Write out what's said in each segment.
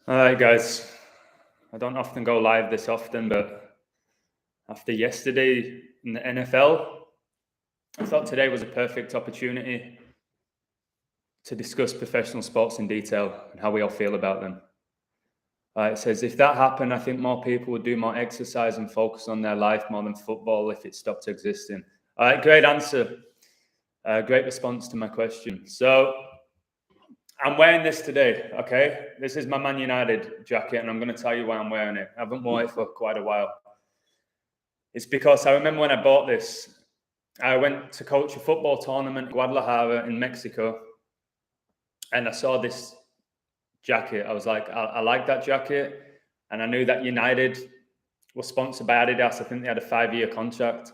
All right, guys. I don't often go live this often, but after yesterday in the NFL, I thought today was a perfect opportunity to discuss professional sports in detail and how we all feel about them. It says if that happened, I think more people would do more exercise and focus on their life more than football if it stopped existing. All right, great answer. Great response to my question. So I'm wearing this today, okay? This is my Man United jacket, and I'm going to tell you why I'm wearing it. I haven't worn it for quite a while. It's because I remember when I bought this, I went to coach a football tournament in Guadalajara in Mexico, and I saw this jacket. I was like, I like that jacket. And I knew that United was sponsored by Adidas. I think they had a 5-year contract.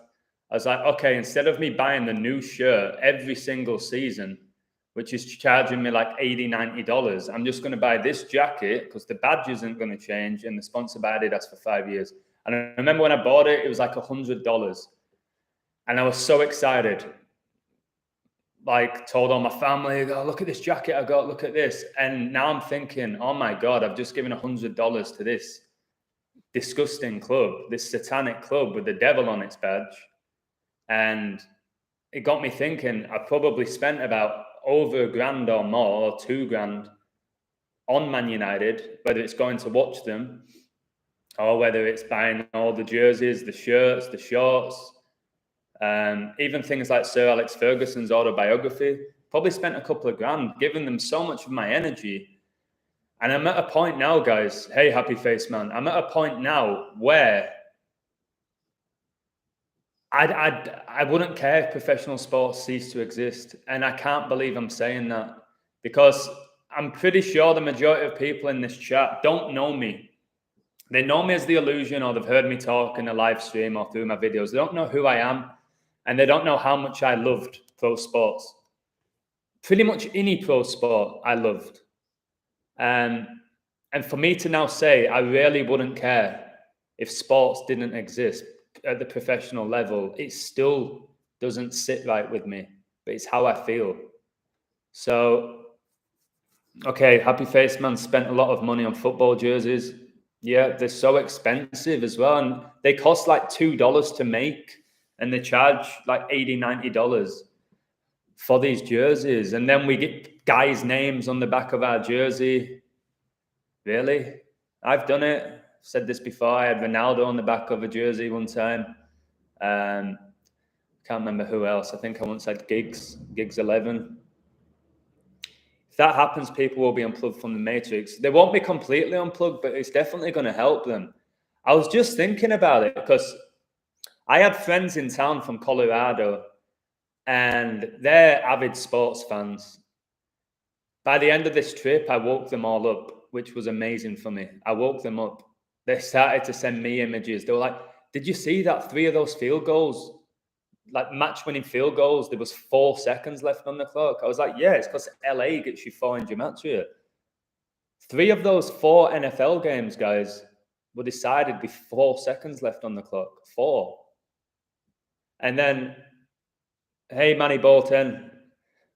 I was like, okay, instead of me buying the new shirt every single season, which is charging me like $80, $90, I'm just going to buy this jacket because the badge isn't going to change and the sponsored by Adidas for 5 years. And I remember when I bought it, it was like $100. And I was so excited. Like, told all my family, oh, look at this jacket I got, look at this. And now I'm thinking, oh my God, I've just given $100 to this disgusting club, this satanic club with the devil on its badge. And it got me thinking, I probably spent about over $1,000 or more, or $2,000 on Man United, whether it's going to watch them or whether it's buying all the jerseys, the shirts, the shorts, even things like Sir Alex Ferguson's autobiography. Probably spent a couple of grand, giving them so much of my energy. And I'm at a point now, guys. Hey, happy face man. I'm at a point now where I wouldn't care if professional sports ceased to exist. And I can't believe I'm saying that because I'm pretty sure the majority of people in this chat don't know me. They know me as the Illusion, or they've heard me talk in a live stream or through my videos. They don't know who I am, and they don't know how much I loved pro sports. Pretty much any pro sport I loved. And for me to now say I really wouldn't care if sports didn't exist at the professional level, it still doesn't sit right with me, but it's how I feel. So, okay, Happy Face Man spent a lot of money on football jerseys. Yeah, they're so expensive as well. And they cost like $2 to make, and they charge like $80, $90 for these jerseys. And then we get guys' names on the back of our jersey. Really? I've done it. Said this before. I had Ronaldo on the back of a jersey one time. Can't remember who else. I think I once had Giggs 11. If that happens, people will be unplugged from the Matrix. They won't be completely unplugged, but it's definitely going to help them. I was just thinking about it because I had friends in town from Colorado, and they're avid sports fans. By the end of this trip, I woke them all up, which was amazing for me. I woke them up. They started to send me images. They were like, did you see that 3 of those field goals, like match-winning field goals, there was 4 seconds left on the clock? I was like, yeah, it's because LA gets you 4 in gematria. 3 of those 4 NFL games, guys, were decided with 4 seconds left on the clock. 4. And then, hey, Manny Bolton,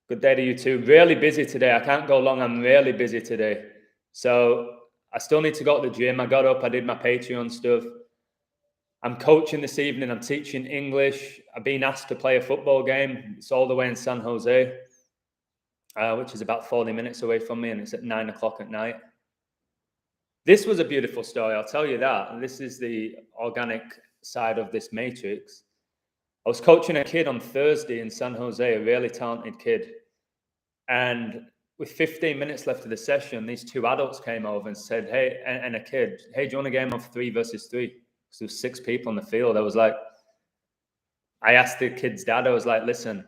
good day to you too. Really busy today. I can't go long. I'm really busy today. So I still need to go to the gym. I got up. I did my Patreon stuff. I'm coaching this evening. I'm teaching English. I've been asked to play a football game. It's all the way in San Jose, which is about 40 minutes away from me, and it's at 9 o'clock at night. This was a beautiful story, I'll tell you that. And this is the organic side of this matrix. I was coaching a kid on Thursday in San Jose, a really talented kid. And with 15 minutes left of the session, these 2 adults came over and said, hey, and a kid, hey, do you want a game of 3 versus 3? Because there was 6 people on the field. I asked the kid's dad, I was like, listen,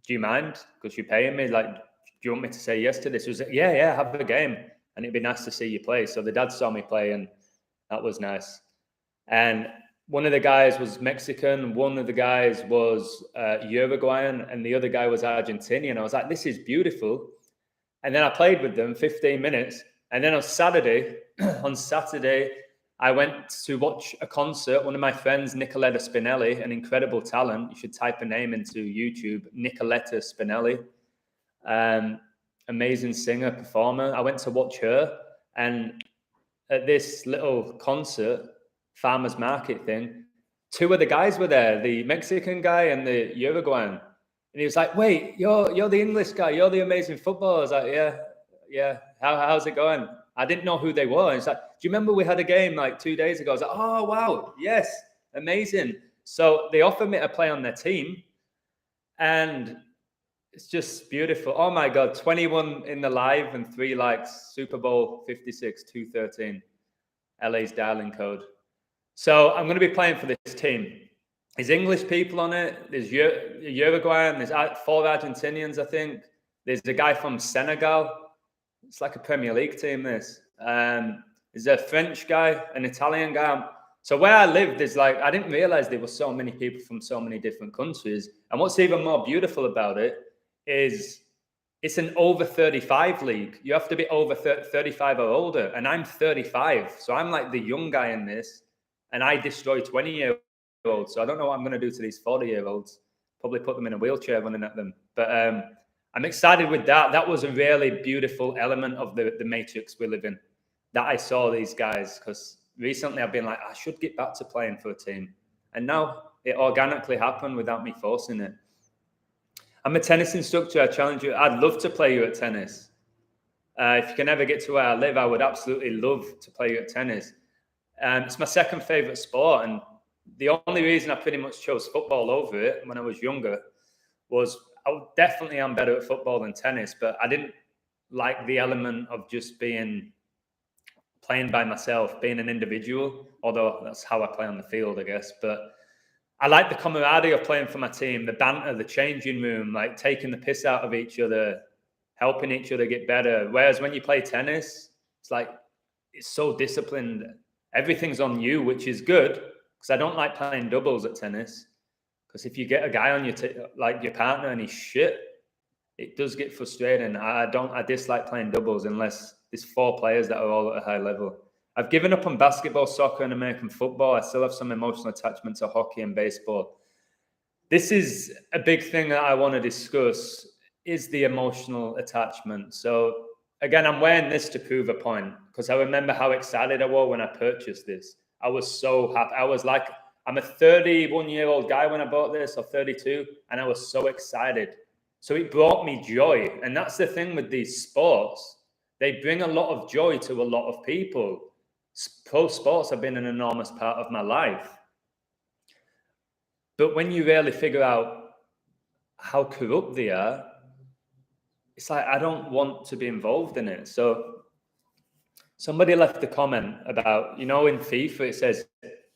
do you mind? Because you're paying me. Like, do you want me to say yes to this? He was like, yeah, have a game. And it'd be nice to see you play. So the dad saw me play, and that was nice. And one of the guys was Mexican, one of the guys was Uruguayan, and the other guy was Argentinian. I was like, this is beautiful. And then I played with them 15 minutes. And then on Saturday, I went to watch a concert. One of my friends, Nicoletta Spinelli, an incredible talent. You should type a name into YouTube, Nicoletta Spinelli. Amazing singer, performer. I went to watch her, and at this little concert, farmers market thing. Two of the guys were there, the Mexican guy and the Uruguayan. And he was like, wait, you're the English guy, you're the amazing footballer. I was like, yeah. How's it going? I didn't know who they were. And it's like, do you remember we had a game like 2 days ago? I was like, oh wow, yes, amazing. So they offered me to play on their team. And it's just beautiful. Oh my God, 21 in the live and 3 likes, Super Bowl 56, 213, LA's dialing code. So I'm going to be playing for this team. There's English people on it. There's Uruguayan. There's 4 Argentinians, I think. There's a guy from Senegal. It's like a Premier League team, this. There's a French guy, an Italian guy. So where I live, there's I didn't realize there were so many people from so many different countries. And what's even more beautiful about it is it's an over 35 league. You have to be over 35 or older. And I'm 35. So I'm like the young guy in this. And I destroy 20-year-olds. So I don't know what I'm going to do to these 40-year-olds. Probably put them in a wheelchair running at them. But I'm excited with that. That was a really beautiful element of the matrix we live in. That I saw these guys. Because recently I've been like, I should get back to playing for a team. And now it organically happened without me forcing it. I'm a tennis instructor. I challenge you. I'd love to play you at tennis. If you can ever get to where I live, I would absolutely love to play you at tennis. It's my second favorite sport. And the only reason I pretty much chose football over it when I was younger was I definitely am better at football than tennis, but I didn't like the element of just playing by myself, being an individual, although that's how I play on the field, I guess. But I like the camaraderie of playing for my team, the banter, the changing room, like taking the piss out of each other, helping each other get better. Whereas when you play tennis, it's so disciplined. Everything's on you, which is good, because I don't like playing doubles at tennis. Because if you get a guy on your partner and he's shit, it does get frustrating. I dislike playing doubles unless there's 4 players that are all at a high level. I've given up on basketball, soccer, and American football. I still have some emotional attachment to hockey and baseball. This is a big thing that I want to discuss, is the emotional attachment. So again, I'm wearing this to prove a point, because I remember how excited I was when I purchased this. I was so happy. I was like, I'm a 31-year-old guy when I bought this, or 32, and I was so excited. So it brought me joy. And that's the thing with these sports. They bring a lot of joy to a lot of people. Pro sports have been an enormous part of my life. But when you really figure out how corrupt they are, it's like, I don't want to be involved in it. So somebody left a comment about, in FIFA, it says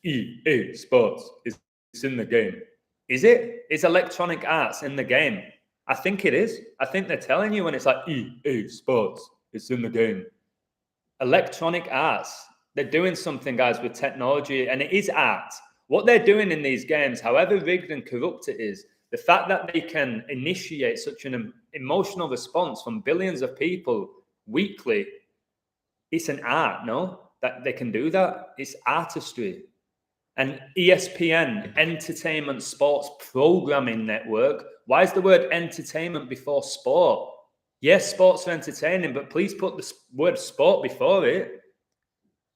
EA Sports is in the game. Is it? Is electronic arts in the game? I think it is. I think they're telling you when it's like EA Sports, it's in the game. Electronic arts. They're doing something, guys, with technology, and it is art. What they're doing in these games, however rigged and corrupt it is, the fact that they can initiate such an emotional response from billions of people weekly, it's an art, no? That they can do that. It's artistry. And ESPN, Entertainment Sports Programming Network. Why is the word entertainment before sport? Yes, sports are entertaining, but please put the word sport before it.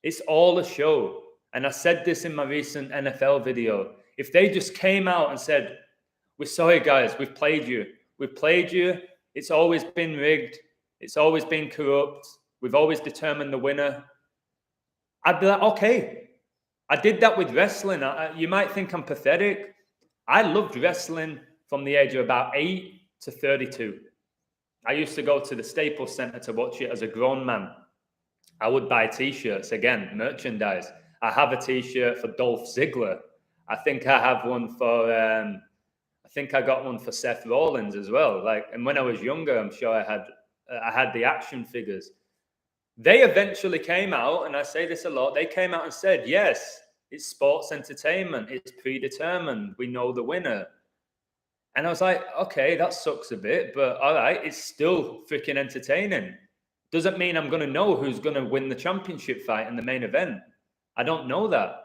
It's all a show. And I said this in my recent NFL video. If they just came out and said, we're sorry, guys, we've played you. We've played you. It's always been rigged. It's always been corrupt. We've always determined the winner. I'd be like, okay. I did that with wrestling. You might think I'm pathetic. I loved wrestling from the age of about 8 to 32. I used to go to the Staples Center to watch it as a grown man. I would buy T-shirts, again, merchandise. I have a T-shirt for Dolph Ziggler. I think I have one for, I think I got one for Seth Rollins as well. And when I was younger, I'm sure I had the action figures. They eventually came out, and I say this a lot, they came out and said, yes, it's sports entertainment. It's predetermined. We know the winner. And I was like, okay, that sucks a bit, but all right, it's still freaking entertaining. Doesn't mean I'm going to know who's going to win the championship fight in the main event. I don't know that.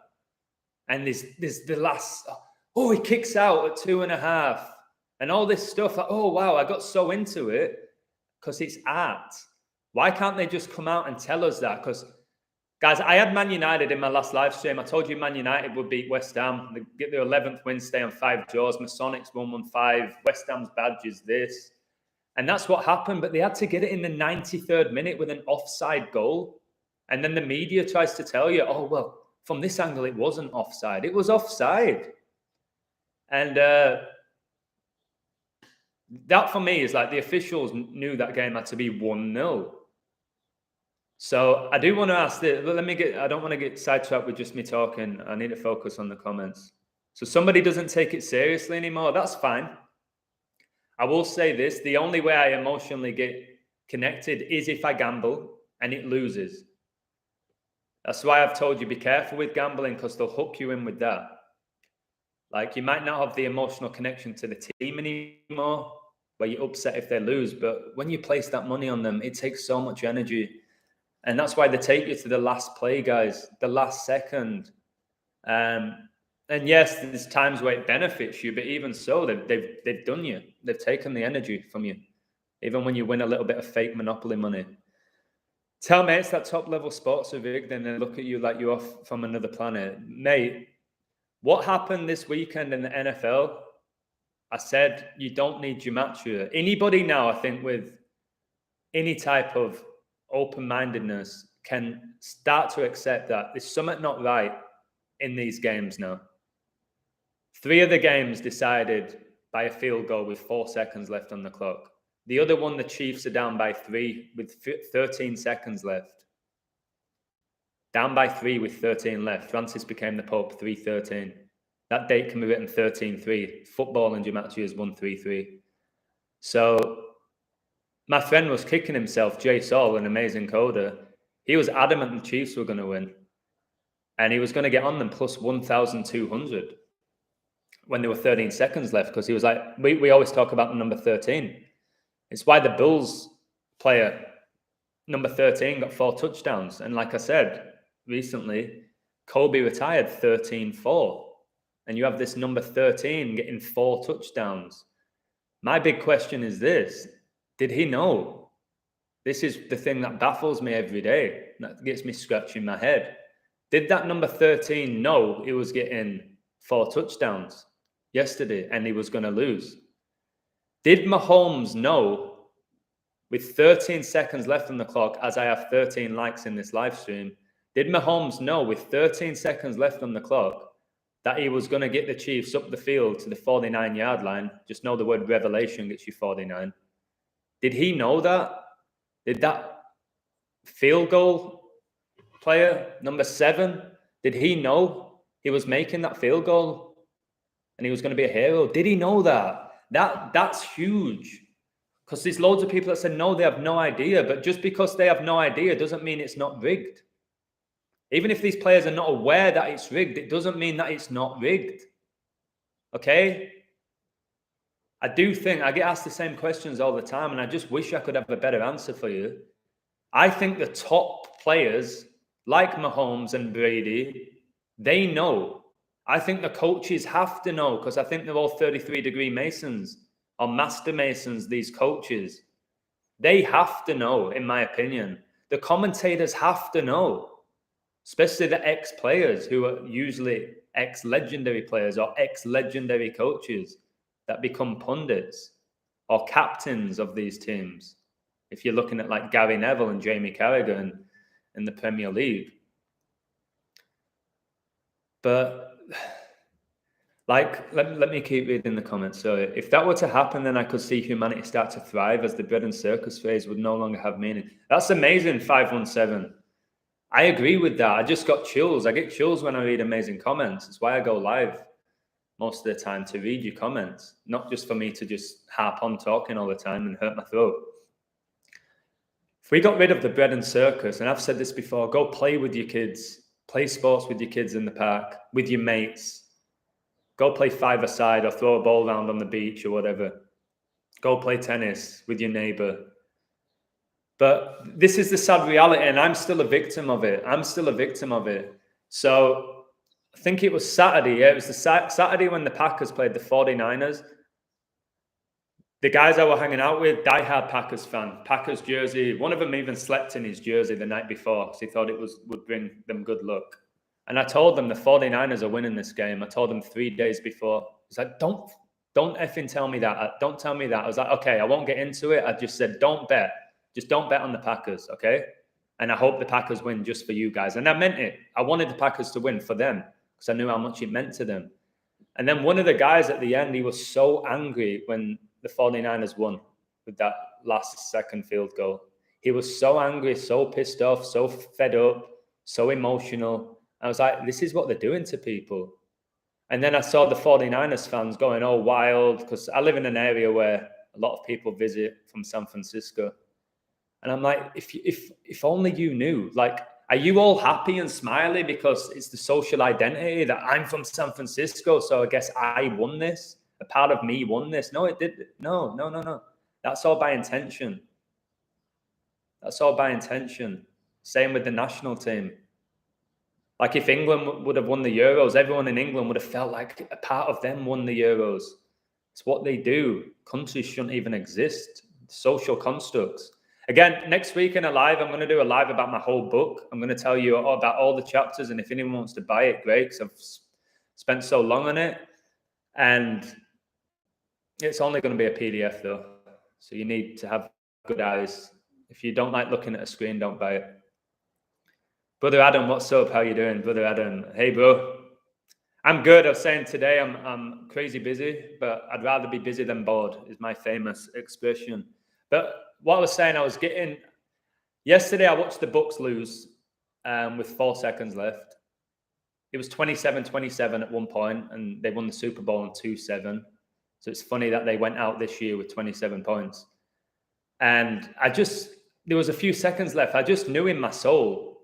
And there's the last, he kicks out at 2.5 and all this stuff. Oh, wow, I got so into it because it's art. Why can't they just come out and tell us that? Because, Guys, I had Man United in my last live stream. I told you Man United would beat West Ham. They get their 11th win, stay on 5 draws. Masonics 1-1-5. West Ham's badge is this. And that's what happened. But they had to get it in the 93rd minute with an offside goal. And then the media tries to tell you, oh, well, from this angle, it wasn't offside. It was offside. And that for me is like the officials knew that game had to be 1-0. So I do want to ask this. I don't want to get sidetracked with just me talking. I need to focus on the comments. So somebody doesn't take it seriously anymore. That's fine. I will say this. The only way I emotionally get connected is if I gamble and it loses. That's why I've told you, be careful with gambling because they'll hook you in with that. Like, you might not have the emotional connection to the team anymore where you're upset if they lose. But when you place that money on them, it takes so much energy. And that's why they take you to the last play, guys, the last second. And yes, there's times where it benefits you, but even so, they've done you. They've taken the energy from you, even when you win a little bit of fake Monopoly money. Tell mates that top-level sports are rigged and they look at you like you're off from another planet. Mate, what happened this weekend in the NFL, I said you don't need gematria. Anybody now, I think, with any type of open-mindedness can start to accept that there's something not right in these games now. 3 of the games decided by a field goal with 4 seconds left on the clock. The other one, the Chiefs are down by 3 with 13 seconds left. Down by 3 with 13 left. Francis became the Pope 3-13. That date can be written 13-3. Football in gematria is 1-3-3. So my friend was kicking himself, Jay Saul, an amazing coder. He was adamant the Chiefs were going to win. And he was going to get on them plus 1,200 when there were 13 seconds left because he was like, we always talk about the number 13. It's why the Bulls player, number 13, got 4 touchdowns. And like I said recently, Kobe retired 13-4. And you have this number 13 getting 4 touchdowns. My big question is this. Did he know? This is the thing that baffles me every day. That gets me scratching my head. Did that number 13 know he was getting 4 touchdowns yesterday and he was going to lose? Did Mahomes know, with 13 seconds left on the clock, as I have 13 likes in this live stream, did Mahomes know with 13 seconds left on the clock that he was going to get the Chiefs up the field to the 49-yard line? Just know the word revelation gets you 49. Did he know that? Did that field goal player, number 7, did he know he was making that field goal and he was going to be a hero? Did he know that? That's huge. Because there's loads of people that said, no, they have no idea. But just because they have no idea doesn't mean it's not rigged. Even if these players are not aware that it's rigged, it doesn't mean that it's not rigged. Okay? I do think I get asked the same questions all the time, and I just wish I could have a better answer for you. I think the top players, like Mahomes and Brady, they know. I think the coaches have to know because I think they're all 33-degree Masons or Master Masons, these coaches. They have to know, in my opinion. The commentators have to know, especially the ex-players who are usually ex-legendary players or ex-legendary coaches that become pundits or captains of these teams. If you're looking at like Gary Neville and Jamie Carragher in the Premier League. But like, let me keep reading the comments. So if that were to happen, then I could see humanity start to thrive as the bread and circus phase would no longer have meaning. That's amazing, 517. I agree with that. I just got chills. I get chills when I read amazing comments. It's why I go live most of the time, to read your comments, not just for me to just harp on talking all the time and hurt my throat. If we got rid of the bread and circus, and I've said this before, go play with your kids, play sports with your kids in the park, with your mates, go play five-a-side or throw a ball around on the beach or whatever. Go play tennis with your neighbor. But this is the sad reality, and I'm still a victim of it. So I think it was Saturday. Yeah, it was the Saturday when the Packers played the 49ers. The guys I were hanging out with, diehard Packers fan, Packers jersey. One of them even slept in his jersey the night before because he thought it would bring them good luck. And I told them the 49ers are winning this game. I told them 3 days before. He's like, don't effing tell me that. Don't tell me that. I was like, okay, I won't get into it. I just said, don't bet. Just don't bet on the Packers, okay? And I hope the Packers win just for you guys. And I meant it. I wanted the Packers to win for them because I knew how much it meant to them. And then one of the guys at the end, he was so angry when the 49ers won with that last second field goal. He was so angry, so pissed off, so fed up, so emotional. I was like, this is what they're doing to people. And then I saw the 49ers fans going all wild because I live in an area where a lot of people visit from San Francisco. And I'm like, if only you knew, like, are you all happy and smiley because it's the social identity that I'm from San Francisco, so I guess I won this? A part of me won this? No, it did. No. That's all by intention. That's all by intention. Same with the national team. Like if England would have won the Euros, everyone in England would have felt like a part of them won the Euros. It's what they do. Countries shouldn't even exist. Social constructs. Again, next week in a live, I'm going to do a live about my whole book. I'm going to tell you about all the chapters, and if anyone wants to buy it, great, because I've spent so long on it. And it's only going to be a PDF, though. So you need to have good eyes. If you don't like looking at a screen, don't buy it. Brother Adam, what's up? How you doing? Brother Adam, hey, bro. I'm good. I was saying today I'm crazy busy, but I'd rather be busy than bored is my famous expression. But what I was saying, yesterday I watched the Bucks lose with 4 seconds left. It was 27-27 at one point, and they won the Super Bowl in 2-7. So it's funny that they went out this year with 27 points. And there was a few seconds left. I just knew in my soul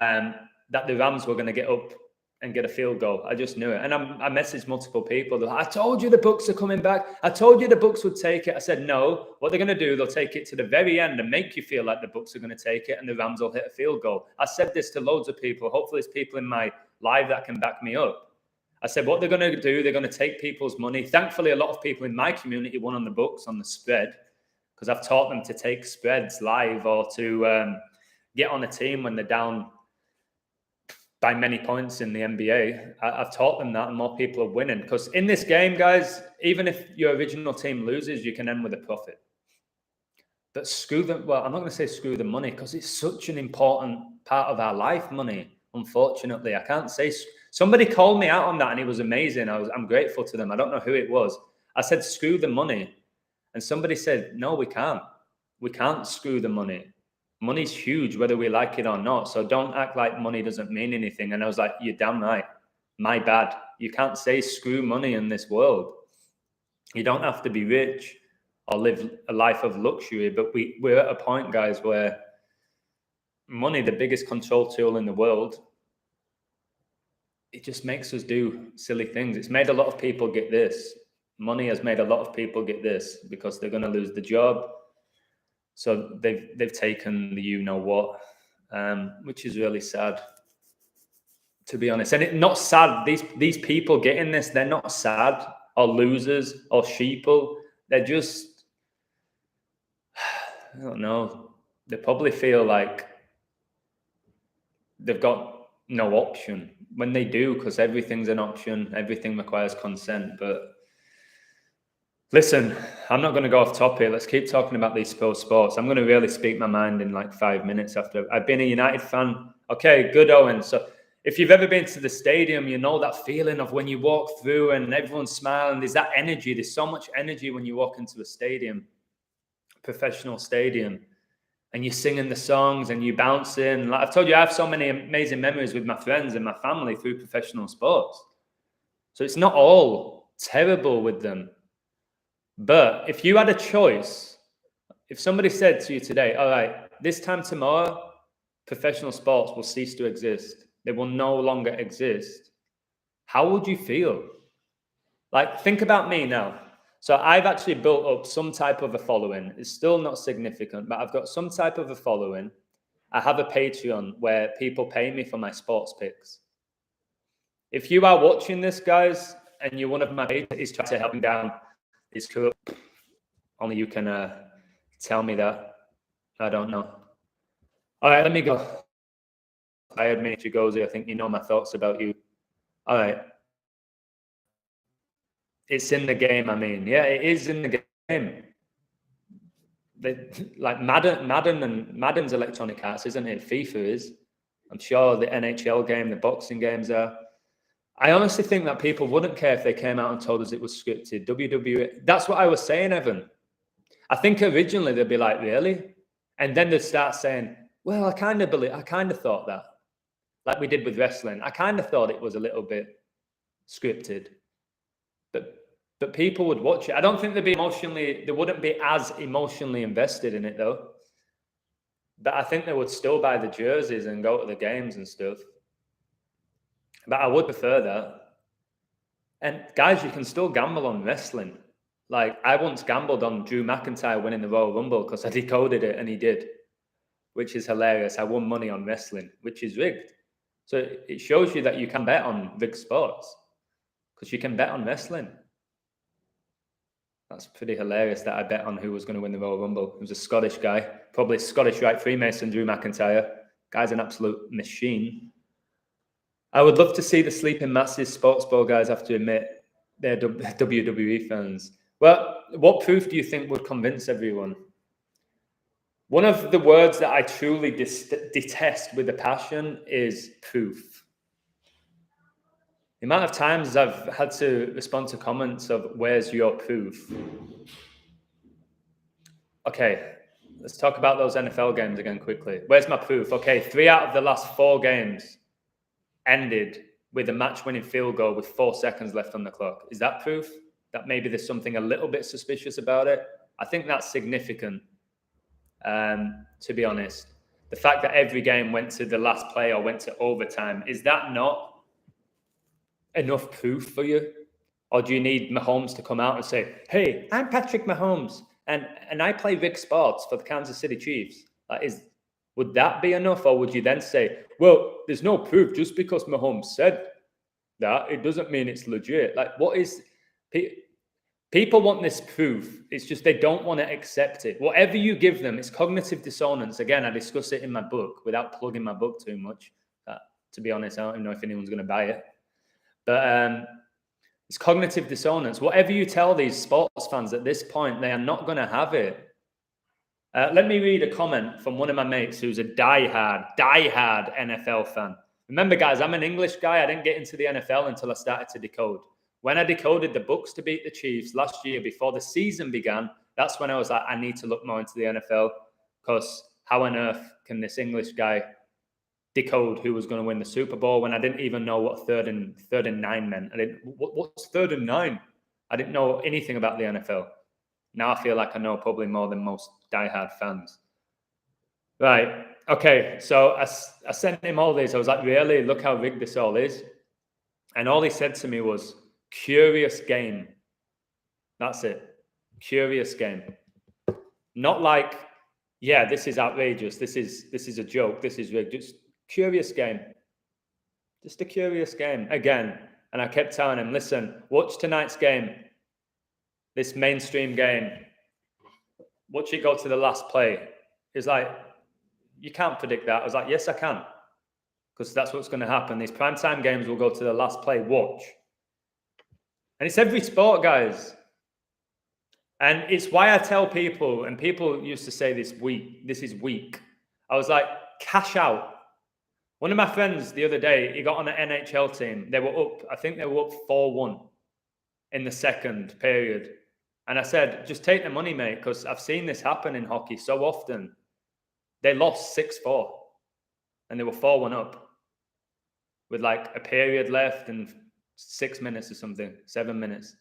that the Rams were going to get up and get a field goal. I just knew it. And I messaged multiple people. They're like, I told you the Bucks are coming back. I told you the Bucks would take it. I said, no. What they're going to do, they'll take it to the very end and make you feel like the Bucks are going to take it and the Rams will hit a field goal. I said this to loads of people. Hopefully there's people in my live that can back me up. I said, what they're going to do, they're going to take people's money. Thankfully, a lot of people in my community won on the Bucks on the spread because I've taught them to take spreads live or to get on a team when they're down by many points in the NBA. I've taught them that, and more people are winning. Because in this game, guys, even if your original team loses, you can end with a profit. But screw them. Well, I'm not going to say screw the money because it's such an important part of our life, money, unfortunately. I can't say... Somebody called me out on that, and it was amazing. I'm grateful to them. I don't know who it was. I said, screw the money. And somebody said, no, we can't. We can't screw the money. Money's huge, whether we like it or not. So don't act like money doesn't mean anything. And I was like, you're damn right. My bad. You can't say screw money in this world. You don't have to be rich or live a life of luxury. But we're at a point, guys, where money, the biggest control tool in the world, it just makes us do silly things. It's made a lot of people get this. Money has made a lot of people get this because they're going to lose the job. So they've taken the you-know-what, which is really sad, to be honest. And it's not sad. These people getting this, they're not sad or losers or sheeple. They're just, I don't know. They probably feel like they've got no option when they do, because everything's an option. Everything requires consent. But listen, I'm not going to go off topic. Let's keep talking about these sports. I'm going to really speak my mind in like 5 minutes after. I've been a United fan. Okay, good, Owen. So if you've ever been to the stadium, you know that feeling of when you walk through and everyone's smiling. There's that energy. There's so much energy when you walk into a stadium, professional stadium, and you're singing the songs and you bouncing. Like I've told you, I have so many amazing memories with my friends and my family through professional sports. So it's not all terrible with them. But if you had a choice, if somebody said to you today, all right, this time tomorrow, professional sports will cease to exist. They will no longer exist. How would you feel? Like, think about me now. So I've actually built up some type of a following. It's still not significant, but I've got some type of a following. I have a Patreon where people pay me for my sports picks. If you are watching this, guys, and you're one of my pages trying to help me down, it's cool. Only you can tell me that. I don't know. All right, let me go. I admit you, Gozy. I think you know my thoughts about you. All right. It's in the game, I mean. Yeah, it is in the game. Like Madden's Electronic Arts, isn't it? FIFA is. I'm sure the NHL game, the boxing games are. I honestly think that people wouldn't care if they came out and told us it was scripted. WWE, that's what I was saying, Evan. I think originally they'd be like, really? And then they'd start saying, well, I kind of thought that. Like we did with wrestling. I kind of thought it was a little bit scripted. But people would watch it. I don't think they wouldn't be as emotionally invested in it though. But I think they would still buy the jerseys and go to the games and stuff. But I would prefer that. And guys, you can still gamble on wrestling. Like I once gambled on Drew McIntyre winning the Royal Rumble because I decoded it and he did, which is hilarious. I won money on wrestling, which is rigged. So it shows you that you can bet on big sports because you can bet on wrestling. That's pretty hilarious that I bet on who was going to win the Royal Rumble. It was a Scottish guy, probably Scottish Rite Freemason, Drew McIntyre. Guy's an absolute machine. I would love to see the Sleeping Masses sports ball guys have to admit they're WWE fans. Well, what proof do you think would convince everyone? One of the words that I truly detest with a passion is proof. The amount of times I've had to respond to comments of, where's your proof? Okay, let's talk about those NFL games again quickly. Where's my proof? Okay, 3 out of the last 4 games ended with a match-winning field goal with 4 seconds left on the clock. Is that proof that maybe there's something a little bit suspicious about it? I think that's significant, to be honest. The fact that every game went to the last play or went to overtime, is that not enough proof for you? Or do you need Mahomes to come out and say, hey, I'm Patrick Mahomes and I play Rick Sports for the Kansas City Chiefs? Would that be enough? Or would you then say, well, there's no proof just because Mahomes said that, it doesn't mean it's legit. Like, what is... People want this proof. It's just they don't want to accept it. Whatever you give them, it's cognitive dissonance. Again, I discuss it in my book without plugging my book too much. To be honest, I don't even know if anyone's going to buy it. But it's cognitive dissonance. Whatever you tell these sports fans at this point, they are not going to have it. Let me read a comment from one of my mates who's a diehard NFL fan. Remember, guys, I'm an English guy. I didn't get into the NFL until I started to decode. When I decoded the books to beat the Chiefs last year before the season began, that's when I was like, I need to look more into the NFL, because how on earth can this English guy decode who was going to win the Super Bowl when I didn't even know what third and 9 meant? What's 3rd and 9? I didn't know anything about the NFL. Now I feel like I know probably more than most diehard fans. Right. Okay. So I sent him all these. I was like, really? Look how rigged this all is. And all he said to me was, curious game. That's it. Curious game. Not like, yeah, this is outrageous. This is a joke. This is rigged. Just curious game. Just a curious game. Again. And I kept telling him, listen, watch tonight's game. This mainstream game. Watch it go to the last play. He's like, you can't predict that. I was like, yes, I can. Because that's what's going to happen. These primetime games will go to the last play. Watch. And it's every sport, guys. And it's why I tell people, and people used to say this is weak. I was like, cash out. One of my friends the other day, he got on an NHL team. They were up, I think they were up 4-1 in the second period. And I said, just take the money, mate, because I've seen this happen in hockey so often. They lost 6-4 and they were 4-1 up with like a period left and 6 minutes or something, 7 minutes.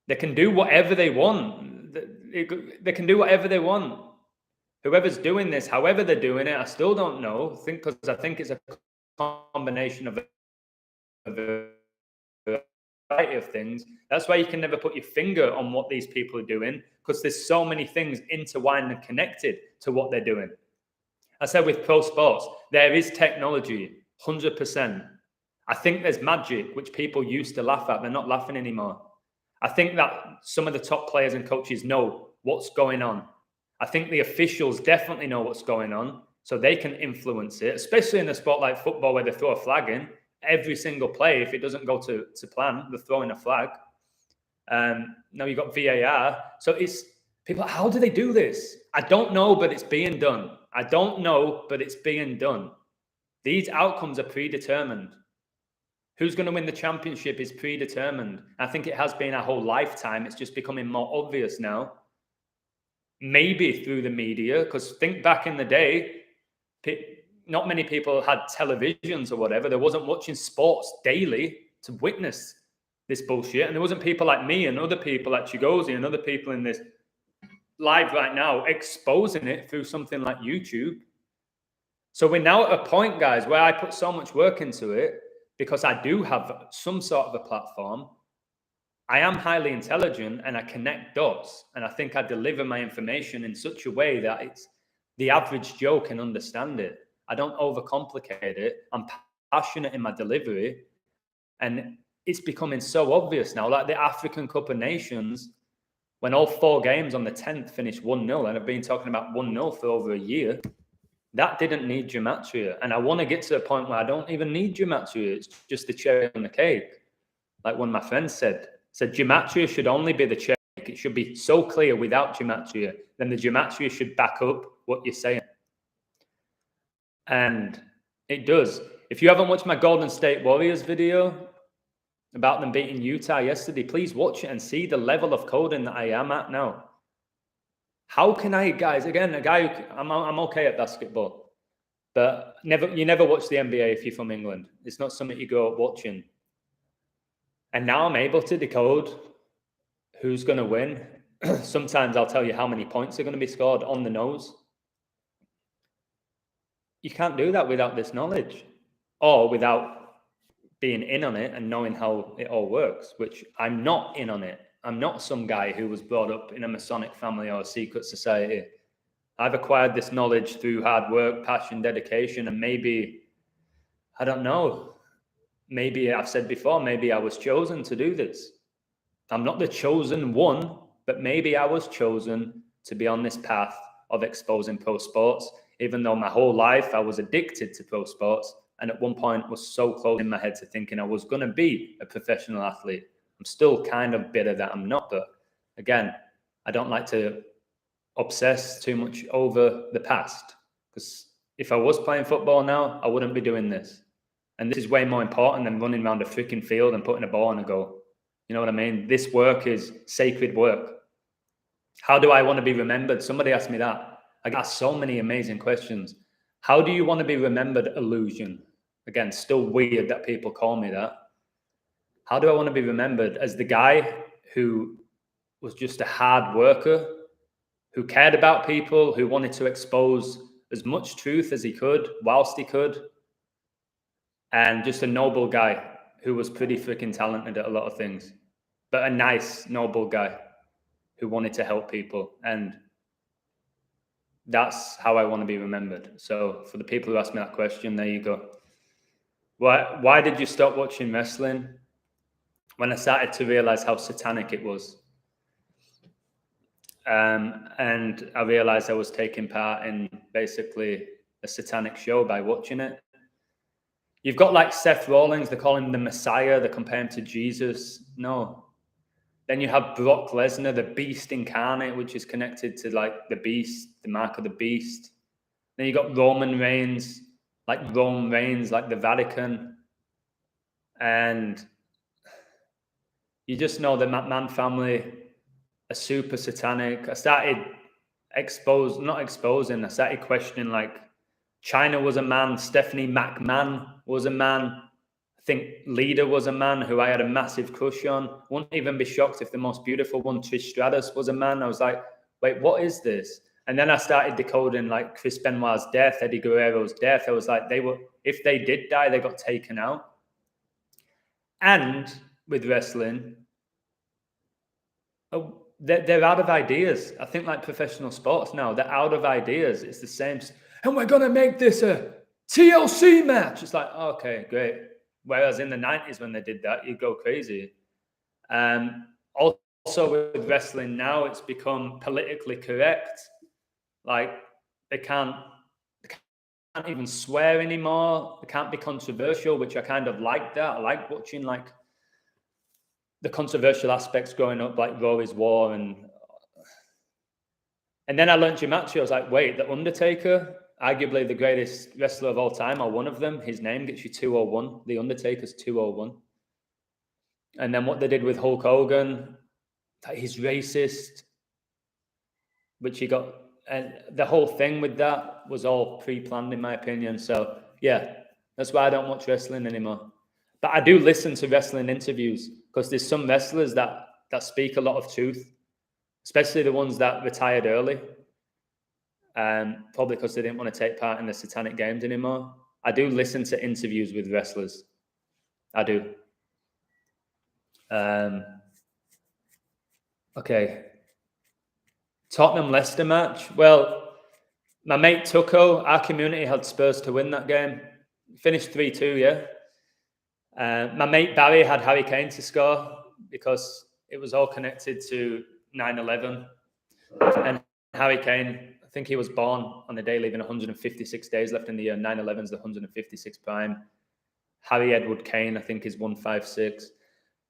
They can do whatever they want. They can do whatever they want. Whoever's doing this, however they're doing it, I still don't know. Because I think it's a combination of a variety of things. That's why you can never put your finger on what these people are doing, because there's so many things intertwined and connected to what they're doing. I said with pro sports, there is technology, 100%. I think there's magic, which people used to laugh at. They're not laughing anymore. I think that some of the top players and coaches know what's going on. I think the officials definitely know what's going on, so they can influence it, especially in a sport like football where they throw a flag in. Every single play, if it doesn't go to plan, they're throwing a flag. Now you've got VAR. So it's people, how do they do this? I don't know, but it's being done. I don't know, but it's being done. These outcomes are predetermined. Who's going to win the championship is predetermined. I think it has been our whole lifetime. It's just becoming more obvious now. Maybe through the media, because think back in the day, not many people had televisions or whatever. There wasn't watching sports daily to witness this bullshit. And there wasn't people like me and other people like Chigozi and other people in this live right now exposing it through something like YouTube. So we're now at a point, guys, where I put so much work into it because I do have some sort of a platform. I am highly intelligent and I connect dots, and I think I deliver my information in such a way that it's the average Joe can understand it. I don't overcomplicate it. I'm passionate in my delivery, and it's becoming so obvious now. Like the African Cup of Nations, when all 4 games on the 10th finished 1-0, and I've been talking about 1-0 for over a year, that didn't need gematria. And I want to get to a point where I don't even need gematria. It's just the cherry on the cake. Like one of my friends said gematria should only be the cherry. It should be so clear without gematria. Then the gematria should back up what you're saying. And it does. If you haven't watched my Golden State Warriors video about them beating Utah yesterday, please watch it and see the level of coding that I am at now. How can I, guys, again, a guy who, I'm okay at basketball, but you never watch the NBA if you're from England. It's not something you go up watching. And now I'm able to decode who's going to win. Sometimes I'll tell you how many points are going to be scored on the nose. You can't do that without this knowledge or without being in on it and knowing how it all works, which I'm not in on it. I'm not some guy who was brought up in a Masonic family or a secret society. I've acquired this knowledge through hard work, passion, dedication, and maybe, I don't know, maybe I've said before, maybe I was chosen to do this. I'm not the chosen one, but maybe I was chosen to be on this path of exposing pro sports, even though my whole life I was addicted to pro sports. And at one point was so close in my head to thinking I was going to be a professional athlete. I'm still kind of bitter that I'm not, but again, I don't like to obsess too much over the past, because if I was playing football now, I wouldn't be doing this. And this is way more important than running around a freaking field and putting a ball in a goal. You know what I mean? This work is sacred work. How do I want to be remembered? Somebody asked me that. I got so many amazing questions. How do you want to be remembered, Illusion? Again, still weird that people call me that. How do I want to be remembered? As the guy who was just a hard worker, who cared about people, who wanted to expose as much truth as he could whilst he could, and just a noble guy who was pretty freaking talented at a lot of things, but a nice, noble guy who wanted to help people. And that's how I want to be remembered. So for the people who asked me that question, there you go. Why did you stop watching wrestling? When I started to realize how satanic it was. And I realized I was taking part in basically a satanic show by watching it. You've got like Seth Rollins, they call him the Messiah, they compare him to Jesus. No. Then you have Brock Lesnar, the beast incarnate, which is connected to like the beast, the mark of the beast. Then you got Roman Reigns, like Rome reigns, like the Vatican. And you just know the McMahon family are super satanic. I started I started questioning, like, China was a man, Stephanie McMahon was a man, I think Lita was a man who I had a massive crush on. Wouldn't even be shocked if the most beautiful one, Trish Stratus, was a man. I was like, wait, what is this? And then I started decoding like Chris Benoit's death, Eddie Guerrero's death. I was like, if they did die, they got taken out. And with wrestling, they're out of ideas. I think like professional sports now, they're out of ideas. It's the same. And we're going to make this a TLC match. It's like, okay, great. Whereas in the 90s when they did that, you'd go crazy. Also, also with wrestling now, it's become politically correct. Like they can't even swear anymore. They can't be controversial, which I kind of like that. I like watching like the controversial aspects growing up, like Rory's War, and then I learned Gematria. I was like, wait, the Undertaker, arguably the greatest wrestler of all time, or one of them, his name gets you 201. The Undertaker's 201. And then what they did with Hulk Hogan, he's racist, which he got, and the whole thing with that was all pre-planned in my opinion. So yeah, that's why I don't watch wrestling anymore. But I do listen to wrestling interviews because there's some wrestlers that speak a lot of truth, especially the ones that retired early. Probably because they didn't want to take part in the Satanic Games anymore. I do listen to interviews with wrestlers. I do. Okay. Tottenham Leicester match. Well, my mate Tucko, our community had Spurs to win that game. Finished 3-2, yeah. My mate Barry had Harry Kane to score because it was all connected to 9/11. And Harry Kane, I think he was born on the day leaving 156 days left in the year. 9/11 is the 156 prime. Harry Edward Kane, I think, is 156.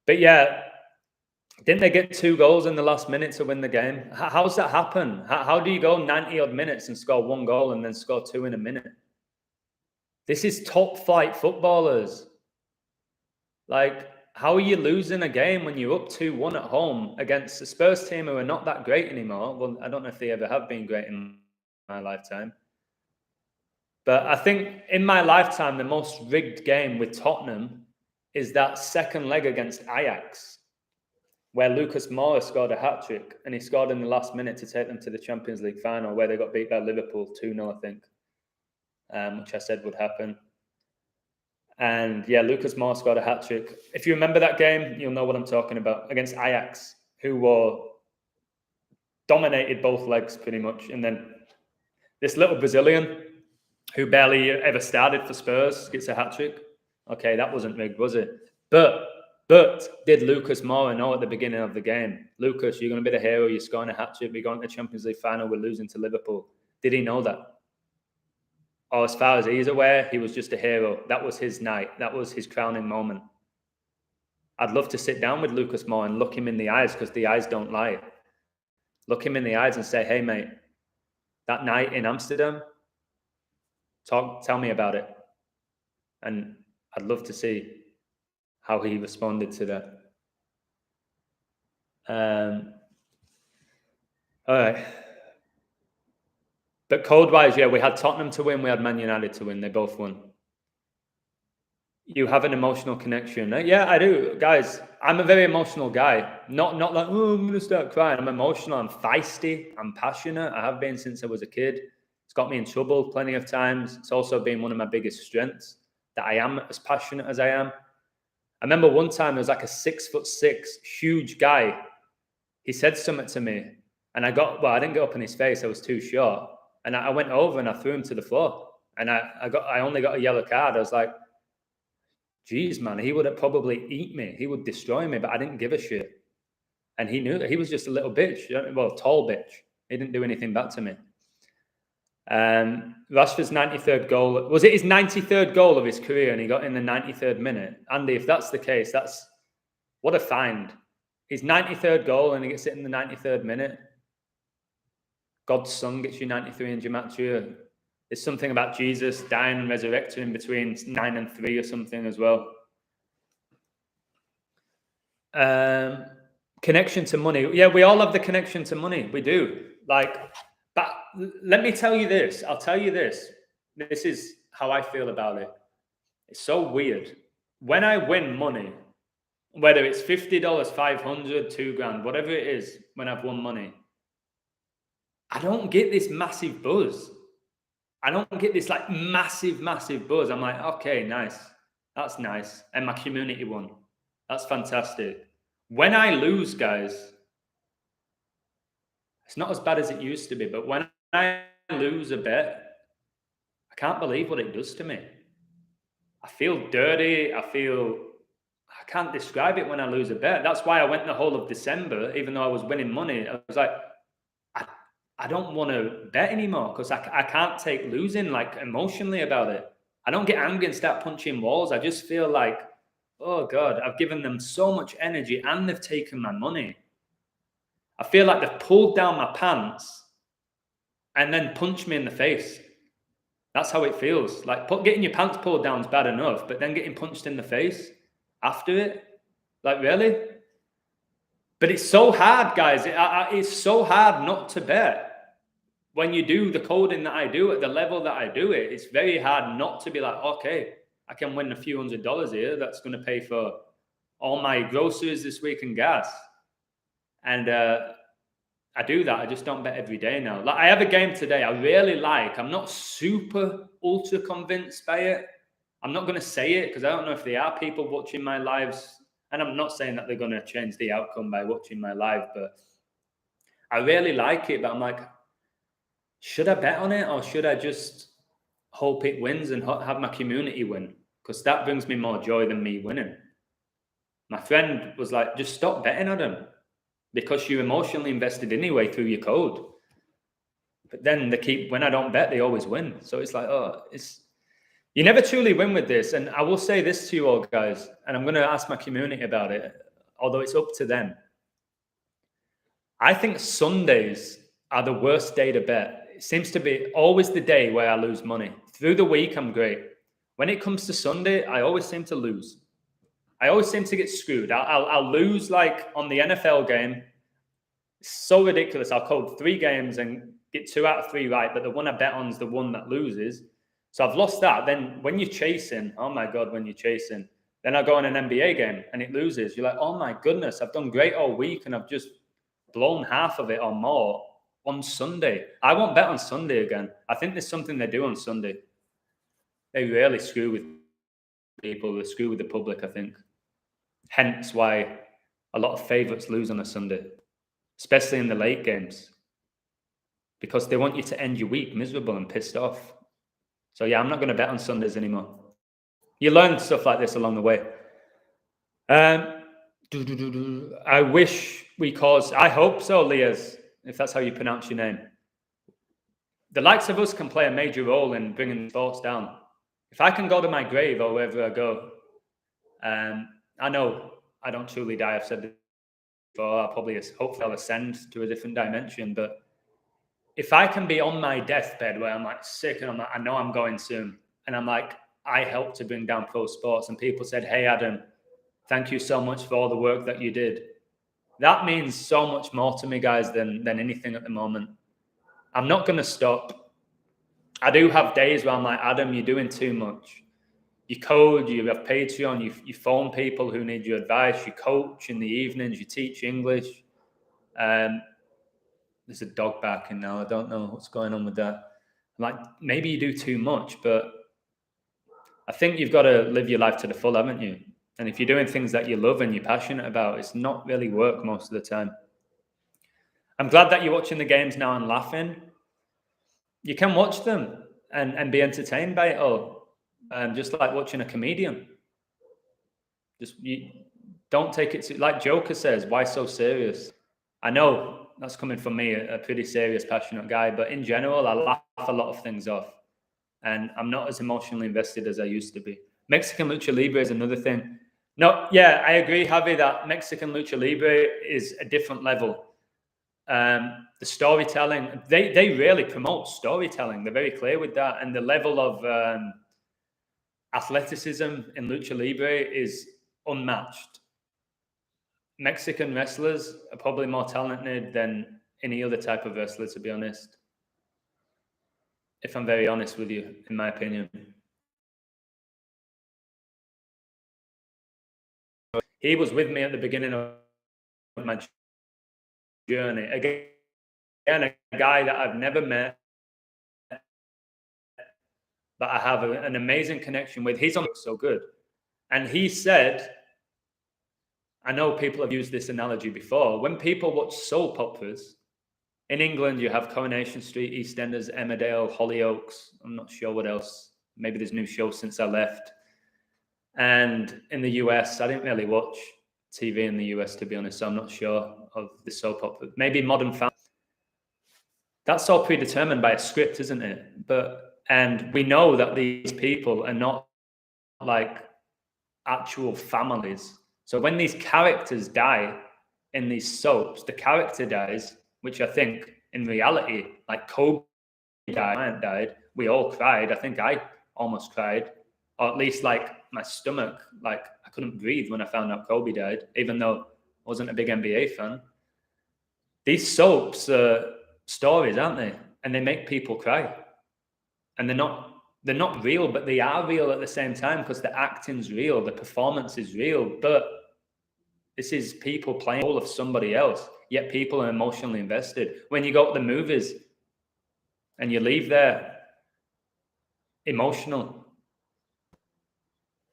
But yeah, didn't they get 2 goals in the last minute to win the game? How's that happen? How do you go 90 odd minutes and score 1 goal and then score 2 in a minute? This is top flight footballers. Like, how are you losing a game when you're up 2-1 at home against a Spurs team who are not that great anymore? Well, I don't know if they ever have been great in my lifetime. But I think in my lifetime, the most rigged game with Tottenham is that second leg against Ajax, where Lucas Moura scored a hat-trick, and he scored in the last minute to take them to the Champions League final, where they got beat by Liverpool 2-0, I think, which I said would happen. And yeah, Lucas Moura scored a hat-trick. If you remember that game, you'll know what I'm talking about, against Ajax, who were dominated both legs pretty much. And then this little Brazilian, who barely ever started for Spurs, gets a hat-trick. Okay, that wasn't rigged, was it? But did Lucas Moura know at the beginning of the game, Lucas, you're going to be the hero, you're scoring a hat-trick, we're going to the Champions League final, we're losing to Liverpool. Did he know that? Or as far as he's aware, he was just a hero. That was his night. That was his crowning moment. I'd love to sit down with Lucas Moura and look him in the eyes, because the eyes don't lie. Look him in the eyes and say, hey, mate, that night in Amsterdam, tell me about it. And I'd love to see how he responded to that. All right. But code-wise, yeah, we had Tottenham to win. We had Man United to win. They both won. You have an emotional connection. Yeah, I do. Guys, I'm a very emotional guy. Not like, oh, I'm going to start crying. I'm emotional. I'm feisty. I'm passionate. I have been since I was a kid. It's got me in trouble plenty of times. It's also been one of my biggest strengths, that I am as passionate as I am. I remember one time there was like a 6'6" huge guy. He said something to me, and I didn't get up in his face. I was too short. And I went over and I threw him to the floor. And I only got a yellow card. I was like, geez, man, he would have probably eat me. He would destroy me, but I didn't give a shit. And he knew that he was just a little bitch. Well, tall bitch. He didn't do anything back to me. Rashford's 93rd goal. Was it his 93rd goal of his career and he got in the 93rd minute? Andy, if that's the case, that's what a find. His 93rd goal and he gets it in the 93rd minute. God's son gets you 93 in Gematria. There's something about Jesus dying and resurrecting in between 9 and 3 or something as well. Connection to money. Yeah, we all have the connection to money. We do. But let me tell you this. I'll tell you this. This is how I feel about it. It's so weird. When I win money, whether it's $50, $500, $2,000, whatever it is, when I've won money, I don't get this massive buzz. I don't get this like massive buzz. I'm like, okay, nice. That's nice. And my community won. That's fantastic. When I lose, guys, it's not as bad as it used to be, but when I lose a bet, I can't believe what it does to me. I feel dirty. I feel I can't describe it when I lose a bet. That's why I went the whole of December, even though I was winning money. I was like, I don't want to bet anymore because I can't take losing like emotionally about it. I don't get angry and start punching walls. I just feel like, oh God, I've given them so much energy and they've taken my money. I feel like they've pulled down my pants and then punched me in the face. That's how it feels. Like getting your pants pulled down is bad enough, but then getting punched in the face after it, like really? But it's so hard, guys. It's so hard not to bet. When you do the coding that I do at the level that I do it, it's very hard not to be like, okay, I can win a few $100s here. That's going to pay for all my groceries this week and gas. And I do that. I just don't bet every day now. Like I have a game today I really like. I'm not super ultra convinced by it. I'm not going to say it because I don't know if there are people watching my lives. And I'm not saying that they're going to change the outcome by watching my live, but I really like it. But I'm like, should I bet on it or should I just hope it wins and have my community win? Because that brings me more joy than me winning. My friend was like, just stop betting on them because you're emotionally invested anyway through your code. But then when I don't bet, they always win. So it's like, you never truly win with this. And I will say this to you all guys, and I'm going to ask my community about it, although it's up to them. I think Sundays are the worst day to bet. It seems to be always the day where I lose money. Through the week, I'm great. When it comes to Sunday, I always seem to lose. I always seem to get screwed. I'll lose like on the NFL game. It's so ridiculous. I'll code 3 games and get 2 out of 3 right, but the one I bet on is the one that loses. So I've lost that. Then when you're chasing, oh my God, when you're chasing, then I go on an NBA game and it loses. You're like, oh my goodness, I've done great all week and I've just blown half of it or more on Sunday. I won't bet on Sunday again. I think there's something they do on Sunday. They really screw with people. They screw with the public, I think. Hence why a lot of favourites lose on a Sunday, especially in the late games, because they want you to end your week miserable and pissed off. So yeah, I'm not going to bet on Sundays anymore. You learn stuff like this along the way. I wish we caused, I hope so, Leahs, if that's how you pronounce your name. The likes of us can play a major role in bringing sports down. If I can go to my grave or wherever I go, I know I don't truly die. I've said this before. Hopefully I'll ascend to a different dimension. But if I can be on my deathbed where I'm like sick and I'm like, I know I'm going soon, and I'm like, I helped to bring down pro sports, and people said, hey, Adam, thank you so much for all the work that you did. That means so much more to me, guys, than anything at the moment. I'm not going to stop. I do have days where I'm like, Adam, you're doing too much. You code, you have Patreon, you phone people who need your advice, you coach in the evenings, you teach English. There's a dog barking now. I don't know what's going on with that. I'm like, maybe you do too much, but I think you've got to live your life to the full, haven't you? And if you're doing things that you love and you're passionate about, it's not really work most of the time. I'm glad that you're watching the games now and laughing. You can watch them and be entertained by it all. Just like watching a comedian. Don't take it like Joker says, why so serious? I know that's coming from me, a pretty serious, passionate guy, but in general, I laugh a lot of things off. And I'm not as emotionally invested as I used to be. Mexican Lucha Libre is another thing. No, yeah, I agree, Javi, that Mexican Lucha Libre is a different level. The storytelling, they really promote storytelling. They're very clear with that. And the level of athleticism in Lucha Libre is unmatched. Mexican wrestlers are probably more talented than any other type of wrestler, to be honest. If I'm very honest with you, in my opinion. He was with me at the beginning of my journey. Again, a guy that I've never met, but I have an amazing connection with. He's on so good. And he said, I know people have used this analogy before. When people watch soap operas, in England, you have Coronation Street, EastEnders, Emmerdale, Hollyoaks. I'm not sure what else. Maybe there's new shows since I left. And in the US, I didn't really watch TV in the US, to be honest, so I'm not sure of the soap opera. Maybe Modern Family. That's all predetermined by a script, isn't it? And we know that these people are not like actual families. So when these characters die in these soaps, the character dies, which I think in reality, like Kobe died, we all cried. I think I almost cried, or at least like my stomach, like I couldn't breathe when I found out Kobe died, even though I wasn't a big NBA fan. These soaps are stories, aren't they? And they make people cry. And they're not real, but they are real at the same time because the acting's real, the performance is real, but this is people playing the role of somebody else, yet people are emotionally invested. When you go to the movies and you leave there emotional,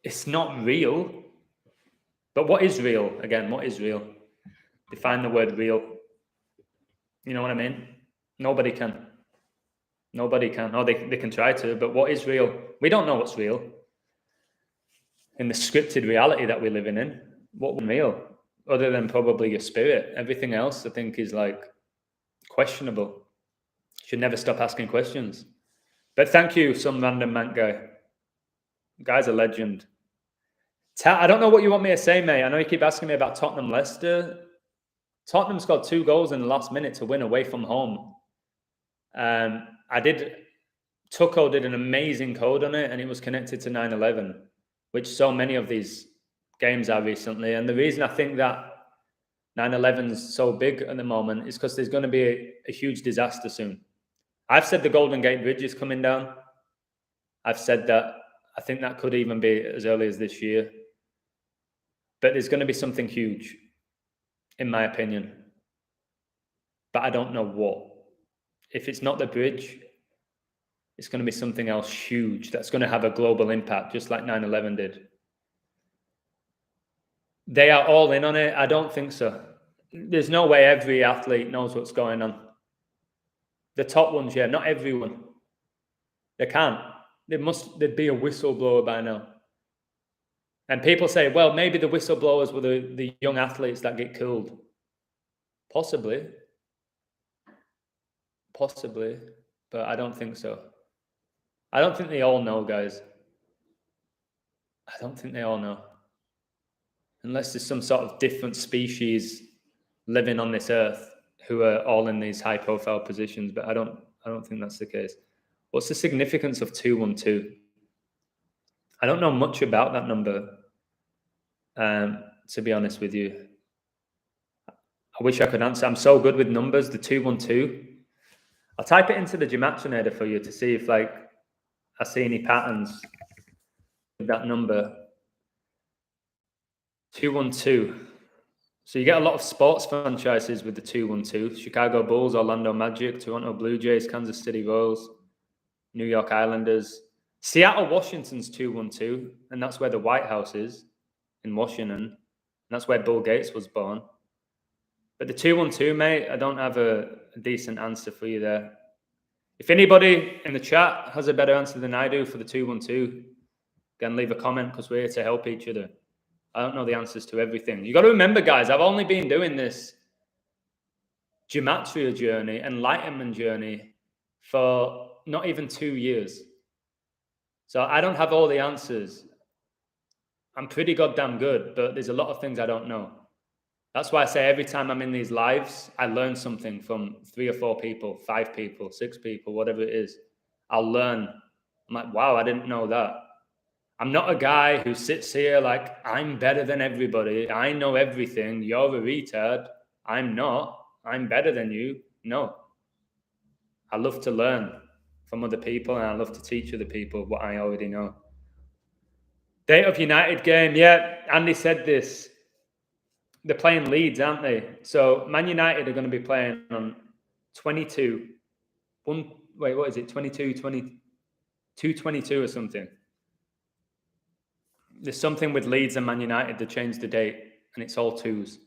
it's not real. But what is real? Again, what is real? Define the word real. You know what I mean? Nobody can. Nobody can. Or they can try to, but what is real? We don't know what's real. In the scripted reality that we're living in, what's real? Other than probably your spirit. Everything else, I think, is like questionable. Should never stop asking questions. But thank you, some random man guy. Guy's a legend. I don't know what you want me to say, mate. I know you keep asking me about Tottenham Leicester. Tottenham scored 2 goals in the last minute to win away from home. Tuchel did an amazing code on it, and it was connected to 9/11, which so many of these games are recently. And the reason I think that 9/11 is so big at the moment is because there's going to be a huge disaster soon. I've said the Golden Gate Bridge is coming down. I've said that I think that could even be as early as this year. But there's going to be something huge, in my opinion. But I don't know what. If it's not the bridge, it's going to be something else huge that's going to have a global impact, just like 9/11 did. They are all in on it. I don't think so. There's no way every athlete knows what's going on. The top ones, yeah, not everyone. They can't. There'd be a whistleblower by now. And people say, well, maybe the whistleblowers were the young athletes that get killed. Possibly. Possibly. But I don't think so. I don't think they all know, guys. I don't think they all know. Unless there's some sort of different species living on this earth who are all in these high-profile positions. But I don't think that's the case. What's the significance of 212? I don't know much about that number, to be honest with you. I wish I could answer. I'm so good with numbers, the 212. I'll type it into the Gematinator for you to see if I see any patterns with that number. 212. So you get a lot of sports franchises with the 212. Chicago Bulls, Orlando Magic, Toronto Blue Jays, Kansas City Royals, New York Islanders. Seattle, Washington's 212, and that's where the White House is, in Washington. And that's where Bill Gates was born. But the 212, mate, I don't have a decent answer for you there. If anybody in the chat has a better answer than I do for the 212, again, leave a comment because we're here to help each other. I don't know the answers to everything. You got to remember, guys, I've only been doing this gematria journey, enlightenment journey, for not even 2 years. So I don't have all the answers. I'm pretty goddamn good, but there's a lot of things I don't know. That's why I say every time I'm in these lives, I learn something from 3 or 4 people, 5 people, 6 people, whatever it is. I'll learn. I'm like, wow, I didn't know that. I'm not a guy who sits here like, I'm better than everybody. I know everything. You're a retard. I'm not. I'm better than you. No. I love to learn from other people, and I love to teach other people what I already know. Date of United game. Yeah, Andy said this. They're playing Leeds, aren't they? So Man United are going to be playing on 22. What is it? 22, 22 or something. There's something with Leeds and Man United that changed the date, and it's all 2s.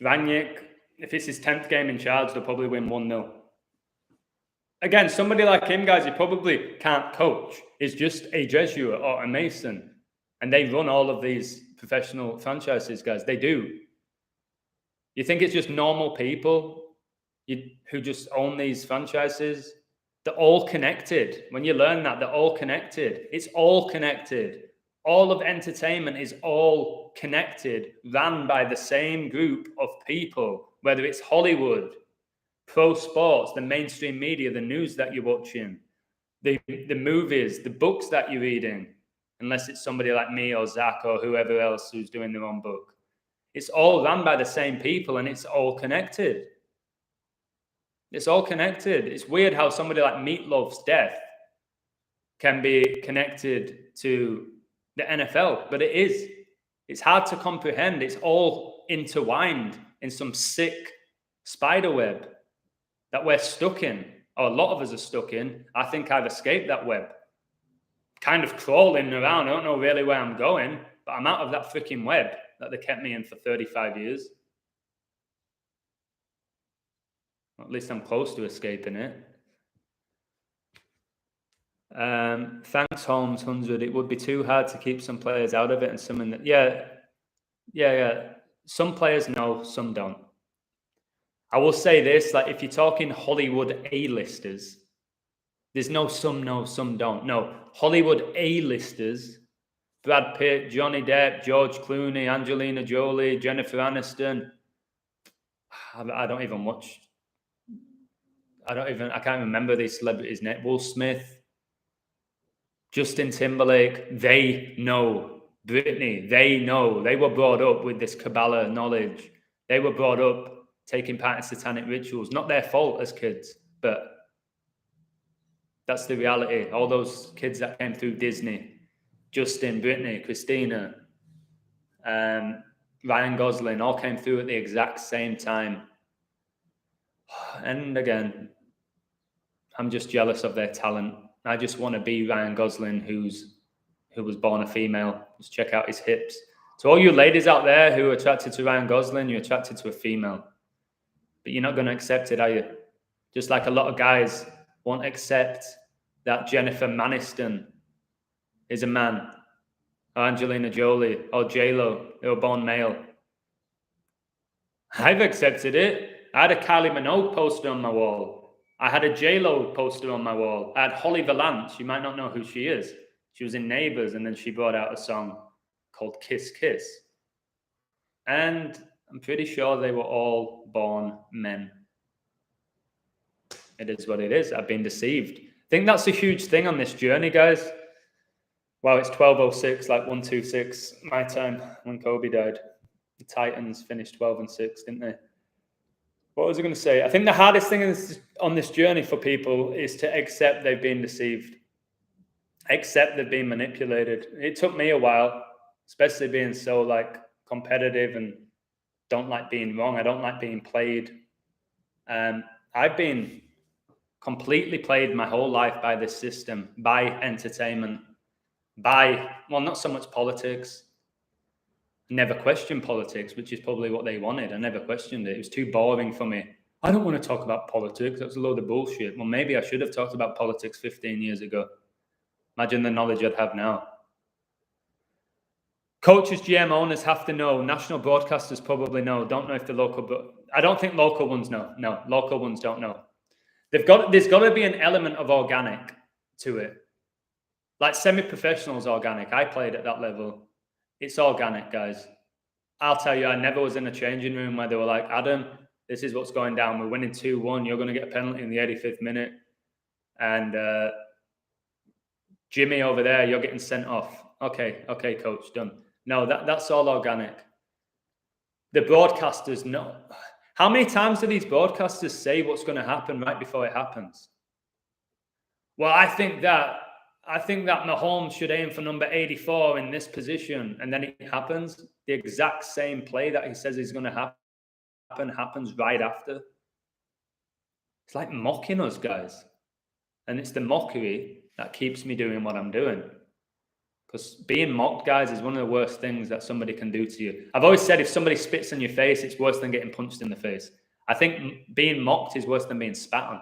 Rangnick, if it's his 10th game in charge, they'll probably win 1-0. Again, somebody like him, guys, he probably can't coach. is just a Jesuit or a Mason. And they run all of these professional franchises, guys. They do. You think it's just normal people who just own these franchises? They're all connected. When you learn that, they're all connected. It's all connected. All of entertainment is all connected, ran by the same group of people, whether it's Hollywood, pro sports, the mainstream media, the news that you're watching, the movies, the books that you're reading, unless it's somebody like me or Zach or whoever else who's doing their own book. It's all run by the same people and it's all connected. It's all connected. It's weird how somebody like Meatloaf's death can be connected to the NFL, but it is. It's hard to comprehend. It's all intertwined in some sick spider web that we're stuck in, or a lot of us are stuck in. I think I've escaped that web. Kind of crawling around. I don't know really where I'm going, but I'm out of that freaking web that they kept me in for 35 years. At least I'm close to escaping it. Thanks, Holmes 100. It would be too hard to keep some players out of it and some in the, yeah. Some players know, some don't. I will say this, like if you're talking Hollywood A-listers, there's no some know, some don't. No, Hollywood A-listers, Brad Pitt, Johnny Depp, George Clooney, Angelina Jolie, Jennifer Aniston. I don't even watch. I can't remember these celebrities' name. Will Smith, Justin Timberlake, they know. Britney, they know. They were brought up with this Kabbalah knowledge. They were brought up taking part in satanic rituals. Not their fault as kids, but that's the reality. All those kids that came through Disney, Justin, Britney, Christina, Ryan Gosling, all came through at the exact same time. And again, I'm just jealous of their talent. I just want to be Ryan Gosling, who was born a female. Just check out his hips. To all you ladies out there who are attracted to Ryan Gosling, you're attracted to a female. But you're not going to accept it, are you? Just like a lot of guys won't accept that Jennifer Aniston is a man, or Angelina Jolie, or J-Lo, who are born male. I've accepted it. I had a Kylie Minogue poster on my wall. I had a J-Lo poster on my wall. I had Holly Valance. You might not know who she is. She was in Neighbours, and then she brought out a song called Kiss Kiss. And I'm pretty sure they were all born men. It is what it is. I've been deceived. I think that's a huge thing on this journey, guys. Wow, it's 12:06, like 1:26 my time when Kobe died. The Titans finished 12-6, didn't they? What was I going to say? I think the hardest thing on this journey for people is to accept they've been deceived. Accept they've been manipulated. It took me a while, especially being so like competitive and don't like being wrong. I don't like being played. I've been completely played my whole life by this system, by entertainment, well, not so much politics. Never questioned politics, which is probably what they wanted. I never questioned it. It was too boring for me. I don't want to talk about politics. That's a load of bullshit. Well, maybe I should have talked about politics 15 years ago. Imagine the knowledge I'd have now. Coaches, GM owners have to know. National broadcasters probably know. Don't know if the local... I don't think local ones know. No, local ones don't know. There's got to be an element of organic to it. Like semi-professional is organic. I played at that level. It's organic, guys. I'll tell you, I never was in a changing room where they were like, Adam, this is what's going down. We're winning 2-1. You're going to get a penalty in the 85th minute. And Jimmy over there, you're getting sent off. Okay, coach, done. No, that's all organic. The broadcasters know. How many times do these broadcasters say what's going to happen right before it happens? Well, I think that Mahomes should aim for number 84 in this position, and then it happens. The exact same play that he says is going to happen happens right after. It's like mocking us, guys. And it's the mockery that keeps me doing what I'm doing. Because being mocked, guys, is one of the worst things that somebody can do to you. I've always said if somebody spits in your face, it's worse than getting punched in the face. I think being mocked is worse than being spat on.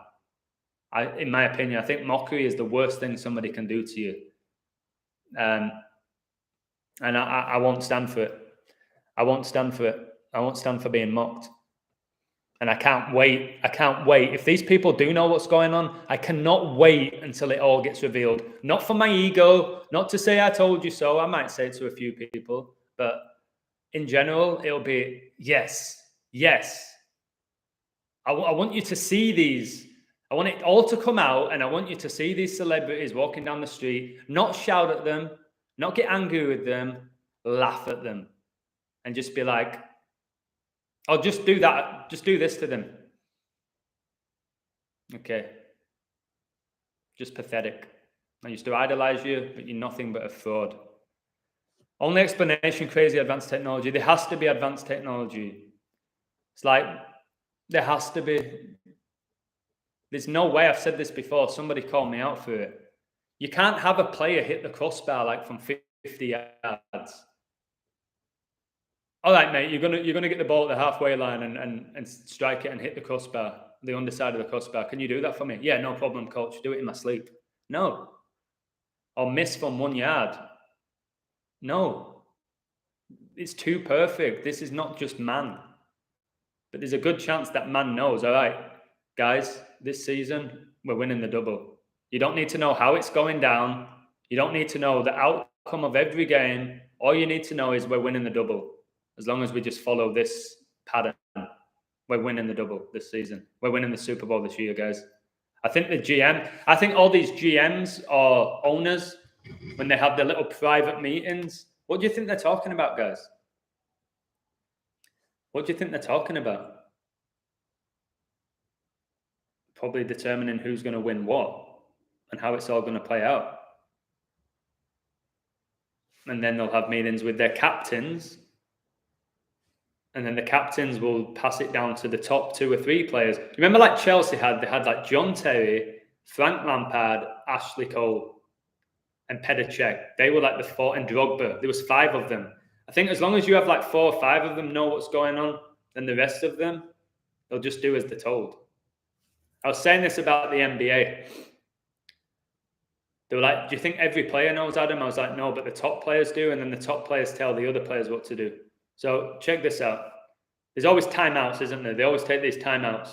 In my opinion, I think mockery is the worst thing somebody can do to you. And I won't stand for it. I won't stand for it. I won't stand for being mocked. And I can't wait. I can't wait. If these people do know what's going on, I cannot wait until it all gets revealed. Not for my ego, not to say I told you so. I might say it to a few people, but in general, it'll be yes, yes. I want you to see these. I want it all to come out, and I want you to see these celebrities walking down the street, not shout at them, not get angry with them, laugh at them, and just be like, "Oh, just do that. Just do this to them." Okay. Just pathetic. I used to idolize you, but you're nothing but a fraud. Only explanation, crazy advanced technology. There has to be advanced technology. It's like, there has to be. There's no way, I've said this before, somebody called me out for it. You can't have a player hit the crossbar like from 50 yards. All right, mate, you're gonna get the ball at the halfway line and strike it and hit the crossbar, the underside of the crossbar. Can you do that for me? Yeah, no problem, coach. Do it in my sleep. No. Or miss from 1 yard. No. It's too perfect. This is not just man. But there's a good chance that man knows, all right, guys, this season, we're winning the double. You don't need to know how it's going down. You don't need to know the outcome of every game. All you need to know is we're winning the double. As long as we just follow this pattern, we're winning the double this season. We're winning the Super Bowl this year, guys. I think all these GMs or owners, when they have their little private meetings, what do you think they're talking about, guys? What do you think they're talking about? Probably determining who's going to win what and how it's all going to play out. And then they'll have meetings with their captains. And then the captains will pass it down to the top 2 or 3 players. Remember, like Chelsea they had like John Terry, Frank Lampard, Ashley Cole, and Petr Cech. They were like the 4, and Drogba. There was 5 of them. I think as long as you have like 4 or 5 of them know what's going on, then the rest of them, they'll just do as they're told. I was saying this about the NBA. They were like, do you think every player knows, Adam? I was like, no, but the top players do, and then the top players tell the other players what to do. So check this out. There's always timeouts, isn't there? They always take these timeouts.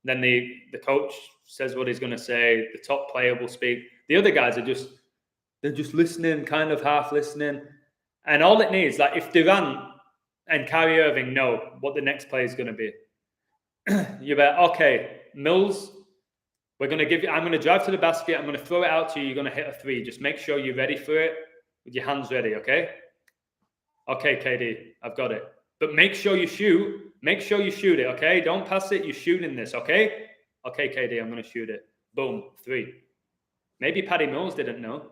Then the coach says what he's going to say. The top player will speak. The other guys they're just listening, kind of half listening. And all it needs, like if Durant and Kyrie Irving know what the next play is going to be, you're like, okay, Mills, I'm going to drive to the basket. I'm going to throw it out to you. You're going to hit a 3. Just make sure you're ready for it with your hands ready, okay? Okay, KD, I've got it. But make sure you shoot. Make sure you shoot it, okay? Don't pass it. You're shooting this, okay? Okay, KD, I'm going to shoot it. Boom, 3. Maybe Patty Mills didn't know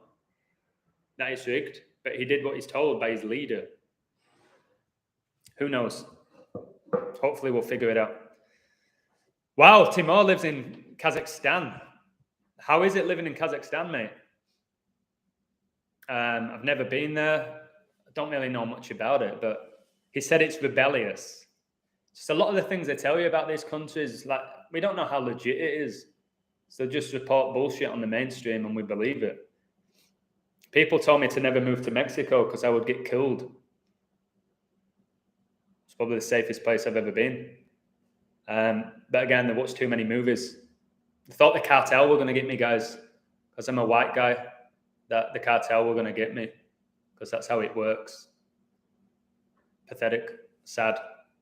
that it's rigged, but he did what he's told by his leader. Who knows? Hopefully we'll figure it out. Wow, Timur lives in Kazakhstan. How is it living in Kazakhstan, mate? I've never been there. I don't really know much about it, but he said it's rebellious. Just a lot of the things they tell you about these countries, like we don't know how legit it is. So just report bullshit on the mainstream and we believe it. People told me to never move to Mexico because I would get killed. It's probably the safest place I've ever been. But again, they watched too many movies. I thought the cartel were going to get me, guys, because I'm a white guy, that the cartel were going to get me because that's how it works. Pathetic, sad,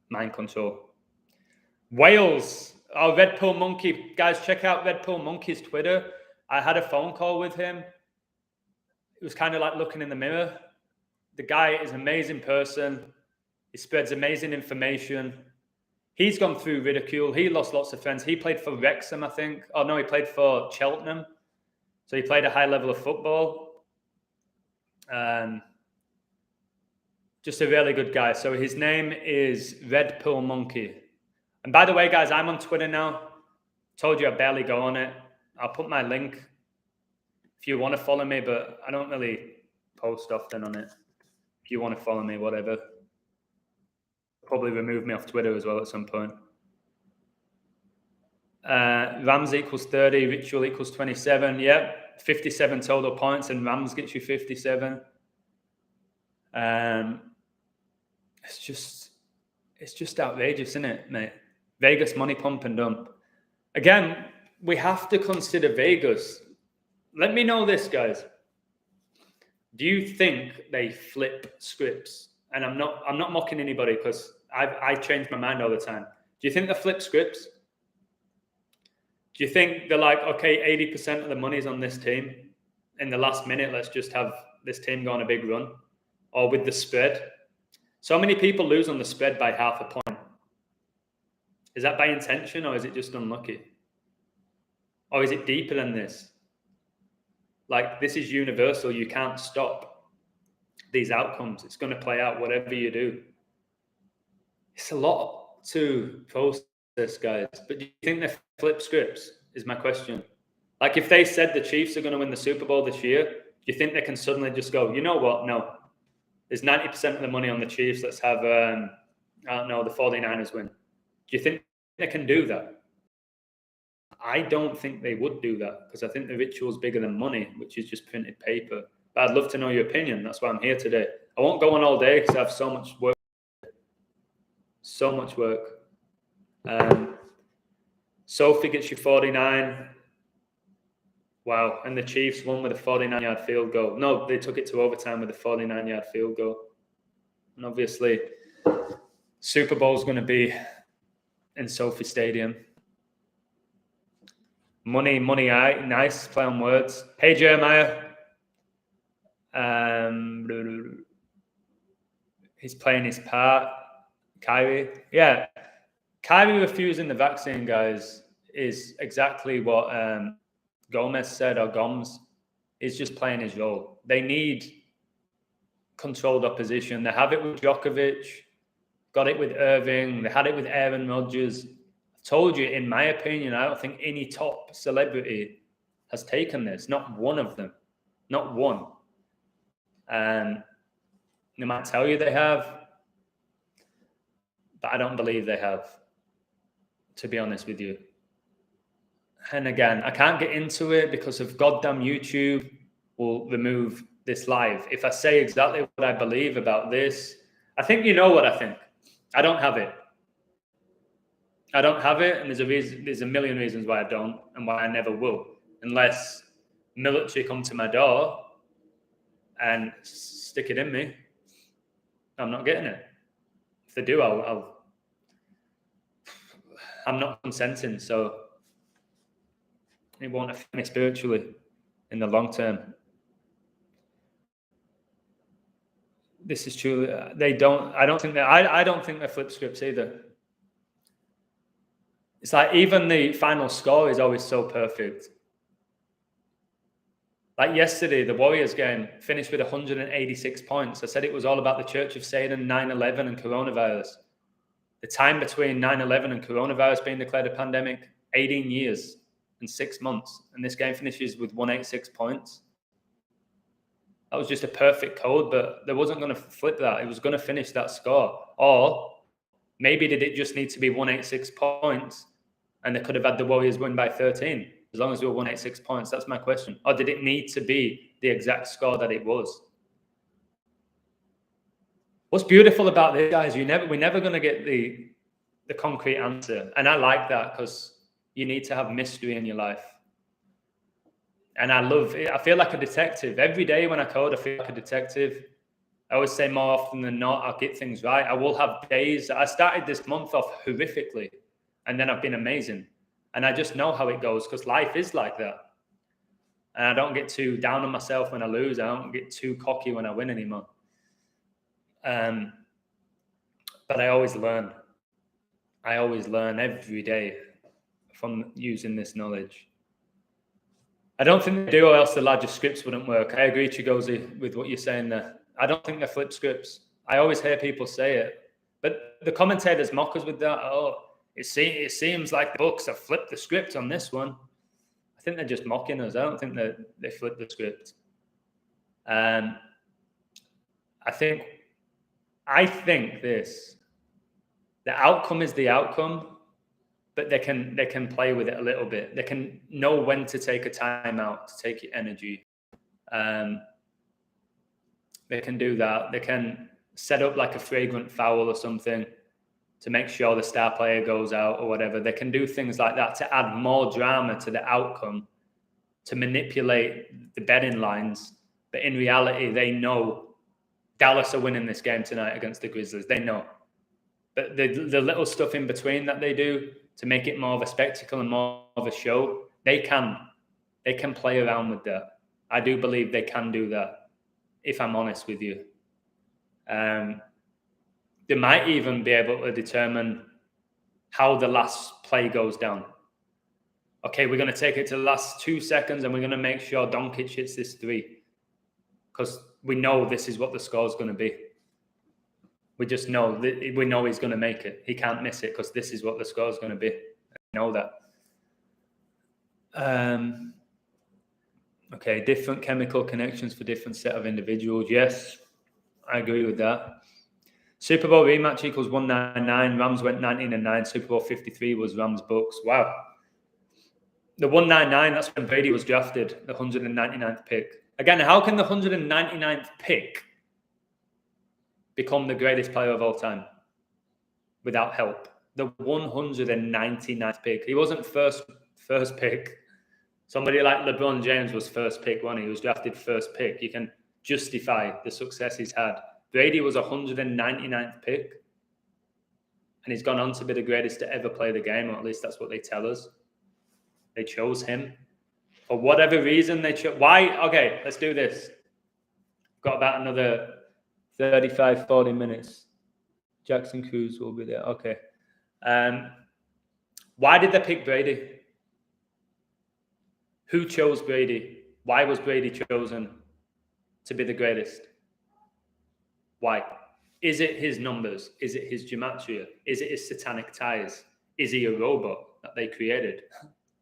mind control. Wales. Oh, Red Pill Monkey. Guys, check out Red Pill Monkey's Twitter. I had a phone call with him. It was kind of like looking in the mirror. The guy is an amazing person. He spreads amazing information. He's gone through ridicule. He lost lots of friends. He played for Wrexham, I think. Oh, no, he played for Cheltenham. So he played a high level of football. Just a really good guy. So his name is Red Pill Monkey. And by the way, guys, I'm on Twitter now. Told you I barely go on it. I'll put my link if you want to follow me, but I don't really post often on it. If you want to follow me, whatever. Probably remove me off Twitter as well at some point. Rams equals 30, Ritual equals 27. Yep, 57 total points, and Rams gets you 57. It's just outrageous, isn't it, mate? Vegas money pump and dump. Again, we have to consider Vegas. Let me know this, guys. Do you think they flip scripts? And I'm not mocking anybody because I change my mind all the time. Do you think they flip scripts? Do you think they're like, okay, 80% of the money's on this team. In the last minute, let's just have this team go on a big run? Or with the spread? So many people lose on the spread by half a point. Is that by intention or is it just unlucky? Or is it deeper than this? Like, this is universal. You can't stop these outcomes. It's going to play out whatever you do. It's a lot to process, guys. But do you think they flip scripts is my question. Like, if they said the Chiefs are going to win the Super Bowl this year, do you think they can suddenly just go, you know what? No. There's 90% of the money on the Chiefs. Let's have, I don't know, the 49ers win. Do you think they can do that? I don't think they would do that because I think the ritual's bigger than money, which is just printed paper. But I'd love to know your opinion. That's why I'm here today. I won't go on all day because I have so much work. So much work. Sophie gets you 49. Wow. And the Chiefs won with a 49-yard field goal. No, they took it to overtime with a 49-yard field goal. And obviously, Super Bowl's going to be in Sophie Stadium. Money, nice play on words. Hey, Jeremiah. He's playing his part. Kylie. Yeah. Kylie refusing the vaccine, guys, is exactly what Gomez said, or Gomes. Is just playing his role. They need controlled opposition. They have it with Djokovic, got it with Irving, they had it with Aaron Rodgers. Told you, in my opinion, I don't think any top celebrity has taken this. Not one of them. Not one. And they might tell you they have, but I don't believe they have, to be honest with you. And again, I can't get into it because of goddamn YouTube will remove this live. If I say exactly what I believe about this, I think you know what I think. I don't have it. I don't have it, and there's a million reasons why I don't and why I never will, unless military come to my door and stick it in me. I'm not getting it. If they do, I'm not consenting, so it won't affect me spiritually in the long term. This is truly, I don't think they flip scripts either. It's like even the final score is always so perfect. Like yesterday, the Warriors game finished with 186 points. I said it was all about the Church of Satan, 9/11 and coronavirus. The time between 9/11 and coronavirus being declared a pandemic, 18 years and 6 months. And this game finishes with 186 points. That was just a perfect code, but they wasn't going to flip that. It was going to finish that score. Or maybe did it just need to be 186 points and they could have had the Warriors win by 13 as long as they were 186 points? That's my question. Or did it need to be the exact score that it was? What's beautiful about this, guys, we're never going to get the concrete answer. And I like that because you need to have mystery in your life. And I love it. I feel like a detective. Every day when I code, I feel like a detective. I always say more often than not, I'll get things right. I will have days. I started this month off horrifically, and then I've been amazing. And I just know how it goes because life is like that. And I don't get too down on myself when I lose. I don't get too cocky when I win anymore. But I always learn. I always learn every day from using this knowledge. I don't think they do, or else the larger scripts wouldn't work. I agree, Chigozi, with what you're saying there. I don't think they flip scripts. I always hear people say it. But the commentators mock us with that. Oh, it seems like the books have flipped the script on this one. I think they're just mocking us. I don't think that they flip the script. I think this. The outcome is the outcome. but they can play with it a little bit. They can know when to take a timeout, to take your energy. They can do that. They can set up like a flagrant foul or something to make sure the star player goes out or whatever. They can do things like that to add more drama to the outcome, to manipulate the betting lines. But in reality, they know Dallas are winning this game tonight against the Grizzlies. They know. But the little stuff in between that they do to make it more of a spectacle and more of a show, they can play around with that. I do believe they can do that, if I'm honest with you. They might even be able to determine how the last play goes down. Okay, we're going to take it to the last 2 seconds and we're going to make sure Doncic hits this three because we know this is what the score is going to be. We just know that we know he's going to make it. He can't miss it because this is what the score is going to be. I know that. Okay, different chemical connections for different set of individuals. Yes, I agree with that. Super Bowl rematch equals 199. Rams went 19-9. Super Bowl 53 was Rams Bucks. Wow. The 199, that's when Brady was drafted, the 199th pick. Again, how can the 199th pick become the greatest player of all time without help? The 199th pick. He wasn't first pick. Somebody like LeBron James was first pick when he was drafted first pick. You can justify the success he's had. Brady was 199th pick, and he's gone on to be the greatest to ever play the game, or at least that's what they tell us. They chose him. For whatever reason, they chose. Why? Okay, let's do this. Got about another 35, 40 minutes. Jackson Cruz will be there. Okay. Why did they pick Brady? Who chose Brady? Why was Brady chosen to be the greatest? Why? Is it his numbers? Is it his gematria? Is it his satanic ties? Is he a robot that they created?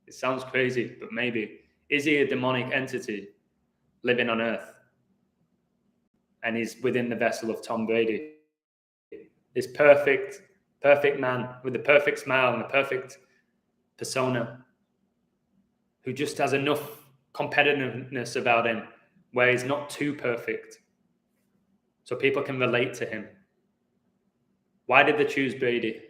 It sounds crazy, but maybe. Is he a demonic entity living on Earth? And he's within the vessel of Tom Brady. This perfect man with the perfect smile and the perfect persona who just has enough competitiveness about him where he's not too perfect so people can relate to him. Why did they choose Brady?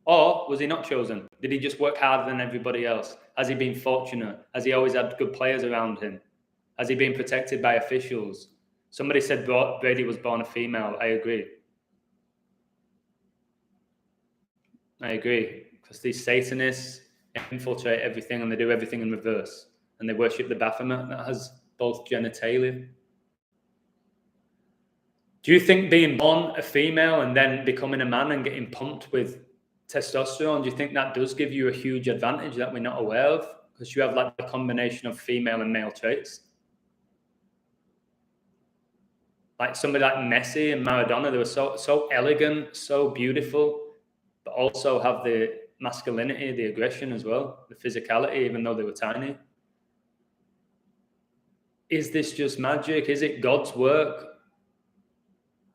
Or was he not chosen? Did he just work harder than everybody else? Has he been fortunate? Has he always had good players around him? Has he been protected by officials? Somebody said Brady was born a female. I agree. Because these Satanists infiltrate everything and they do everything in reverse. And they worship the Baphomet that has both genitalia. Do you think being born a female and then becoming a man and getting pumped with testosterone, do you think that does give you a huge advantage that we're not aware of? Because you have like the combination of female and male traits. Like somebody like Messi and Maradona, they were so elegant, so beautiful, but also have the masculinity, the aggression as well, the physicality, even though they were tiny. Is this just magic? Is it God's work?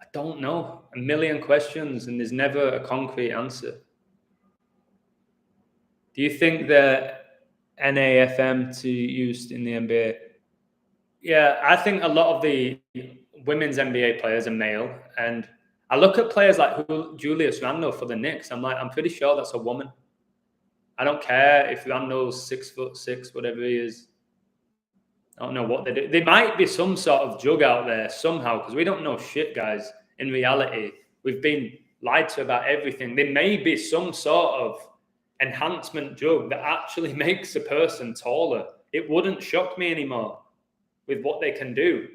I don't know. A million questions, and there's never a concrete answer. Do you think the NAFM to used in the NBA? Yeah, I think a lot of the women's NBA players are male, and I look at players like Julius Randle for the Knicks. I'm pretty sure that's a woman. I don't care if Randle's 6'6", whatever he is. I don't know what they do. There might be some sort of drug out there somehow, because we don't know shit, guys. In reality, we've been lied to about everything. There may be some sort of enhancement drug that actually makes a person taller. It wouldn't shock me anymore with what they can do.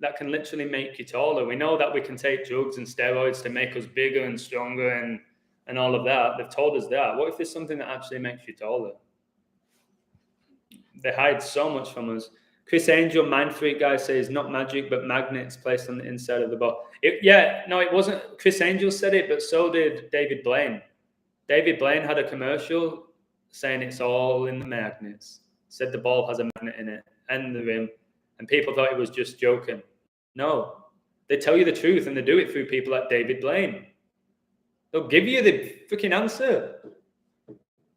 That can literally make you taller. We know that we can take drugs and steroids to make us bigger and stronger and all of that. They've told us that. What if there's something that actually makes you taller? They hide so much from us. Chris Angel, Mind Freak guy, says not magic, but magnets placed on the inside of the ball. It wasn't. Chris Angel said it, but so did David Blaine. David Blaine had a commercial saying it's all in the magnets. Said the ball has a magnet in it and the rim, and people thought it was just joking. No, they tell you the truth, and they do it through people like David Blaine. They'll give you the freaking answer.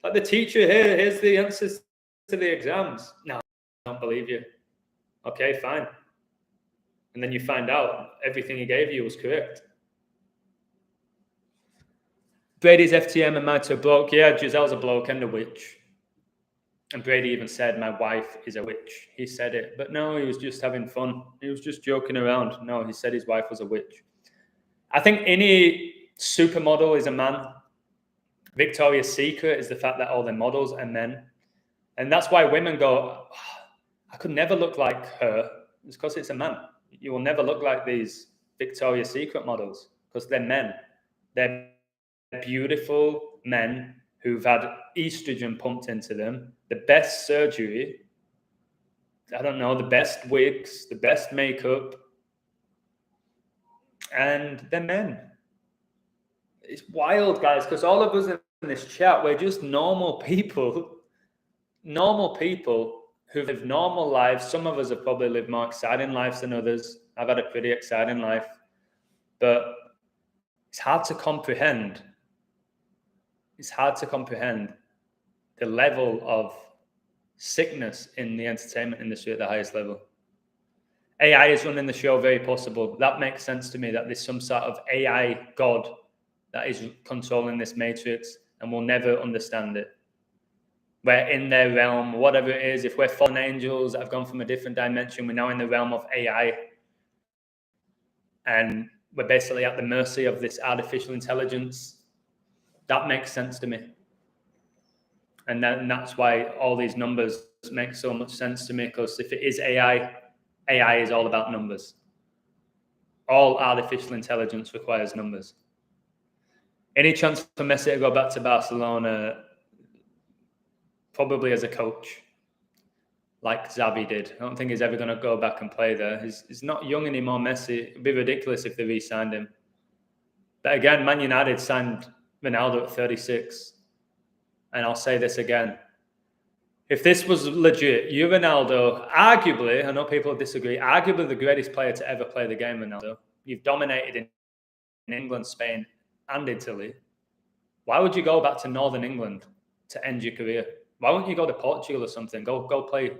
Like the teacher here, here's the answers to the exams. No, I don't believe you. Okay, fine. And then you find out everything he gave you was correct. Brady's FTM and Matt's a bloke. Yeah, Giselle's a bloke and a witch. And Brady even said, my wife is a witch. He said it. But no, he was just having fun. He was just joking around. No, he said his wife was a witch. I think any supermodel is a man. Victoria's Secret is the fact that all their models are men. And that's why women go, oh, I could never look like her. It's because it's a man. You will never look like these Victoria's Secret models because they're men. They're beautiful men who've had estrogen pumped into them, the best surgery, I don't know, the best wigs, the best makeup, and they're men. It's wild, guys, because all of us in this chat, we're just normal people who live normal lives. Some of us have probably lived more exciting lives than others. I've had a pretty exciting life, but it's hard to comprehend. It's hard to comprehend the level of sickness in the entertainment industry at the highest level. AI is running the show, very possible. That makes sense to me, that there's some sort of AI god that is controlling this matrix and we'll never understand it. We're in their realm, whatever it is. If we're fallen angels that have gone from a different dimension, we're now in the realm of AI. And we're basically at the mercy of this artificial intelligence. That makes sense to me. And that's why all these numbers make so much sense to me, because if it is AI, AI is all about numbers. All artificial intelligence requires numbers. Any chance for Messi to go back to Barcelona? Probably as a coach, like Xavi did. I don't think he's ever going to go back and play there. He's not young anymore, Messi. It'd be ridiculous if they re-signed him. But again, Man United signed Ronaldo at 36. And I'll say this again. If this was legit, you, Ronaldo, arguably, I know people disagree, arguably the greatest player to ever play the game, Ronaldo. You've dominated in England, Spain, and Italy. Why would you go back to Northern England to end your career? Why wouldn't you go to Portugal or something? Go play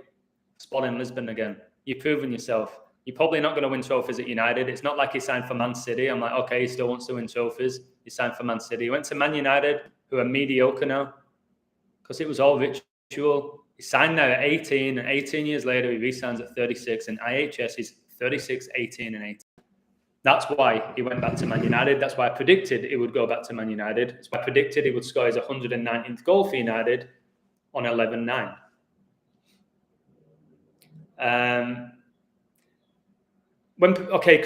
Sporting Lisbon again. You've proven yourself. You're probably not going to win trophies at United. It's not like he signed for Man City. I'm like, okay, he still wants to win trophies. He signed for Man City. He went to Man United, who are mediocre now, because it was all ritual. He signed there at 18, and 18 years later, he re-signs at 36, and IHS is 36, 18, and 18. That's why he went back to Man United. That's why I predicted he would go back to Man United. That's why I predicted he would score his 119th goal for United on 11-9.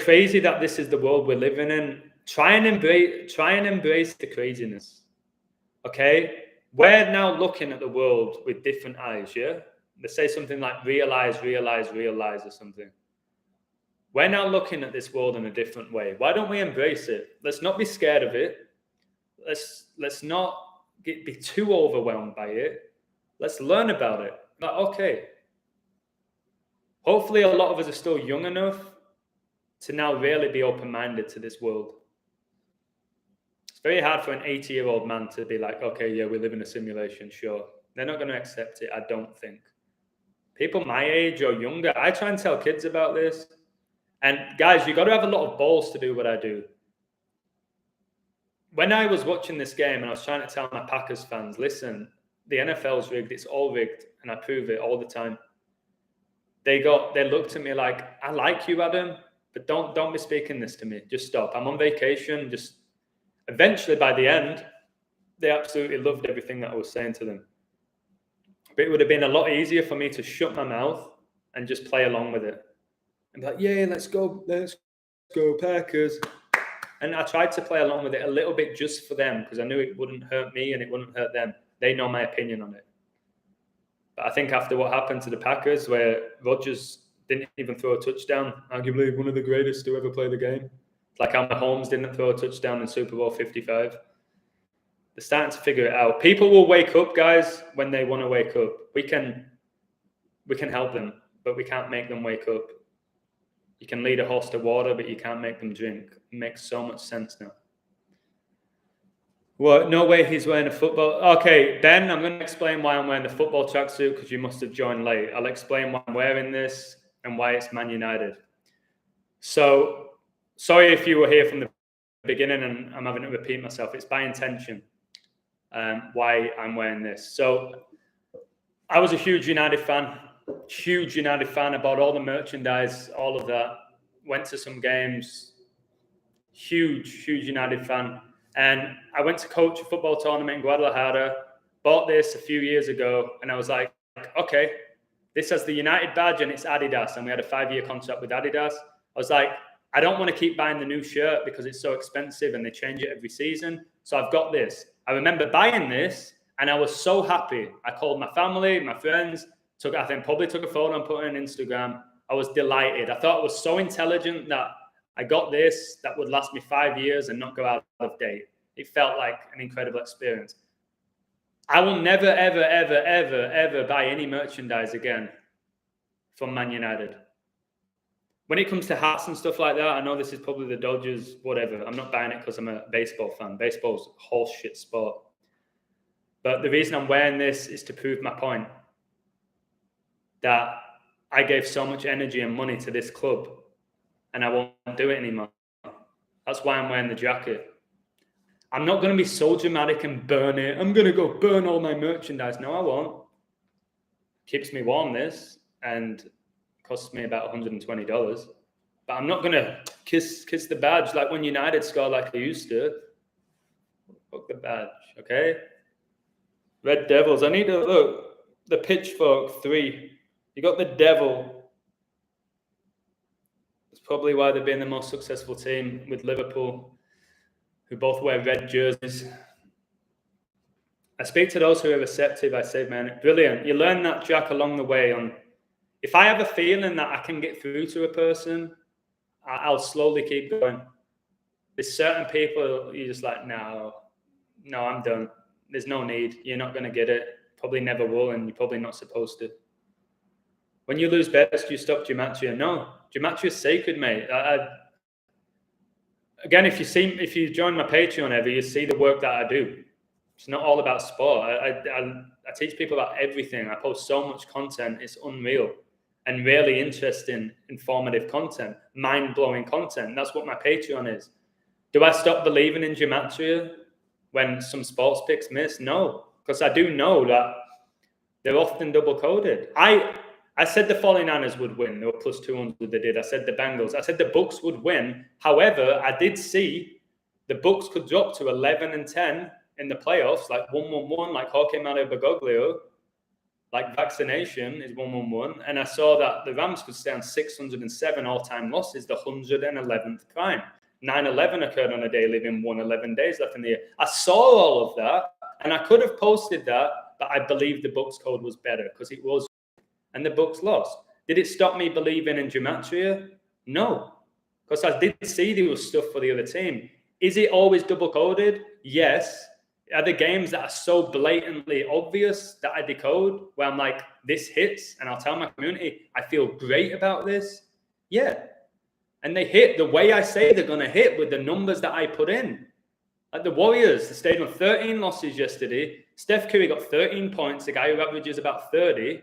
Crazy that this is the world we're living in. Try and embrace the craziness. Okay? We're now looking at the world with different eyes, yeah? They say something like realize or something. We're now looking at this world in a different way. Why don't we embrace it? Let's not be scared of it. Let's not be too overwhelmed by it. Let's learn about it. But okay. Hopefully a lot of us are still young enough to now really be open-minded to this world. It's very hard for an 80-year-old man to be like, okay, yeah, we live in a simulation, sure. They're not going to accept it, I don't think. People my age or younger, I try and tell kids about this. And guys, you've got to have a lot of balls to do what I do. When I was watching this game and I was trying to tell my Packers fans, listen, the NFL's rigged, it's all rigged, and I prove it all the time. They looked at me like, I like you, Adam, but don't be speaking this to me. Just stop. I'm on vacation. Just eventually by the end, they absolutely loved everything that I was saying to them. But it would have been a lot easier for me to shut my mouth and just play along with it. And be like, yeah, let's go Packers. And I tried to play along with it a little bit just for them because I knew it wouldn't hurt me and it wouldn't hurt them. They know my opinion on it. But I think after what happened to the Packers, where Rodgers didn't even throw a touchdown, arguably one of the greatest to ever play the game, like how Mahomes didn't throw a touchdown in Super Bowl 55. They're starting to figure it out. People will wake up, guys, when they want to wake up. We can help them, but we can't make them wake up. You can lead a horse to water, but you can't make them drink. It makes so much sense now. What? No way he's wearing a football. Okay, Ben, I'm going to explain why I'm wearing the football tracksuit because you must have joined late. I'll explain why I'm wearing this and why it's Man United. So, sorry if you were here from the beginning and I'm having to repeat myself. It's by intention why I'm wearing this. So, I was a huge United fan. I bought all the merchandise, all of that. Went to some games. Huge United fan. And I went to coach a football tournament in Guadalajara, bought this a few years ago, and I was like, okay, this has the United badge and it's Adidas. And we had a 5-year contract with Adidas. I was like, I don't want to keep buying the new shirt because it's so expensive and they change it every season. So I've got this. I remember buying this and I was so happy. I called my family, my friends, probably took a photo and put it on Instagram. I was delighted. I thought it was so intelligent that I got this that would last me 5 years and not go out of date. It felt like an incredible experience. I will never, ever, ever, ever, ever buy any merchandise again from Man United. When it comes to hats and stuff like that, I know this is probably the Dodgers, whatever. I'm not buying it because I'm a baseball fan. Baseball's a horse shit sport. But the reason I'm wearing this is to prove my point that I gave so much energy and money to this club and I won't do it anymore. That's why I'm wearing the jacket. I'm not going to be so dramatic and burn it. I'm going to go burn all my merchandise. No, I won't. Keeps me warm, this, and costs me about $120. But I'm not going to kiss the badge like when United score like they used to. Fuck the badge, okay? Red Devils. I need to look. The Pitchfork 3. You got the Devil. It's probably why they've been the most successful team with Liverpool, who both wear red jerseys. I speak to those who are receptive. I say, man, brilliant. You learn that, Jack, along the way. If I have a feeling that I can get through to a person, I'll slowly keep going. There's certain people you're just like, no, I'm done. There's no need. You're not going to get it. Probably never will, and you're probably not supposed to. When you lose bets, do you stop gematria? No. Gematria is sacred, mate. Again, if you join my Patreon ever, you see the work that I do. It's not all about sport. I teach people about everything. I post so much content. It's unreal and really interesting, informative content, mind-blowing content. That's what my Patreon is. Do I stop believing in gematria when some sports picks miss? No, because I do know that they're often double-coded. I said the 49ers would win. They were plus 200, they did. I said the Bengals. I said the Bucks would win. However, I did see the Bucks could drop to 11-10 in the playoffs, like 1-1-1, like Jorge Mario Bergoglio, like vaccination is 1-1-1. And I saw that the Rams could stay on 607 all-time losses, the 111th prime. 9/11 occurred on a day leaving 111 days left in the year. I saw all of that, and I could have posted that, but I believed the Bucks code was better because it was. And the Bucks lost. Did it stop me believing in gematria? No, because I did see there was stuff for the other team. Is it always double-coded? Yes. Are there games that are so blatantly obvious that I decode where I'm like, this hits, and I'll tell my community, I feel great about this? Yeah. And they hit the way I say they're going to hit with the numbers that I put in. Like the Warriors, they stayed on 13 losses yesterday. Steph Curry got 13 points, the guy who averages about 30.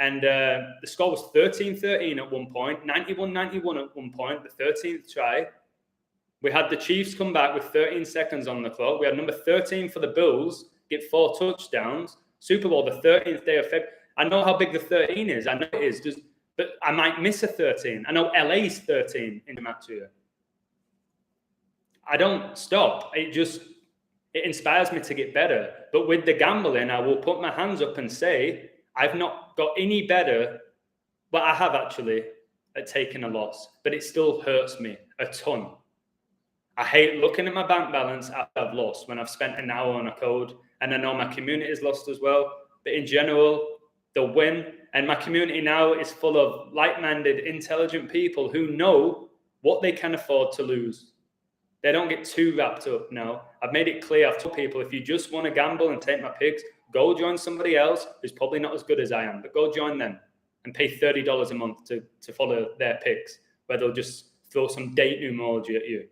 And the score was 13-13 at one point, 91-91 at one point, the 13th try. We had the Chiefs come back with 13 seconds on the clock. We had number 13 for the Bills get 4 touchdowns. Super Bowl, the 13th day of February. I know how big the 13 is. I know it is. But I might miss a 13. I know LA's 13 in the match here. I don't stop. It inspires me to get better. But with the gambling, I will put my hands up and say, I've not got any better, but I have actually at taking a loss. But it still hurts me a ton. I hate looking at my bank balance after I've lost when I've spent an hour on a code. And I know my community has lost as well. But in general, they'll win. And my community now is full of like-minded, intelligent people who know what they can afford to lose. They don't get too wrapped up now. I've made it clear. I've told people, if you just want to gamble and take my picks, go join somebody else who's probably not as good as I am, but go join them and pay $30 a month to follow their picks, where they'll just throw some date numerology at you.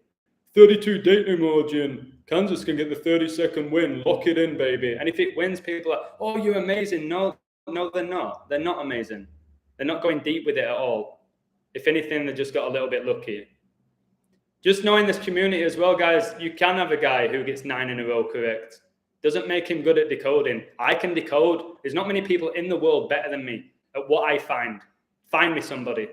32 date margin. Kansas can get the 30-second win. Lock it in, baby. And if it wins, people are, oh, you're amazing. No, they're not. They're not amazing. They're not going deep with it at all. If anything, they just got a little bit lucky. Just knowing this community as well, guys, you can have a guy who gets 9 in a row correct. Doesn't make him good at decoding. I can decode. There's not many people in the world better than me at what I find. Find me somebody.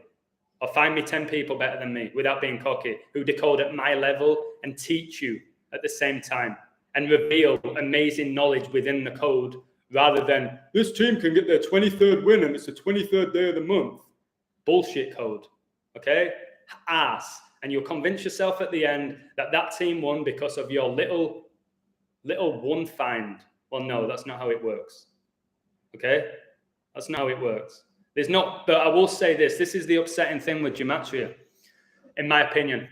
Or find me 10 people better than me, without being cocky, who decode at my level and teach you at the same time and reveal amazing knowledge within the code, rather than this team can get their 23rd win and it's the 23rd day of the month. Bullshit code. Okay? Ass. And you'll convince yourself at the end that that team won because of your little one find. Well, no, that's not how it works. Okay? That's not how it works. There's not, but I will say this is the upsetting thing with gematria, in my opinion,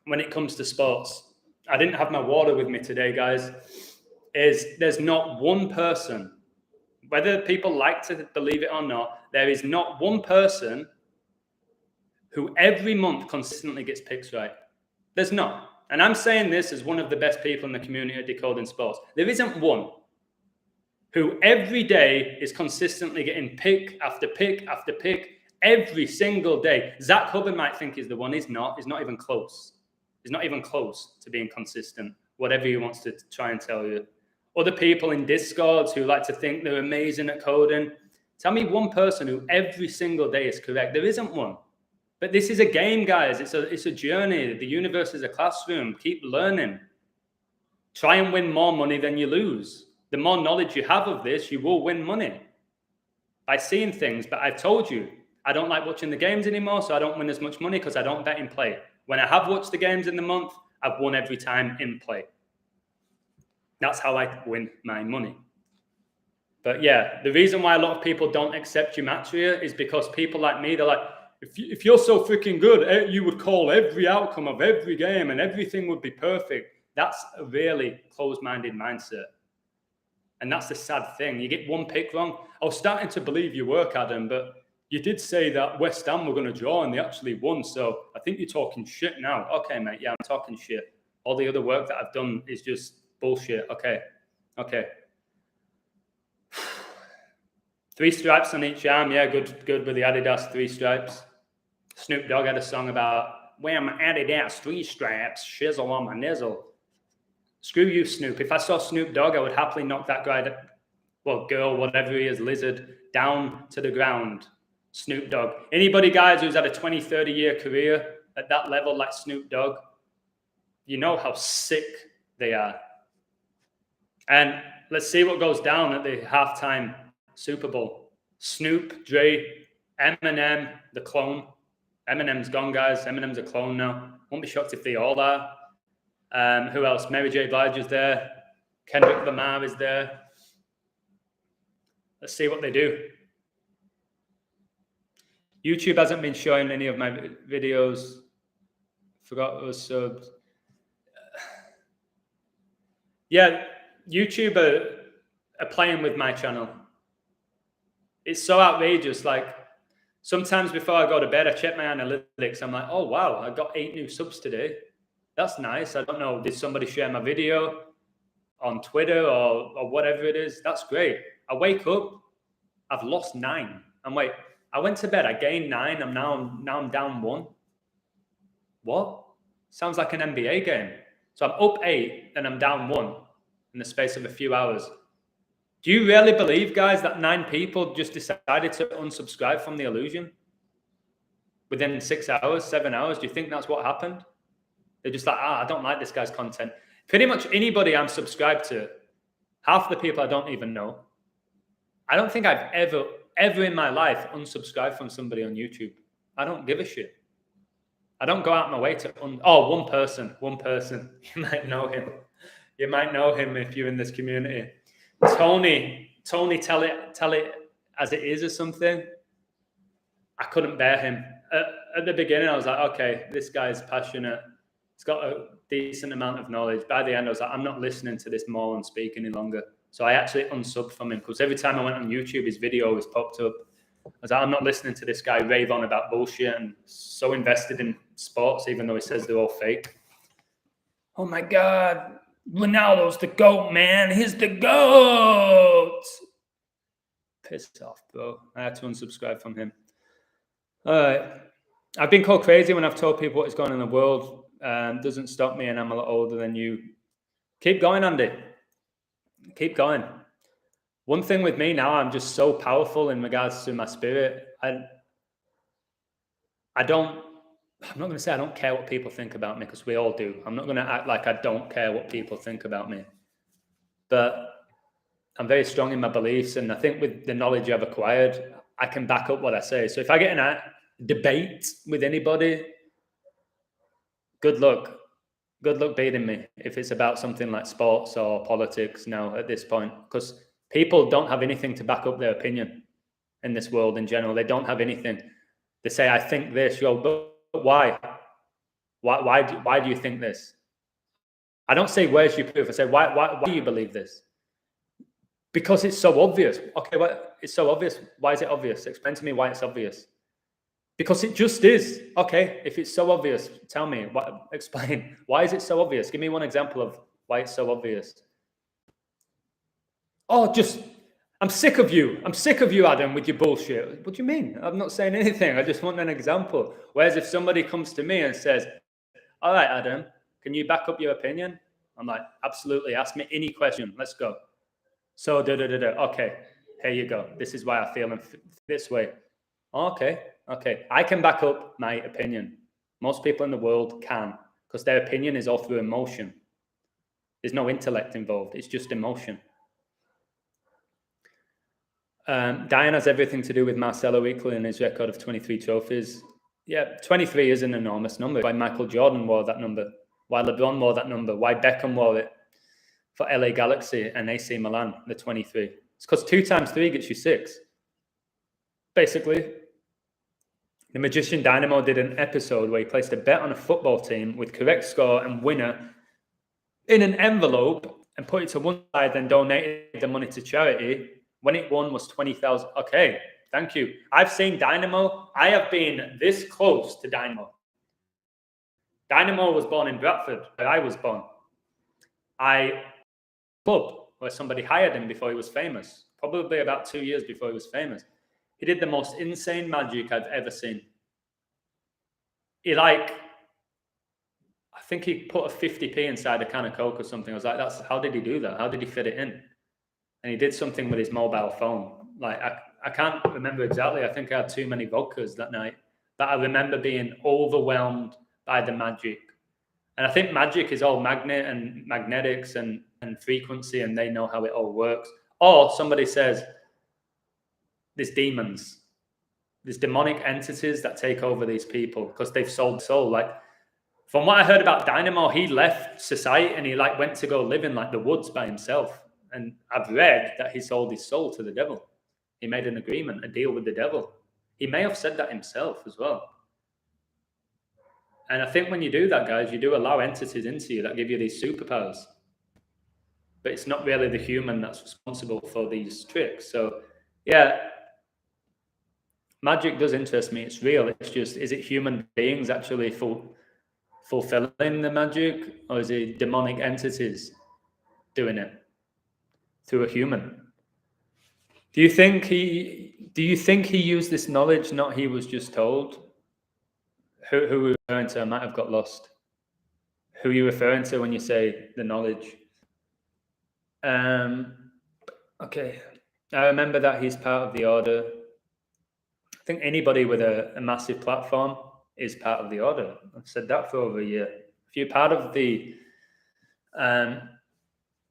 when it comes to sports. I didn't have my water with me today, guys, is there's not one person, whether people like to believe it or not, there is not one person who every month consistently gets picks right. There's not. And I'm saying this as one of the best people in the community at Decoding Sports. There isn't one who every day is consistently getting pick after pick after pick every single day. Zach Hubbard might think he's the one. He's not. He's not even close. He's not even close to being consistent, whatever he wants to try and tell you. Other people in Discords who like to think they're amazing at coding. Tell me one person who every single day is correct. There isn't one. But this is a game, guys. It's a journey. The universe is a classroom. Keep learning. Try and win more money than you lose. The more knowledge you have of this, you will win money by seeing things. But I've told you, I don't like watching the games anymore, so I don't win as much money because I don't bet in play. When I have watched the games in the month, I've won every time in play. That's how I win my money. But yeah, the reason why a lot of people don't accept gematria is because people like me, they're like, if you're so freaking good, you would call every outcome of every game and everything would be perfect. That's a really closed-minded mindset. And that's the sad thing. You get one pick wrong. I was starting to believe your work, Adam, but you did say that West Ham were going to draw and they actually won. So I think you're talking shit now. Okay, mate. Yeah, I'm talking shit. All the other work that I've done is just bullshit. Okay. 3 stripes on each arm. Yeah, good with the Adidas 3 stripes. Snoop Dogg had a song about, wear my Adidas 3 stripes, shizzle on my nizzle. Screw you, Snoop. If I saw Snoop Dogg, I would happily knock that guy, well, girl, whatever he is, lizard, down to the ground. Snoop Dogg. Anybody, guys, who's had a 20, 30-year career at that level like Snoop Dogg, you know how sick they are. And let's see what goes down at the halftime Super Bowl. Snoop, Dre, Eminem, the clone. Eminem's gone, guys. Eminem's a clone now. Won't be shocked if they all are. Who else? Mary J. Blige is there. Kendrick Lamar is there. Let's see what they do. YouTube hasn't been showing any of my videos. Forgot those subs. Yeah, YouTube are playing with my channel. It's so outrageous. Like, sometimes before I go to bed, I check my analytics. I'm like, oh, wow, I got 8 new subs today. That's nice. I don't know. Did somebody share my video on Twitter or whatever it is? That's great. I wake up, I've lost 9. I went to bed, I gained 9. I'm down 1. What? Sounds like an NBA game. So I'm up 8 and I'm down 1 in the space of a few hours. Do you really believe, guys, that 9 people just decided to unsubscribe from The Illusion within 6 hours, 7 hours? Do you think that's what happened? They're just like, I don't like this guy's content. Pretty much anybody I'm subscribed to, half the people I don't even know. I don't think I've ever in my life unsubscribed from somebody on YouTube. I don't give a shit. I don't go out of my way to one person. You might know him. You might know him if you're in this community. Tony, tell it as it is or something. I couldn't bear him. At the beginning, I was like, okay, this guy's passionate. He's got a decent amount of knowledge. By the end, I was like, I'm not listening to this moron speak any longer. So I actually unsubbed from him because every time I went on YouTube, his video was popped up. I was like, I'm not listening to this guy rave on about bullshit and so invested in sports, even though he says they're all fake. Oh my God, Ronaldo's the GOAT, man. He's the GOAT. Piss off, bro. I had to unsubscribe from him. All right. I've been called crazy when I've told people what is going on in the world. Doesn't stop me, and I'm a lot older than you. Keep going, Andy. Keep going. One thing with me now, I'm just so powerful in regards to my spirit. I'm not going to say I don't care what people think about me, because we all do. I'm not going to act like I don't care what people think about me. But I'm very strong in my beliefs, and I think with the knowledge I've acquired, I can back up what I say. So if I get in a debate with anybody, good luck. Good luck beating me if it's about something like sports or politics now at this point, because people don't have anything to back up their opinion in this world in general. They don't have anything. They say, I think this. You go, but why? Why do you think this? I don't say, where's your proof? I say, why do you believe this? Because it's so obvious. Okay, well, it's so obvious. Why is it obvious? Explain to me why it's obvious. Because it just is. Okay, if it's so obvious, tell me. Explain. Why is it so obvious? Give me one example of why it's so obvious. Oh, I'm sick of you. I'm sick of you, Adam, with your bullshit. What do you mean? I'm not saying anything. I just want an example. Whereas if somebody comes to me and says, all right, Adam, can you back up your opinion? I'm like, absolutely. Ask me any question. Let's go. So, okay, here you go. This is why I feel this way. Okay. I can back up my opinion. Most people in the world can, because their opinion is all through emotion. There's no intellect involved. It's just emotion. Diane has everything to do with Marcelo equaling in his record of 23 trophies. Yeah, 23 is an enormous number. Why Michael Jordan wore that number, why LeBron wore that number, why Beckham wore it for LA Galaxy and AC Milan, the 23. It's because 2 times 3 gets you 6. Basically, the Magician Dynamo did an episode where he placed a bet on a football team with correct score and winner in an envelope and put it to one side, then donated the money to charity. When it won was 20,000. Okay, thank you. I've seen Dynamo. I have been this close to Dynamo. Dynamo was born in Bradford, where I was born. Club where somebody hired him before he was famous, probably about 2 years before he was famous. He did the most insane magic I've ever seen. I think he put a 50p inside a can of Coke or something. I was like, how did he do that? How did he fit it in? And he did something with his mobile phone. Like, I can't remember exactly. I think I had too many vodkas that night. But I remember being overwhelmed by the magic. And I think magic is all magnet and magnetics and frequency, and they know how it all works. Or somebody says, there's demons. There's demonic entities that take over these people because they've sold soul. Like, from what I heard about Dynamo, he left society and he went to go live in the woods by himself. And I've read that he sold his soul to the devil. He made an agreement, a deal with the devil. He may have said that himself as well. And I think when you do that, guys, you do allow entities into you that give you these superpowers. But it's not really the human that's responsible for these tricks. So, yeah, magic does interest me. It's real. It's just, is it human beings actually fulfilling the magic, or is it demonic entities doing it through a human? Do you think he used this knowledge, not he was just told? Who are you referring to? I might have got lost. Who are you referring to when you say the knowledge? Okay. I remember that he's part of the order. I think anybody with a massive platform is part of the order. I've said that for over a year. If you're part of the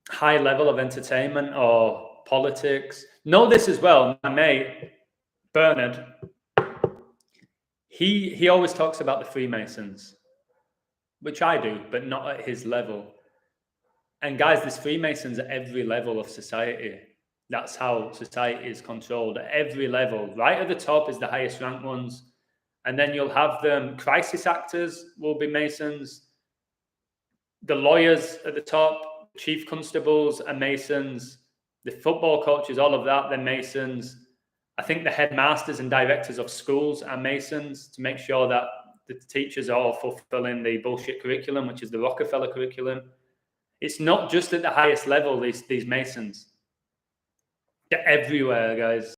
high level of entertainment or politics, know this as well. My mate, Bernard, he always talks about the Freemasons, which I do, but not at his level. And guys, there's Freemasons at every level of society. That's how society is controlled at every level. Right at the top is the highest ranked ones. And then you'll have them, crisis actors will be Masons. The lawyers at the top, chief constables are Masons. The football coaches, all of that, they're Masons. I think the headmasters and directors of schools are Masons to make sure that the teachers are all fulfilling the bullshit curriculum, which is the Rockefeller curriculum. It's not just at the highest level, these Masons. They're everywhere, guys.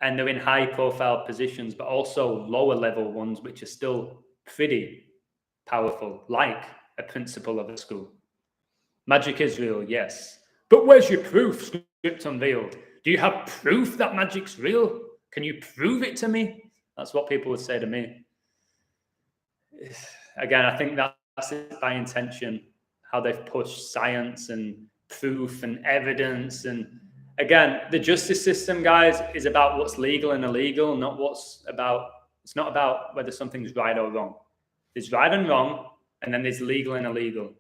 And they're in high profile positions, but also lower level ones, which are still pretty powerful, like a principal of a school. Magic is real, yes. But where's your proof? Script unveiled. Do you have proof that magic's real? Can you prove it to me? That's what people would say to me. Again, I think that's it by intention, how they've pushed science and proof and evidence. And again, the justice system, guys, is about what's legal and illegal, not it's not about whether something's right or wrong. There's right and wrong, and then there's legal and illegal.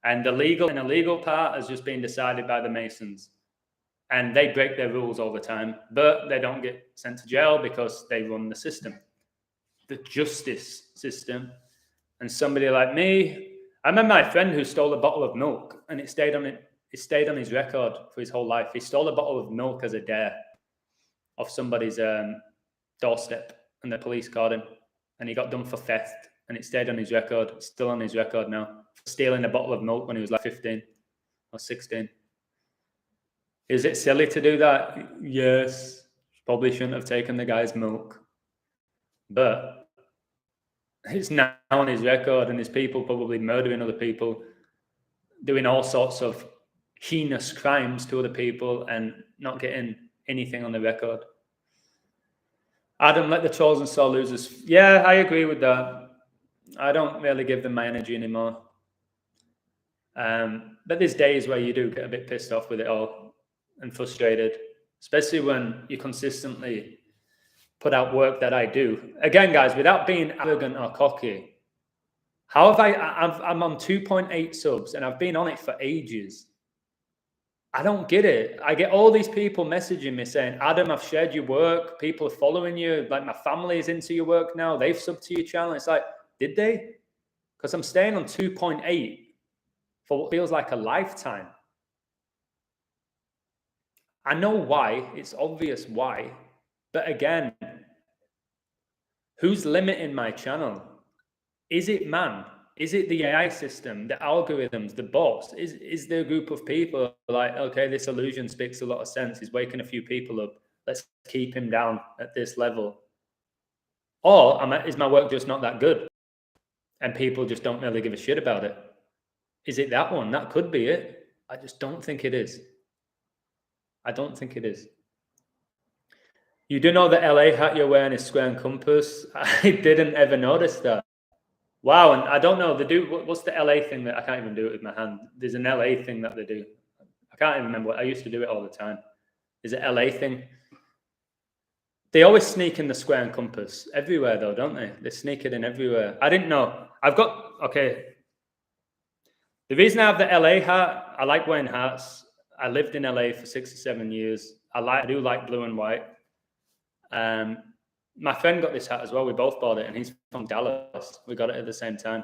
And the legal and illegal part has just been decided by the Masons. And they break their rules all the time, but they don't get sent to jail because they run the system, the justice system. And somebody like me, I remember my friend who stole a bottle of milk, and it stayed on his record for his whole life. He stole a bottle of milk as a dare off somebody's doorstep, and the police caught him, and he got done for theft, and it stayed on his record. It's still on his record now, for stealing a bottle of milk when he was like 15 or 16. Is it silly to do that? Yes. Probably shouldn't have taken the guy's milk. But it's now on his record, and there's people probably murdering other people, doing all sorts of heinous crimes to other people and not getting anything on the record. Adam, let the trolls and sore losers. Yeah, I agree with that. I don't really give them my energy anymore. But there's days where you do get a bit pissed off with it all and frustrated, especially when you consistently put out work that I do. Again, guys, without being arrogant or cocky, how have I'm on 2.8 subs and I've been on it for ages. I don't get it. I get all these people messaging me saying, Adam, I've shared your work. People are following you. Like, my family is into your work now. They've subbed to your channel. It's like, did they? Because I'm staying on 2.8 for what feels like a lifetime. I know why. It's obvious why. But again, who's limiting my channel? Is it man? Is it the AI system, the algorithms, the bots? Is there a group of people like, okay, this illusion speaks a lot of sense. He's waking a few people up. Let's keep him down at this level. Or is my work just not that good? And people just don't really give a shit about it. Is it that one? That could be it. I just don't think it is. I don't think it is. You do know the LA hat you're wearing is square and compass? I didn't ever notice that. Wow, and I don't know, they do, what's the LA thing that, I can't even do it with my hand. There's an LA thing that they do. I can't even remember. I used to do it all the time. Is it LA thing? They always sneak in the square and compass. Everywhere though, don't they? They sneak it in everywhere. I didn't know. Okay. The reason I have the LA hat, I like wearing hats. I lived in LA for 6 or 7 years. I do like blue and white. My friend got this hat as well. We both bought it, and he's from Dallas. We got it at the same time.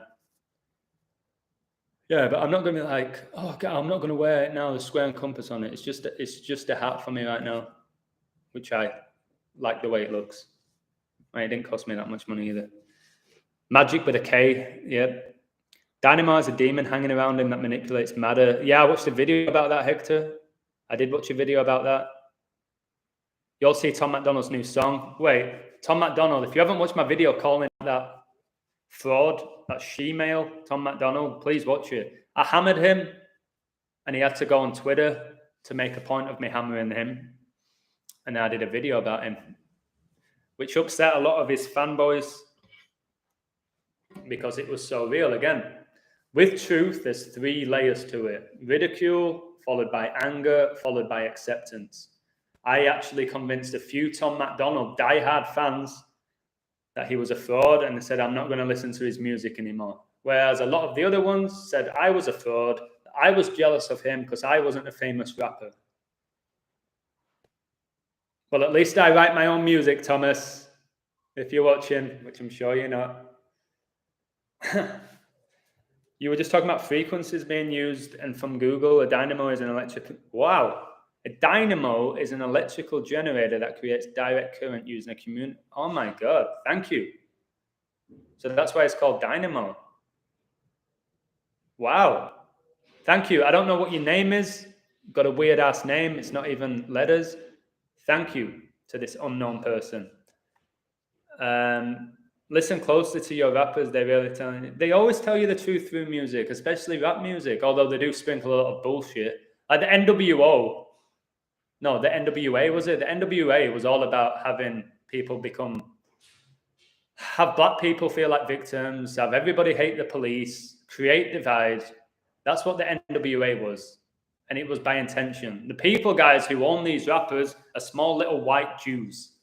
Yeah, but I'm not going to be like, oh God, I'm not going to wear it now. The square and compass on it. It's just a hat for me right now, which I like the way it looks. Right, it didn't cost me that much money either. Magic with a K. Yeah. Dynamo has a demon hanging around him that manipulates matter. Yeah, I watched a video about that, Hector. I did watch a video about that. You'll see Tom McDonald's new song. Wait, Tom McDonald, if you haven't watched my video calling that fraud, that she-male, Tom McDonald, please watch it. I hammered him, and he had to go on Twitter to make a point of me hammering him. And I did a video about him, which upset a lot of his fanboys because it was so real. Again, with truth, there's 3 layers to it. Ridicule, followed by anger, followed by acceptance. I actually convinced a few Tom McDonald diehard fans that he was a fraud, and they said, I'm not going to listen to his music anymore. Whereas a lot of the other ones said I was a fraud. I was jealous of him because I wasn't a famous rapper. Well, at least I write my own music, Thomas, if you're watching, which I'm sure you're not. You were just talking about frequencies being used, and from Google, a dynamo is an electric... Wow. A dynamo is an electrical generator that creates direct current using a Oh my God. Thank you. So that's why it's called Dynamo. Wow. Thank you. I don't know what your name is. Got a weird ass name. It's not even letters. Thank you to this unknown person. Listen closely to your rappers. They really telling you. They always tell you the truth through music, especially rap music. Although they do sprinkle a lot of bullshit. Like the NWO. No, the NWA was it? The NWA was all about having people have black people feel like victims, have everybody hate the police, create divide. That's what the NWA was. And it was by intention. The people, guys, who own these rappers are small little white Jews.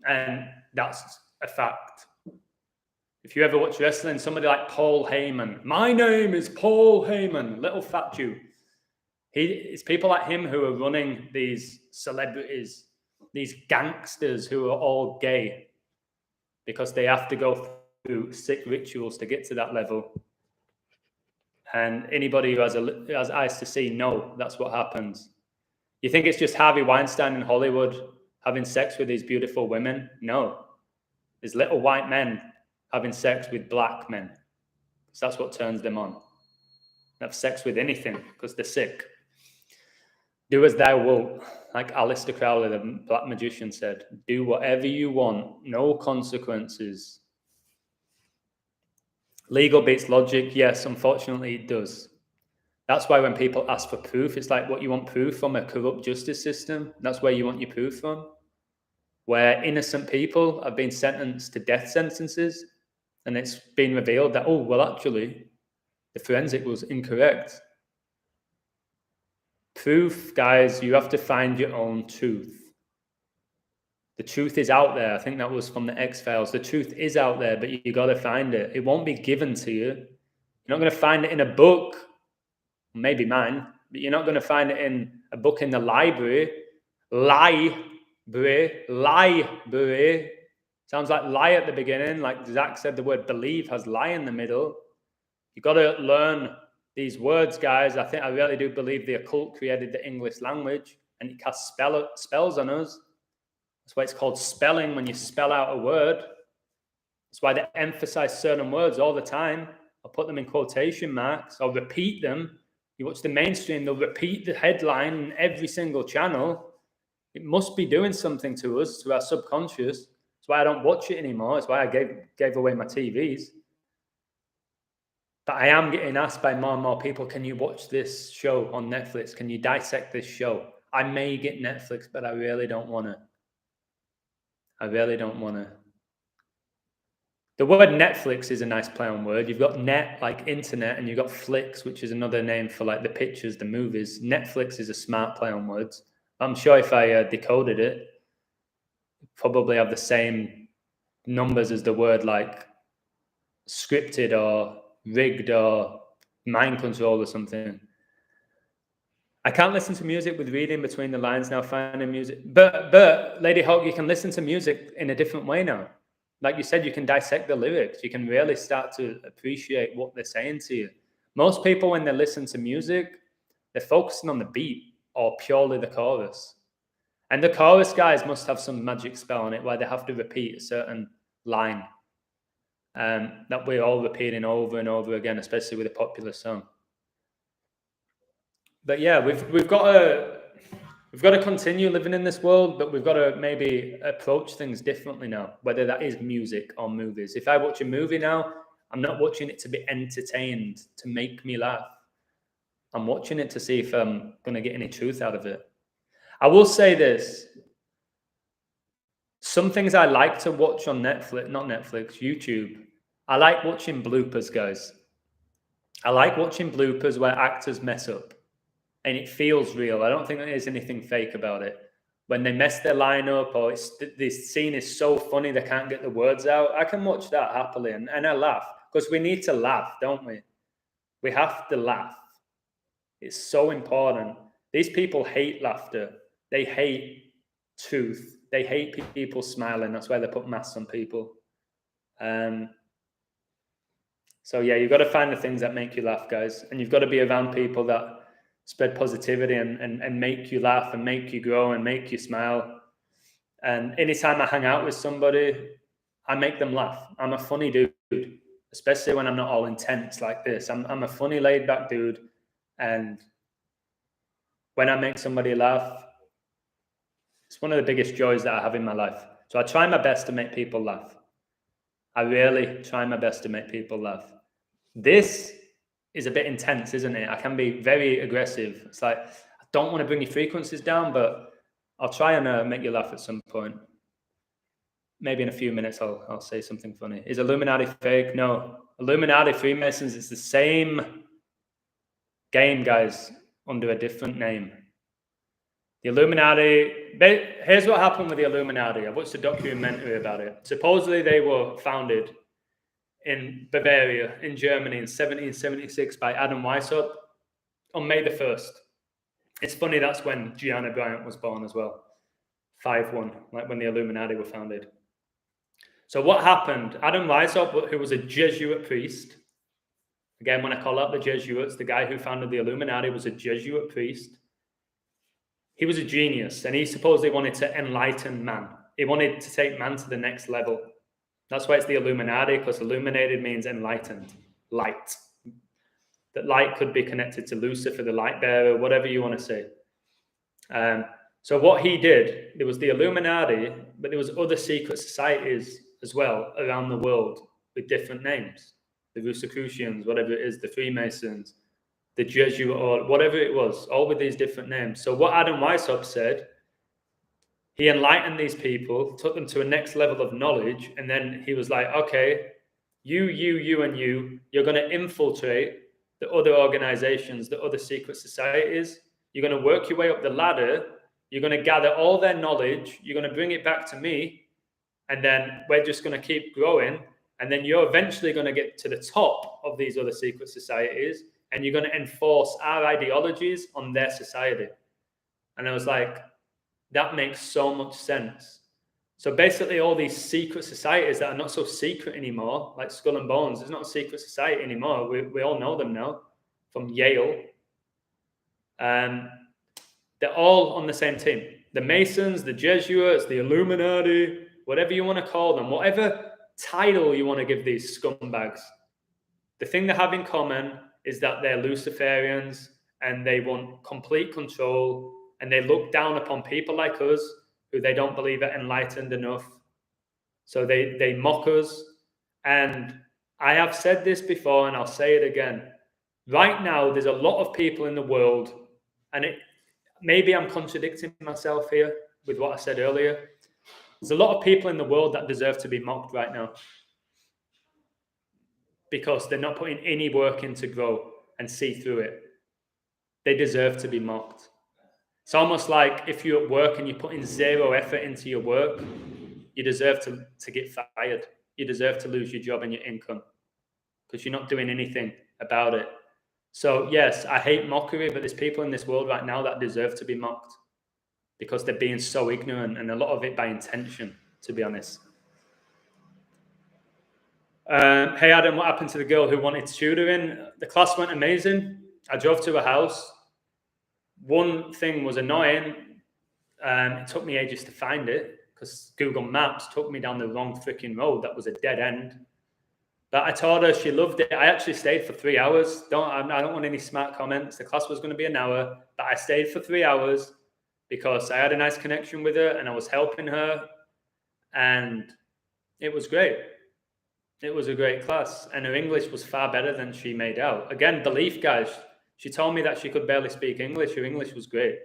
And that's a fact. If you ever watch wrestling, somebody like Paul Heyman, my name is Paul Heyman, little fat Jew. It's people like him who are running these celebrities, these gangsters who are all gay because they have to go through sick rituals to get to that level. And anybody who has eyes to see, no, that's what happens. You think it's just Harvey Weinstein in Hollywood having sex with these beautiful women? No. There's little white men having sex with black men. Because that's what turns them on. They have sex with anything because they're sick. Do as thou wilt. Like Aleister Crowley, the black magician, said, do whatever you want, no consequences. Legal beats logic. Yes, unfortunately it does. That's why when people ask for proof, it's like, what, you want proof from a corrupt justice system? That's where you want your proof from? Where innocent people have been sentenced to death sentences, and it's been revealed that, oh, well, actually, the forensic was incorrect. Proof, guys, you have to find your own truth. The truth is out there. I think that was from the X-Files. The truth is out there, but you got to find it. It won't be given to you. You're not going to find it in a book, maybe mine, but you're not going to find it in a book in the library. Library. Sounds like lie at the beginning. Like Zach said, the word believe has lie in the middle. You got to learn these words, guys. I really do believe the occult created the English language and it casts spells on us. That's why it's called spelling, when you spell out a word. That's why they emphasize certain words all the time. I'll put them in quotation marks. I'll repeat them. You watch the mainstream, they'll repeat the headline in every single channel. It must be doing something to us, to our subconscious. That's why I don't watch it anymore. That's why I gave away my TVs. But I am getting asked by more and more people, can you watch this show on Netflix? Can you dissect this show? I may get Netflix, but I really don't want to. I really don't want to. The word Netflix is a nice play on word. You've got net, like internet, and you've got flicks, which is another name for like the pictures, the movies. Netflix is a smart play on words. I'm sure if I decoded it, it'd probably have the same numbers as the word like scripted or rigged or mind control or something. I can't listen to music with reading between the lines now, finding music. But Lady Hawk, you can listen to music in a different way now. Like you said, you can dissect the lyrics. You can really start to appreciate what they're saying to you. Most people, when they listen to music, they're focusing on the beat or purely the chorus. And the chorus guys must have some magic spell on it where they have to repeat a certain line that we're all repeating over and over again, especially with a popular song. But yeah, we've got to continue living in this world, but we've got to maybe approach things differently now, whether that is music or movies. If I watch a movie now, I'm not watching it to be entertained, to make me laugh. I'm watching it to see if I'm going to get any truth out of it. I will say this. Some things I like to watch on YouTube. I like watching bloopers, guys. I like watching bloopers where actors mess up. And it feels real. I don't think there's anything fake about it. When they mess their line up or this scene is so funny they can't get the words out, I can watch that happily and I laugh. Because we need to laugh, don't we? We have to laugh. It's so important. These people hate laughter. They hate truth. They hate people smiling. That's why they put masks on people. So yeah, you've got to find the things that make you laugh, guys. And you've got to be around people that spread positivity and make you laugh and make you grow and make you smile. And anytime I hang out with somebody, I make them laugh. I'm a funny dude, especially when I'm not all intense like this. I'm a funny, laid back dude. And when I make somebody laugh, it's one of the biggest joys that I have in my life. So I try my best to make people laugh. I really try my best to make people laugh. This is a bit intense, isn't it? I can be very aggressive. It's like, I don't want to bring your frequencies down, but I'll try and make you laugh at some point. Maybe in a few minutes I'll say something funny. Is Illuminati fake? No. Illuminati, Freemasons, it's the same game, guys, under a different name. The Illuminati, here's what happened with the Illuminati. I watched a documentary about it. Supposedly they were founded in Bavaria, in Germany, in 1776 by Adam Weishaupt on May the 1st. It's funny, that's when Gianna Bryant was born as well. 5-1, like when the Illuminati were founded. So what happened? Adam Weishaupt, who was a Jesuit priest, again, when I call out the Jesuits, the guy who founded the Illuminati was a Jesuit priest. He was a genius, and he supposedly wanted to enlighten man. He wanted to take man to the next level. That's why it's the Illuminati, because illuminated means enlightened, light. That light could be connected to Lucifer, the light bearer, whatever you want to say. So what he did, there was the Illuminati, but there was other secret societies as well around the world with different names. The Rosicrucians, whatever it is, the Freemasons, the Jesuit, or whatever it was, all with these different names. So what Adam Weishaupt said, he enlightened these people, took them to a next level of knowledge, and then he was like, okay, you, and you're going to infiltrate the other organizations, the other secret societies. You're going to work your way up the ladder. You're going to gather all their knowledge. You're going to bring it back to me. And then we're just going to keep growing. And then you're eventually going to get to the top of these other secret societies. And you're going to enforce our ideologies on their society. And I was like, that makes so much sense. So basically all these secret societies that are not so secret anymore, like Skull and Bones, it's not a secret society anymore. We all know them now from Yale. They're all on the same team. The Masons, the Jesuits, the Illuminati, whatever you want to call them, whatever title you want to give these scumbags. The thing they have in common is that they're Luciferians and they want complete control, and they look down upon people like us who they don't believe are enlightened enough. So they mock us. And I have said this before and I'll say it again. Right now, there's a lot of people in the world, and maybe I'm contradicting myself here with what I said earlier. There's a lot of people in the world that deserve to be mocked right now because they're not putting any work in to grow and see through it. They deserve to be mocked. It's almost like if you're at work and you're putting zero effort into your work, you deserve to get fired. You deserve to lose your job and your income because you're not doing anything about it. So yes, I hate mockery, but there's people in this world right now that deserve to be mocked because they're being so ignorant, and a lot of it by intention, to be honest. Hey Adam, what happened to the girl who wanted tutoring? The class went amazing. I drove to her house. One thing was annoying. It took me ages to find it because Google Maps took me down the wrong freaking road. That was a dead end. But I told her she loved it. I actually stayed for 3 hours. I don't want any smart comments. The class was going to be an hour, but I stayed for 3 hours because I had a nice connection with her and I was helping her. And it was great. It was a great class. And her English was far better than she made out. Again, belief, guys. She told me that she could barely speak English. Her English was great.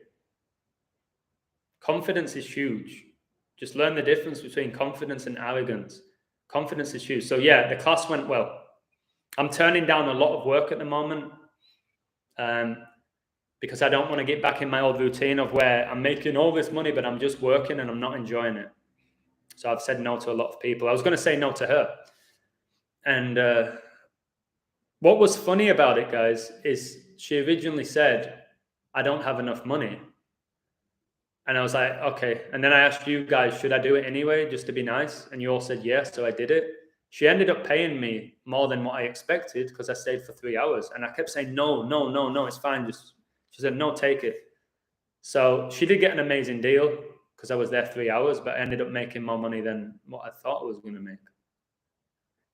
Confidence is huge. Just learn the difference between confidence and arrogance. Confidence is huge. So yeah, the class went well. I'm turning down a lot of work at the moment because I don't want to get back in my old routine of where I'm making all this money, but I'm just working and I'm not enjoying it. So I've said no to a lot of people. I was going to say no to her. And what was funny about it, guys, is she originally said, I don't have enough money. And I was like, okay. And then I asked you guys, should I do it anyway, just to be nice? And you all said yes, so I did it. She ended up paying me more than what I expected because I stayed for 3 hours. And I kept saying, no, it's fine. She said, no, take it. So she did get an amazing deal. because I was there 3 hours, but I ended up making more money than what I thought I was going to make.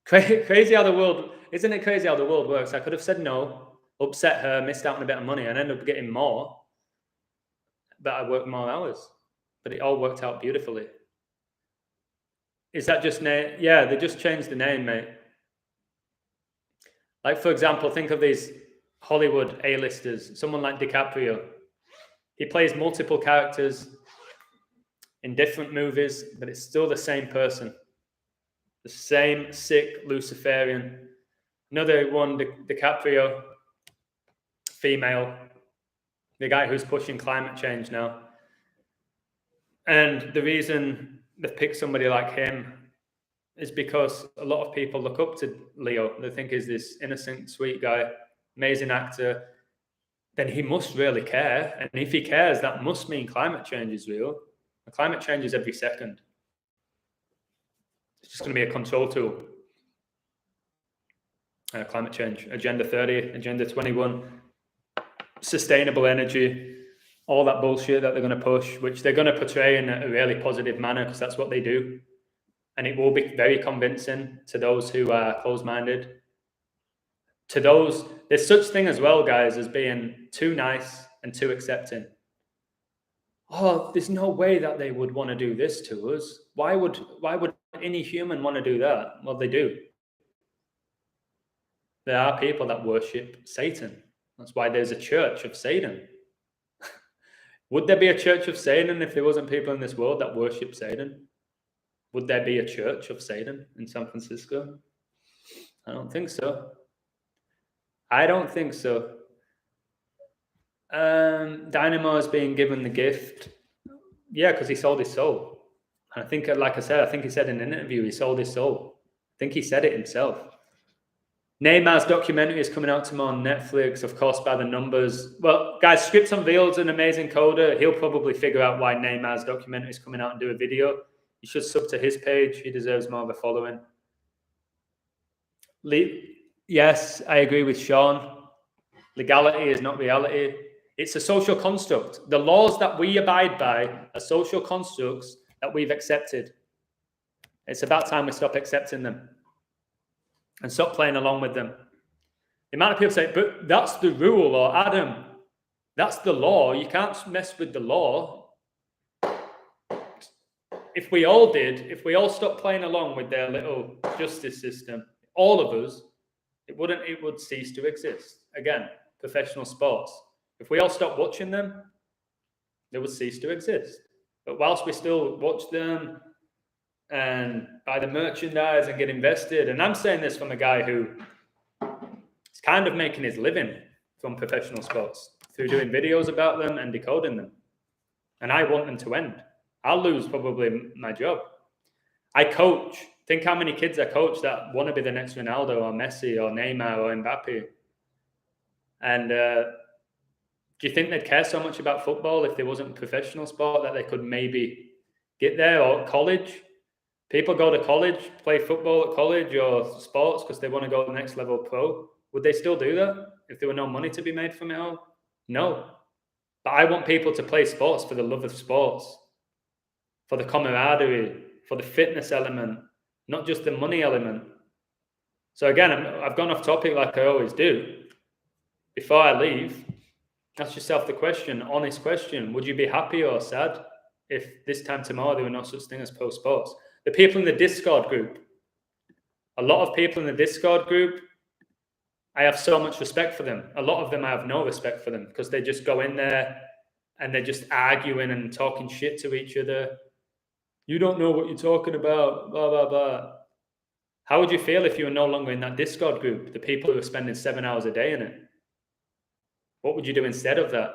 Crazy how the world, isn't it crazy how the world works? I could have said no, upset her, missed out on a bit of money, and ended up getting more, but I worked more hours. But it all worked out beautifully. Is that just name? Yeah, they just changed the name, mate. Like, for example, think of these Hollywood A-listers, someone like DiCaprio. He plays multiple characters in different movies, but it's still the same person. The same sick Luciferian. Another one, DiCaprio, female, the guy who's pushing climate change now. And the reason they've picked somebody like him is because a lot of people look up to Leo. They think he's this innocent, sweet guy, amazing actor. Then he must really care. And if he cares, that must mean climate change is real. And climate change is every second. It's just going to be a control tool. Climate change, Agenda 30, Agenda 21, sustainable energy, all that bullshit that they're going to push, which they're going to portray in a really positive manner because that's what they do. And it will be very convincing to those who are closed-minded. To those, there's such thing as well, guys, as being too nice and too accepting. Oh, there's no way that they would want to do this to us. Why would any human want to do that? Well, they do. There are people that worship Satan. That's why there's a church of Satan. Would there be a church of Satan if there wasn't people in this world that worship Satan? Would there be a church of Satan in San Francisco? I don't think so. I don't think so. Dynamo is being given the gift. Yeah, because he sold his soul. And I think, like I said, I think he said in an interview, he sold his soul. I think he said it himself. Neymar's documentary is coming out tomorrow on Netflix, of course, by the numbers. Well, guys, Scripts Unveiled is an amazing coder. He'll probably figure out why Neymar's documentary is coming out and do a video. You should sub to his page. He deserves more of a following. Yes, I agree with Sean. Legality is not reality. It's a social construct. The laws that we abide by are social constructs that we've accepted. It's about time we stop accepting them and stop playing along with them. The amount of people say, but that's the rule, or Adam, that's the law. You can't mess with the law. If we all did, if we all stopped playing along with their little justice system, all of us, it would cease to exist. Again, professional sports. If we all stopped watching them, they would cease to exist. But whilst we still watch them and buy the merchandise and get invested, and I'm saying this from a guy who is kind of making his living from professional sports through doing videos about them and decoding them. And I want them to end. I'll lose probably my job. I coach. Think how many kids I coach that want to be the next Ronaldo or Messi or Neymar or Mbappe. And do you think they'd care so much about football if there wasn't a professional sport that they could maybe get there? Or college? People go to college, play football at college or sports because they want to go to the next level pro. Would they still do that if there were no money to be made from it all? No. But I want people to play sports for the love of sports, for the camaraderie, for the fitness element, not just the money element. So again, I've gone off topic like I always do. Before I leave, ask yourself the question, honest question. Would you be happy or sad if this time tomorrow there were no such thing as pro sports? The people in the Discord group, a lot of people in the Discord group, I have so much respect for them. A lot of them I have no respect for them because they just go in there and they're just arguing and talking shit to each other. You don't know what you're talking about, blah, blah, blah. How would you feel if you were no longer in that Discord group, the people who are spending 7 hours a day in it? What would you do instead of that?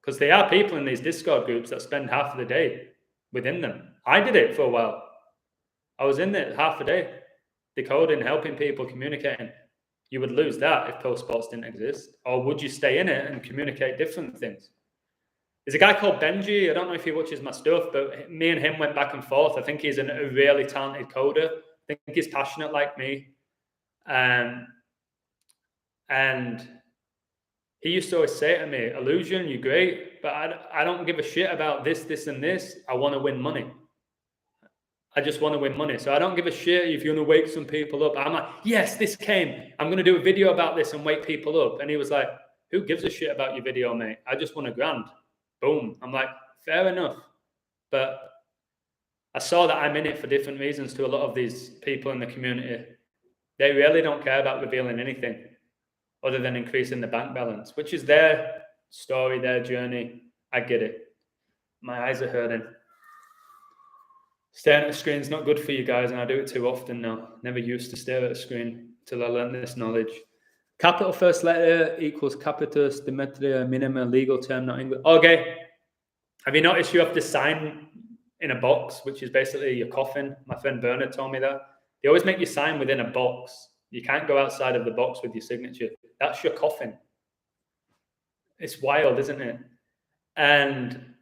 Because there are people in these Discord groups that spend half of the day within them. I did it for a while. I was in there half a day, decoding, helping people, communicating. You would lose that if pro sports didn't exist. Or would you stay in it and communicate different things? There's a guy called Benji. I don't know if he watches my stuff, but me and him went back and forth. I think he's a really talented coder. I think he's passionate like me. And He used to always say to me, Illusion, you're great, but I don't give a shit about this, this, and this. I want to win money. I just want to win money. So I don't give a shit if you want to wake some people up. I'm like, yes, this came. I'm going to do a video about this and wake people up. And he was like, who gives a shit about your video, mate? I just want $1,000. Boom. I'm like, fair enough. But I saw that I'm in it for different reasons to a lot of these people in the community. They really don't care about revealing anything other than increasing the bank balance, which is their story, their journey. I get it. My eyes are hurting. Staring at a screen is not good for you guys, and I do it too often now. Never used to stare at a screen till I learned this knowledge. Capital first letter equals capitis, Demetria, minima, legal term, not English. Okay. Have you noticed you have to sign in a box, which is basically your coffin? My friend Bernard told me that. They always make you sign within a box. You can't go outside of the box with your signature. That's your coffin. It's wild, isn't it? And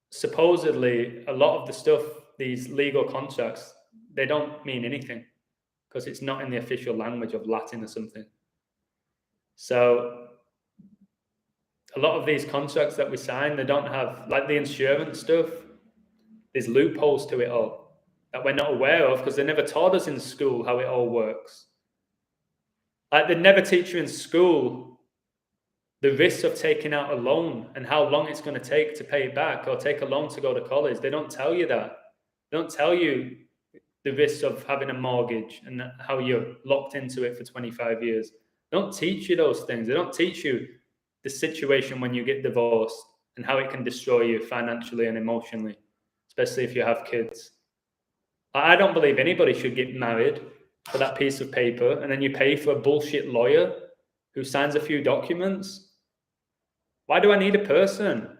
supposedly, a lot of the stuff, these legal contracts, they don't mean anything because it's not in the official language of Latin or something. So a lot of these contracts that we sign, they don't have, like the insurance stuff, there's loopholes to it all that we're not aware of because they never taught us in school how it all works. Like they never teach you in school the risks of taking out a loan and how long it's going to take to pay it back or take a loan to go to college. They don't tell you that. They don't tell you the risks of having a mortgage and how you're locked into it for 25 years. They don't teach you those things. They don't teach you the situation when you get divorced and how it can destroy you financially and emotionally, especially if you have kids. I don't believe anybody should get married for that piece of paper and then you pay for a bullshit lawyer who signs a few documents. Why do I need a person?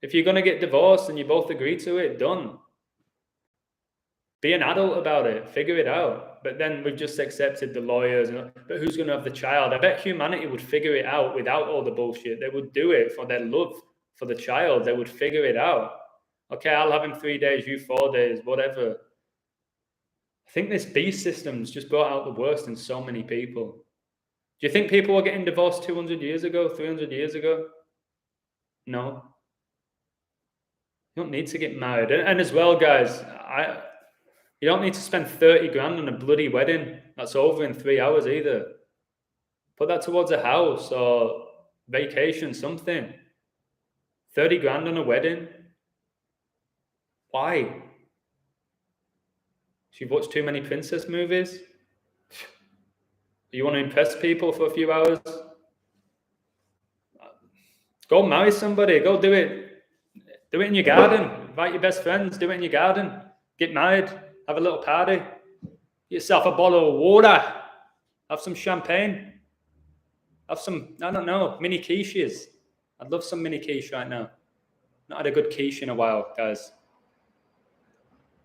If you're going to get divorced and you both agree to it, done. Be an adult about it. Figure it out. But then we've just accepted the lawyers. But who's going to have the child? I bet humanity would figure it out without all the bullshit. They would do it for their love for the child. They would figure it out. Okay, I'll have him 3 days, you 4 days, whatever. I think this beast system's just brought out the worst in so many people. Do you think people were getting divorced 200 years ago, 300 years ago? No. You don't need to get married. And as well, guys, you don't need to spend 30 grand on a bloody wedding. That's over in 3 hours either. Put that towards a house or vacation, something. 30 grand on a wedding? Why? You've watched too many princess movies? You want to impress people for a few hours? Go marry somebody. Go do it. Do it in your garden. Invite your best friends. Do it in your garden. Get married. Have a little party. Get yourself a bottle of water. Have some champagne. Have some, I don't know, mini quiches. I'd love some mini quiche right now. Not had a good quiche in a while, guys.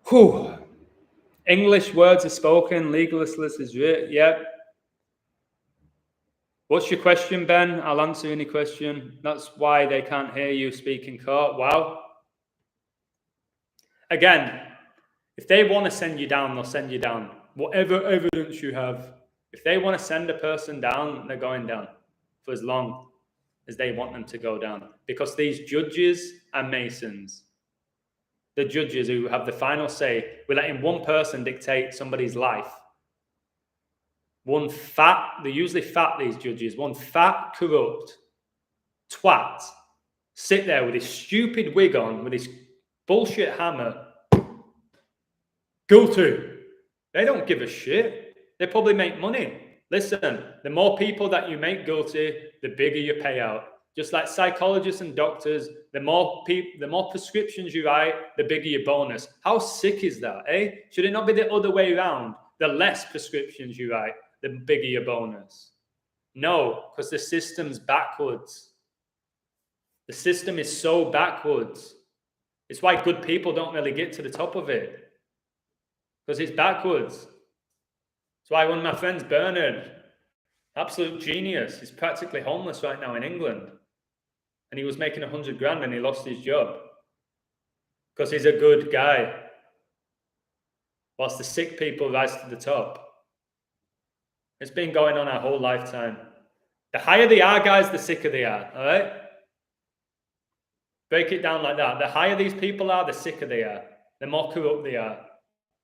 Whew. English words are spoken. Legalist list is written. Yep. What's your question, Ben? I'll answer any question. That's why they can't hear you speak in court. Wow. Again, if they want to send you down, they'll send you down. Whatever evidence you have. If they want to send a person down, they're going down for as long as they want them to go down. Because these judges are masons. The judges who have the final say, we're letting one person dictate somebody's life. One fat, they're usually fat, these judges, one fat, corrupt twat sit there with his stupid wig on, with his bullshit hammer. Guilty. They don't give a shit. They probably make money. Listen, the more people that you make guilty, the bigger your payout. Just like psychologists and doctors, the more prescriptions you write, the bigger your bonus. How sick is that, eh? Should it not be the other way around? The less prescriptions you write, the bigger your bonus. No, because the system's backwards. The system is so backwards. It's why good people don't really get to the top of it. Because it's backwards. That's why one of my friends, Bernard, absolute genius, he's practically homeless right now in England. And he was making 100 grand and he lost his job. Because he's a good guy. Whilst the sick people rise to the top. It's been going on our whole lifetime. The higher they are, guys, the sicker they are. All right? Break it down like that. The higher these people are, the sicker they are. The more corrupt they are.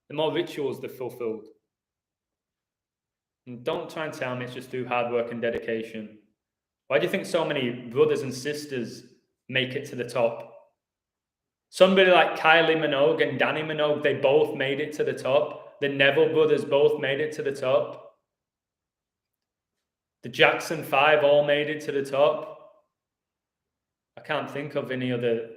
The more rituals they've fulfilled. And don't try and tell me it's just through hard work and dedication. Why do you think so many brothers and sisters make it to the top? Somebody like Kylie Minogue and Danny Minogue, they both made it to the top. The Neville brothers both made it to the top. The Jackson 5 all made it to the top. I can't think of any other.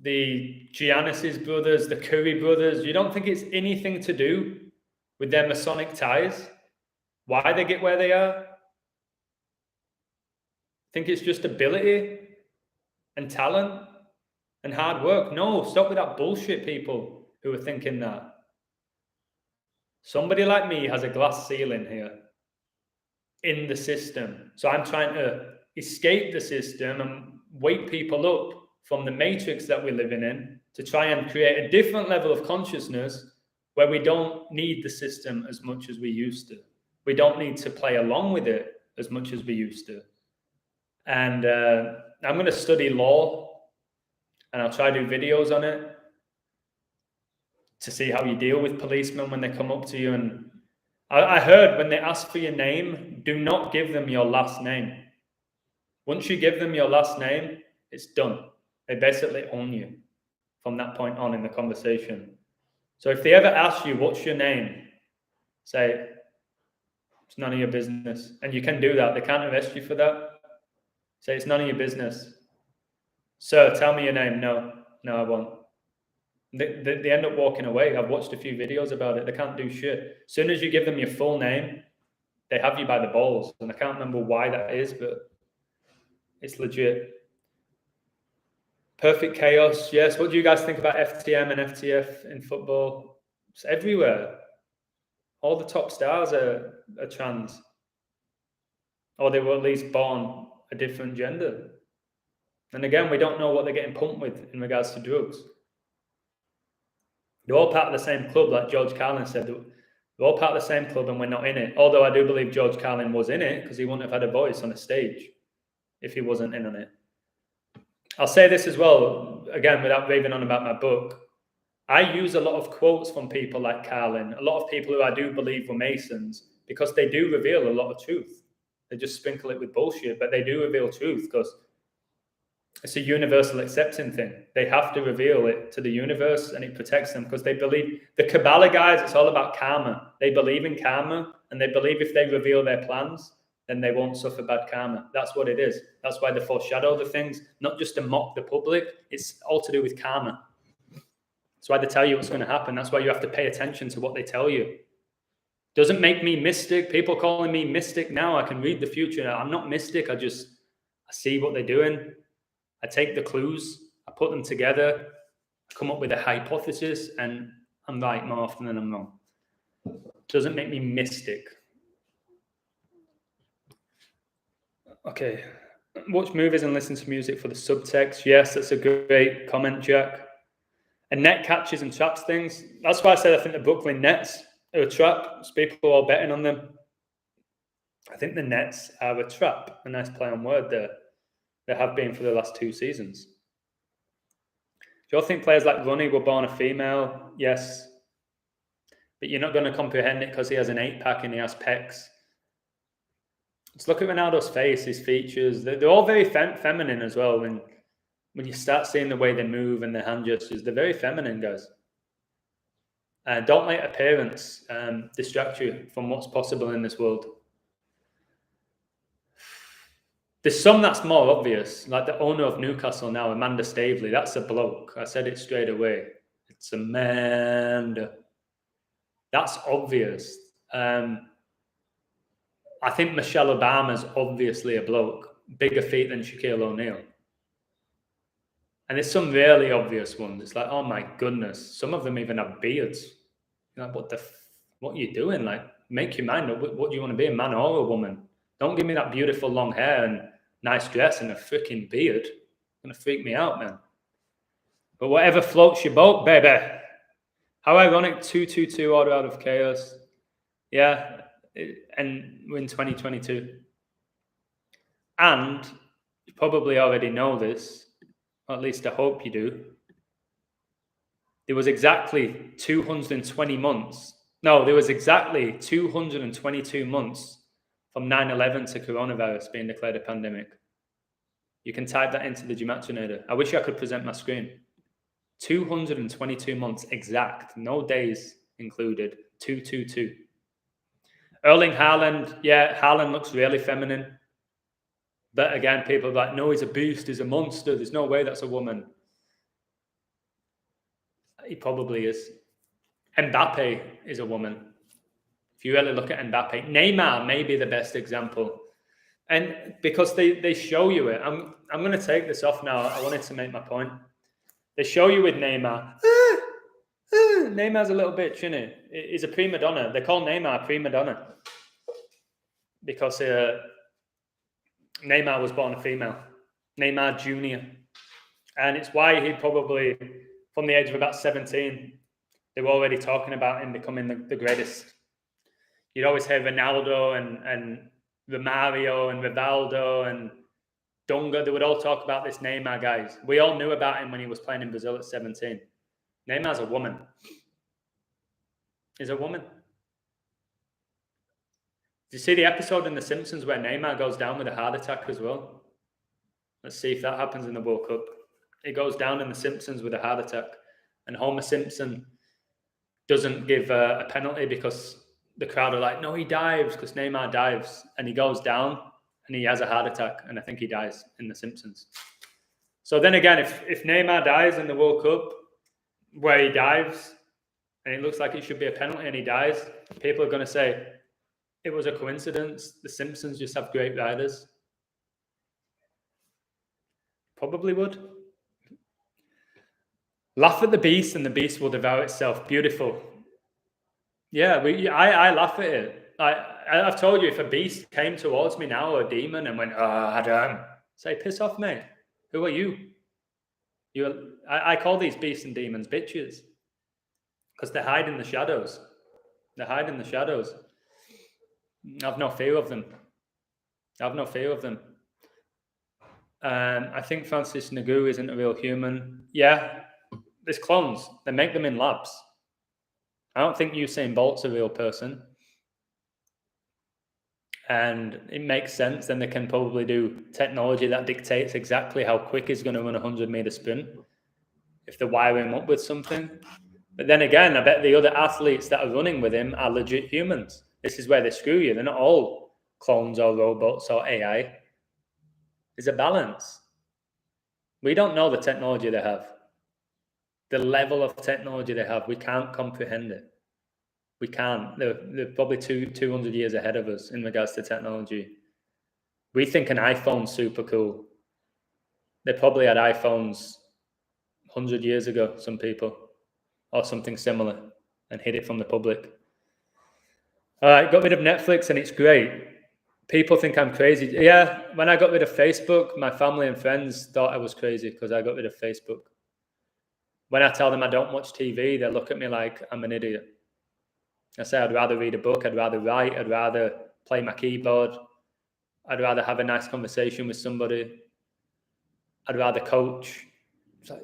The Giannis brothers, the Curry brothers. You don't think it's anything to do with their Masonic ties? Why they get where they are? Think it's just ability and talent and hard work? No, stop with that bullshit, people who are thinking that. Somebody like me has a glass ceiling here in the system. So I'm trying to escape the system and wake people up from the matrix that we're living in to try and create a different level of consciousness where we don't need the system as much as we used to. We don't need to play along with it as much as we used to. And I'm going to study law, and I'll try to do videos on it to see how you deal with policemen when they come up to you. And I heard when they ask for your name, do not give them your last name. Once you give them your last name, it's done. They basically own you from that point on in the conversation. So if they ever ask you, what's your name? Say, it's none of your business. And you can do that. They can't arrest you for that. Say, it's none of your business. Sir, tell me your name. No, I won't. They end up walking away. I've watched a few videos about it. They can't do shit. As soon as you give them your full name, they have you by the balls. And I can't remember why that is, but it's legit. Perfect chaos. Yes. What do you guys think about FTM and FTF in football? It's everywhere. All the top stars are trans. Or they were at least born a different gender. And again, we don't know what they're getting pumped with in regards to drugs. They're all part of the same club, like George Carlin said. They're all part of the same club and we're not in it. Although I do believe George Carlin was in it because he wouldn't have had a voice on a stage if he wasn't in on it. I'll say this as well, again, without raving on about my book. I use a lot of quotes from people like Carlin, a lot of people who I do believe were Masons, because they do reveal a lot of truth. They just sprinkle it with bullshit, but they do reveal truth because it's a universal accepting thing. They have to reveal it to the universe and it protects them because they believe, the Kabbalah guys, it's all about karma. They believe in karma and they believe if they reveal their plans, then they won't suffer bad karma. That's what it is. That's why they foreshadow the things, not just to mock the public. It's all to do with karma. That's why they tell you what's going to happen. That's why you have to pay attention to what they tell you. Doesn't make me mystic. People calling me mystic now. I can read the future. I'm not mystic. I see what they're doing. I take the clues. I put them together. I come up with a hypothesis, and I'm right more often than I'm wrong. Doesn't make me mystic. Okay. Watch movies and listen to music for the subtext. Yes, that's a great comment, Jack. And net catches and traps things. That's why I said I think the Brooklyn Nets are a trap. It's people are betting on them. I think the Nets are a trap. A nice play on word there. They have been for the last 2 seasons. Do you all think players like Ronnie were born a female? Yes. But you're not going to comprehend it because he has an 8-pack and he has pecs. Let's look at Ronaldo's face, his features. They're all very feminine as well. When you start seeing the way they move and their hand gestures, they're very feminine, guys. Don't let appearance distract you from what's possible in this world. There's some that's more obvious, like the owner of Newcastle now, Amanda Staveley. That's a bloke. I said it straight away. It's Amanda. That's obvious. I think Michelle Obama's obviously a bloke. Bigger feet than Shaquille O'Neal. And there's some really obvious ones. It's like, oh my goodness. Some of them even have beards. You're like, what are you doing? Like, make your mind up. What do you want to be, a man or a woman? Don't give me that beautiful long hair and nice dress and a freaking beard. It's going to freak me out, man. But whatever floats your boat, baby. How ironic, 222 order out of chaos. Yeah, and we're in 2022. And you probably already know this, or at least I hope you do. There was exactly 220 months. No, there was exactly 222 months from 9/11 to coronavirus being declared a pandemic. You can type that into the Gematinator. I wish I could present my screen. 222 months exact, no days included. 222. Erling Haaland, yeah, Haaland looks really feminine. But again, people are like, no, he's a beast, he's a monster. There's no way that's a woman. He probably is. Mbappe is a woman. If you really look at Mbappe, Neymar may be the best example. And because they show you it, I'm going to take this off now. I wanted to make my point. They show you with Neymar. Neymar's a little bitch, isn't he? He's a prima donna. They call Neymar a prima donna because Neymar was born a female. Neymar Jr. And it's why he probably, from the age of about 17, they were already talking about him becoming the greatest. You'd always hear Ronaldo and Romario and Rivaldo and Dunga. They would all talk about this Neymar, guys. We all knew about him when he was playing in Brazil at 17. Neymar's a woman. He's a woman. Did you see the episode in The Simpsons where Neymar goes down with a heart attack as well? Let's see if that happens in the World Cup. He goes down in The Simpsons with a heart attack. And Homer Simpson doesn't give a penalty because the crowd are like, no, he dives because Neymar dives. And he goes down and he has a heart attack. And I think he dies in The Simpsons. So then again, if Neymar dies in the World Cup where he dives and it looks like it should be a penalty and he dies, people are going to say, it was a coincidence. The Simpsons just have great riders. Probably would. Laugh at the beast and the beast will devour itself. Beautiful. Yeah, I laugh at it. I've told you, if a beast came towards me now, or a demon, and went, Adam, say, piss off, mate. Who are you? I call these beasts and demons bitches because they hide in the shadows. They hide in the shadows. I've no fear of them. I've no fear of them. I think Francis Nagu isn't a real human. Yeah, there's clones. They make them in labs. I don't think Usain Bolt's a real person. And it makes sense. Then they can probably do technology that dictates exactly how quick he's going to run a 100-meter sprint if they wire him up with something. But then again, I bet the other athletes that are running with him are legit humans. This is where they screw you. They're not all clones or robots or AI. There's a balance. We don't know the technology they have. The level of technology they have, we can't comprehend it. We can't. They're probably 200 years ahead of us in regards to technology. We think an iPhone's super cool. They probably had iPhones 100 years ago, some people, or something similar, and hid it from the public. All right, got rid of Netflix, and it's great. People think I'm crazy. Yeah, when I got rid of Facebook, my family and friends thought I was crazy because I got rid of Facebook. When I tell them I don't watch TV, they look at me like I'm an idiot. I say I'd rather read a book, I'd rather write, I'd rather play my keyboard, I'd rather have a nice conversation with somebody, I'd rather coach. It's like,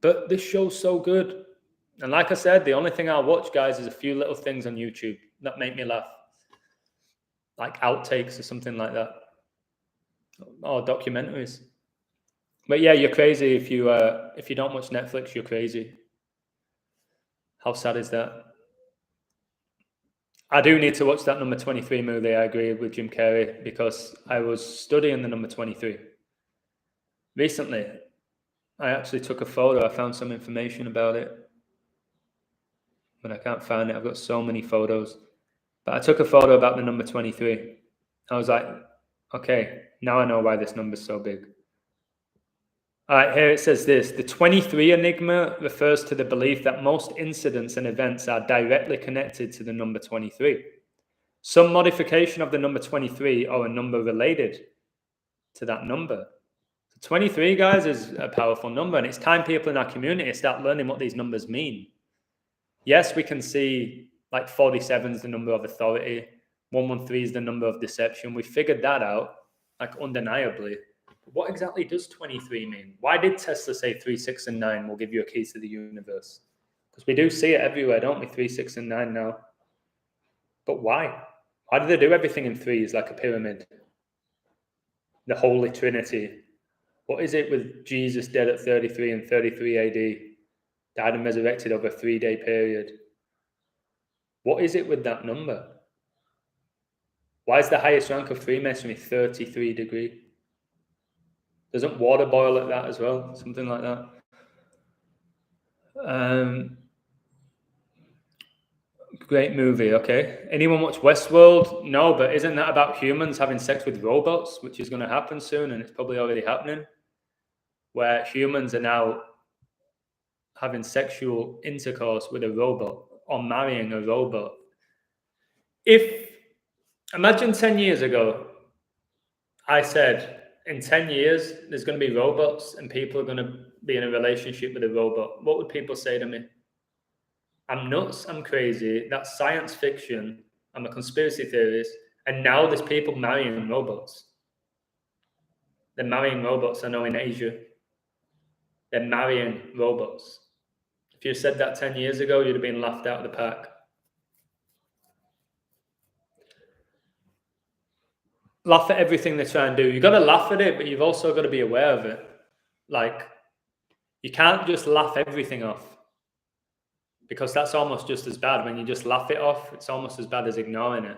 but this show's so good. And like I said, the only thing I'll watch, guys, is a few little things on YouTube that make me laugh. Like outtakes or something like that. Or documentaries. But yeah, you're crazy if you don't watch Netflix, you're crazy. How sad is that? I do need to watch that number 23 movie, I agree, with Jim Carrey, because I was studying the number 23. Recently, I actually took a photo. I found some information about it, but I can't find it. I've got so many photos. But I took a photo about the number 23. I was like, okay, now I know why this number's so big. All right, here it says this. The 23 enigma refers to the belief that most incidents and events are directly connected to the number 23. Some modification of the number 23 or a number related to that number. 23, guys, is a powerful number, and it's time people in our community start learning what these numbers mean. Yes, we can see like 47 is the number of authority, 113 is the number of deception. We figured that out. like undeniably. But what exactly does 23 mean? Why did Tesla say 3, 6, and 9 will give you a key to the universe? Because we do see it everywhere, don't we? 3, 6, and 9 now. But why? Why do they do everything in threes like a pyramid? The Holy Trinity. What is it with Jesus dead at 33 and 33 AD? Died and resurrected over a 3-day period. What is it with that number? Why is the highest rank of Freemasonry 33 degree? Doesn't water boil at that as well? Something like that. Great movie, okay. Anyone watch Westworld? No, but isn't that about humans having sex with robots, which is going to happen soon, and it's probably already happening, where humans are now having sexual intercourse with a robot or marrying a robot. Imagine 10 years ago, I said, in 10 years, there's going to be robots and people are going to be in a relationship with a robot. What would people say to me? I'm nuts, I'm crazy, that's science fiction, I'm a conspiracy theorist, and now there's people marrying robots. They're marrying robots, I know, in Asia. They're marrying robots. If you said that 10 years ago, you'd have been laughed out of the pack. Laugh at everything they try and do. You've got to laugh at it, but you've also got to be aware of it. Like, you can't just laugh everything off, because that's almost just as bad. When you just laugh it off, it's almost as bad as ignoring it.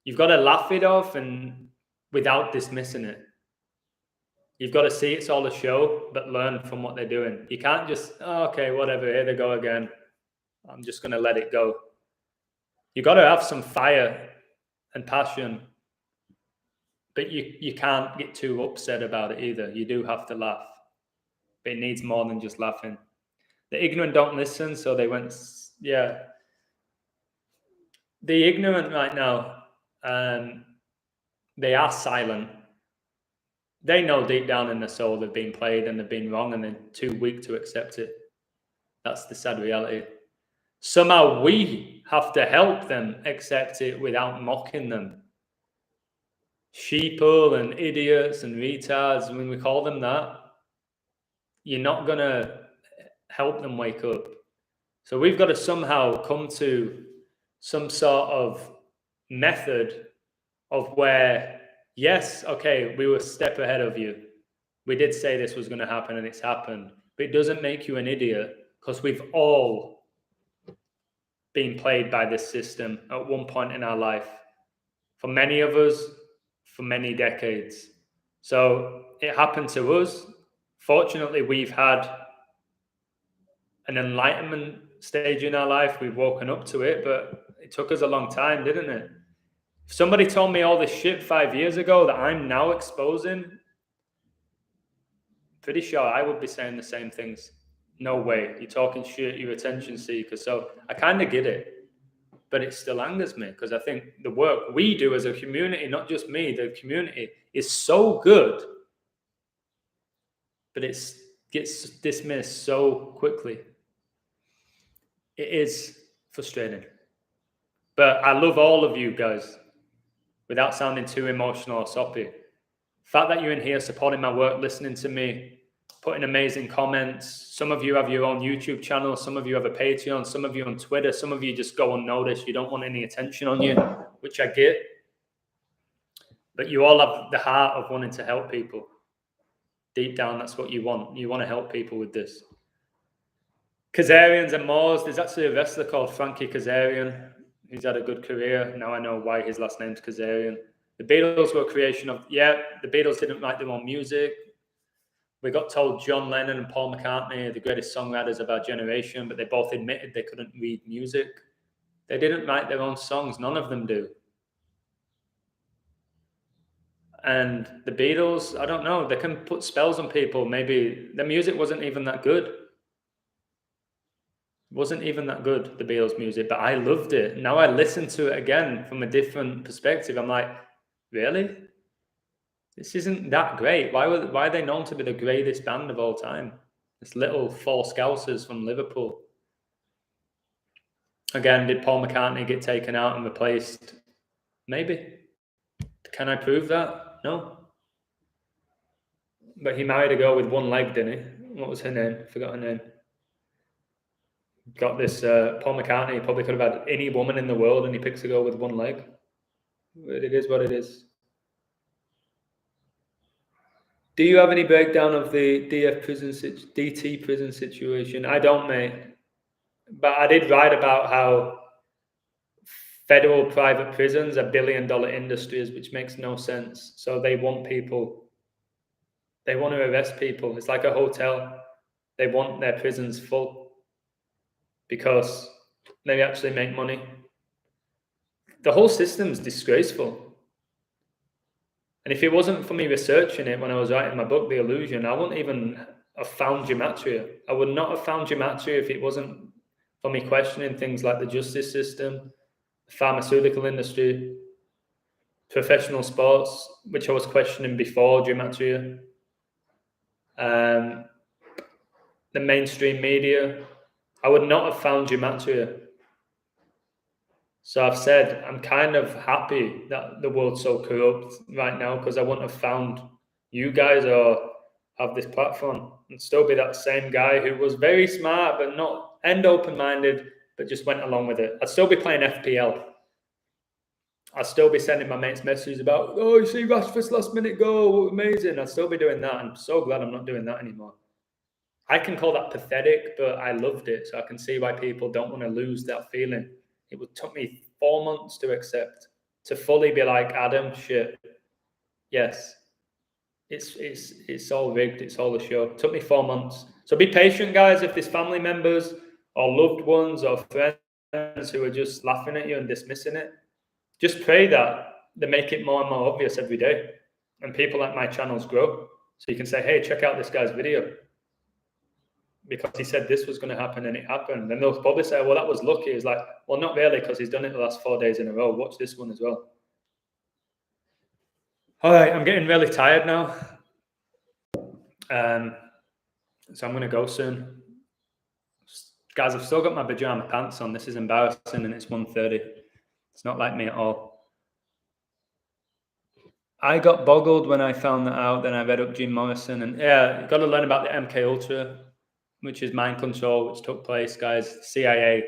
You've got to laugh it off and without dismissing it. You've got to see it's all a show, but learn from what they're doing. You can't just, oh, okay, whatever, here they go again. I'm just going to let it go. You've got to have some fire and passion, but you can't get too upset about it either. You do have to laugh, but it needs more than just laughing. The ignorant don't listen, so they went, yeah. The ignorant right now, they are silent. They know deep down in their soul they've been played and they've been wrong and they're too weak to accept it. That's the sad reality. Somehow we have to help them accept it without mocking them. Sheeple and idiots and retards, when we call them that, you're not going to help them wake up. So we've got to somehow come to some sort of method of where, yes, okay, we were a step ahead of you. We did say this was going to happen and it's happened, but it doesn't make you an idiot, because we've all been played by this system at one point in our life. For many of us, for many decades. So it happened to us. Fortunately, we've had an enlightenment stage in our life. We've woken up to it, but it took us a long time, didn't it? If somebody told me all this shit 5 years ago that I'm now exposing, pretty sure I would be saying the same things. No way. You're talking shit, you're attention seeker. So I kind of get it. But it still angers me, because I think the work we do as a community, not just me, the community, is so good, but it gets dismissed so quickly. It is frustrating. But I love all of you guys, without sounding too emotional or soppy. The fact that you're in here supporting my work, listening to me, putting amazing comments. Some of you have your own YouTube channel. Some of you have a Patreon. Some of you on Twitter. Some of you just go unnoticed. You don't want any attention on you, which I get. But you all have the heart of wanting to help people. Deep down, that's what you want. You want to help people with this. Kazarians and Moors. There's actually a wrestler called Frankie Kazarian. He's had a good career. Now I know why his last name's Kazarian. The Beatles were a creation of, the Beatles didn't write their own music. We got told John Lennon and Paul McCartney are the greatest songwriters of our generation, but they both admitted they couldn't read music. They didn't write their own songs. None of them do. And the Beatles, I don't know, they can put spells on people. Maybe the music wasn't even that good. It wasn't even that good, the Beatles music, but I loved it. Now I listen to it again from a different perspective. I'm like, really? This isn't that great. Why are they known to be the greatest band of all time? This little four Scousers from Liverpool. Again, did Paul McCartney get taken out and replaced? Maybe. Can I prove that? No. But he married a girl with one leg, didn't he? What was her name? I forgot her name. Got this Paul McCartney probably could have had any woman in the world, and he picks a girl with one leg. But it is what it is. Do you have any breakdown of the DT prison situation? I don't, mate. But I did write about how federal private prisons are billion-dollar industries, which makes no sense. So they want people. They want to arrest people. It's like a hotel. They want their prisons full because they actually make money. The whole system's disgraceful. And if it wasn't for me researching it when I was writing my book, The Illusion, I wouldn't even have found gematria. I would not have found gematria if it wasn't for me questioning things like the justice system, the pharmaceutical industry, professional sports, which I was questioning before gematria, the mainstream media. I would not have found gematria. So I've said I'm kind of happy that the world's so corrupt right now because I wouldn't have found you guys or have this platform and still be that same guy who was very smart but not and open-minded but just went along with it. I'd still be playing FPL. I'd still be sending my mates messages about, oh, you see Rashford's last minute goal, amazing. I'd still be doing that. I'm so glad I'm not doing that anymore. I can call that pathetic, but I loved it. So I can see why people don't want to lose that feeling. It took me 4 months to accept, to fully be like, Adam, shit. Yes, it's all rigged. It's all a show. It took me 4 months. So be patient, guys. If there's family members or loved ones or friends who are just laughing at you and dismissing it, just pray that they make it more and more obvious every day. And people like my channels grow. So you can say, hey, check out this guy's video, because he said this was going to happen and it happened. And they'll probably say, well, that was lucky. It's like, well, not really, because he's done it the last 4 days in a row. Watch this one as well. All right, I'm getting really tired now. So I'm going to go soon. Guys, I've still got my pajama pants on. This is embarrassing and it's 1:30. It's not like me at all. I got boggled when I found that out. Then I read up Jim Morrison. And yeah, you've got to learn about the MK Ultra, which is mind control, which took place, guys. CIA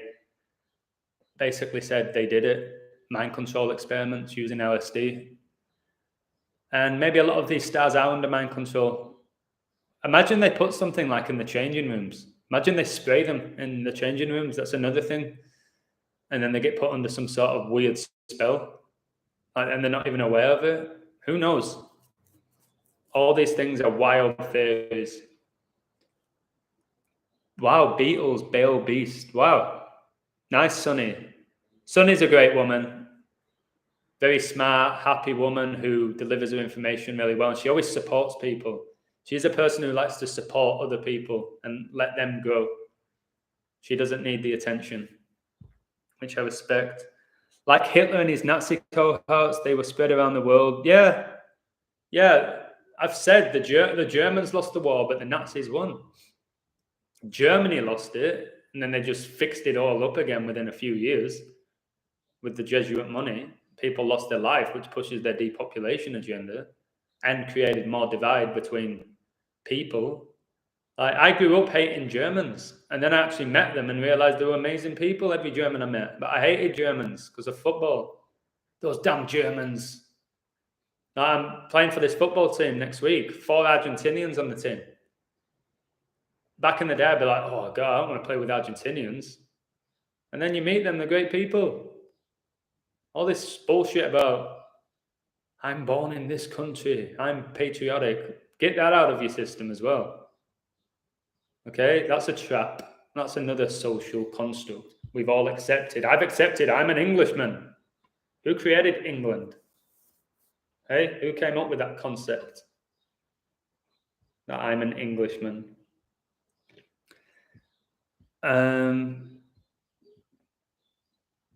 basically said they did it. Mind control experiments using LSD. And maybe a lot of these stars are under mind control. Imagine they put something like in the changing rooms. Imagine they spray them in the changing rooms. That's another thing. And then they get put under some sort of weird spell. And they're not even aware of it. Who knows? All these things are wild theories. Wow, Beatles, Bale Beast. Wow. Nice, Sunny. Sunny's a great woman. Very smart, happy woman who delivers her information really well. And she always supports people. She's a person who likes to support other people and let them grow. She doesn't need the attention, which I respect. Like Hitler and his Nazi cohorts, they were spread around the world. Yeah. I've said the Germans lost the war, but the Nazis won. Germany lost it, and then they just fixed it all up again within a few years with the Jesuit money. People lost their life, which pushes their depopulation agenda and created more divide between people. I grew up hating Germans, and then I actually met them and realized they were amazing people, every German I met. But I hated Germans because of football. Those damn Germans. Now, I'm playing for this football team next week. 4 Argentinians on the team. Back in the day, I'd be like, oh, God, I don't want to play with Argentinians. And then you meet them, they're great people. All this bullshit about, I'm born in this country, I'm patriotic. Get that out of your system as well. Okay, that's a trap. That's another social construct we've all accepted. I've accepted I'm an Englishman. Who created England? Hey, who came up with that concept? That I'm an Englishman.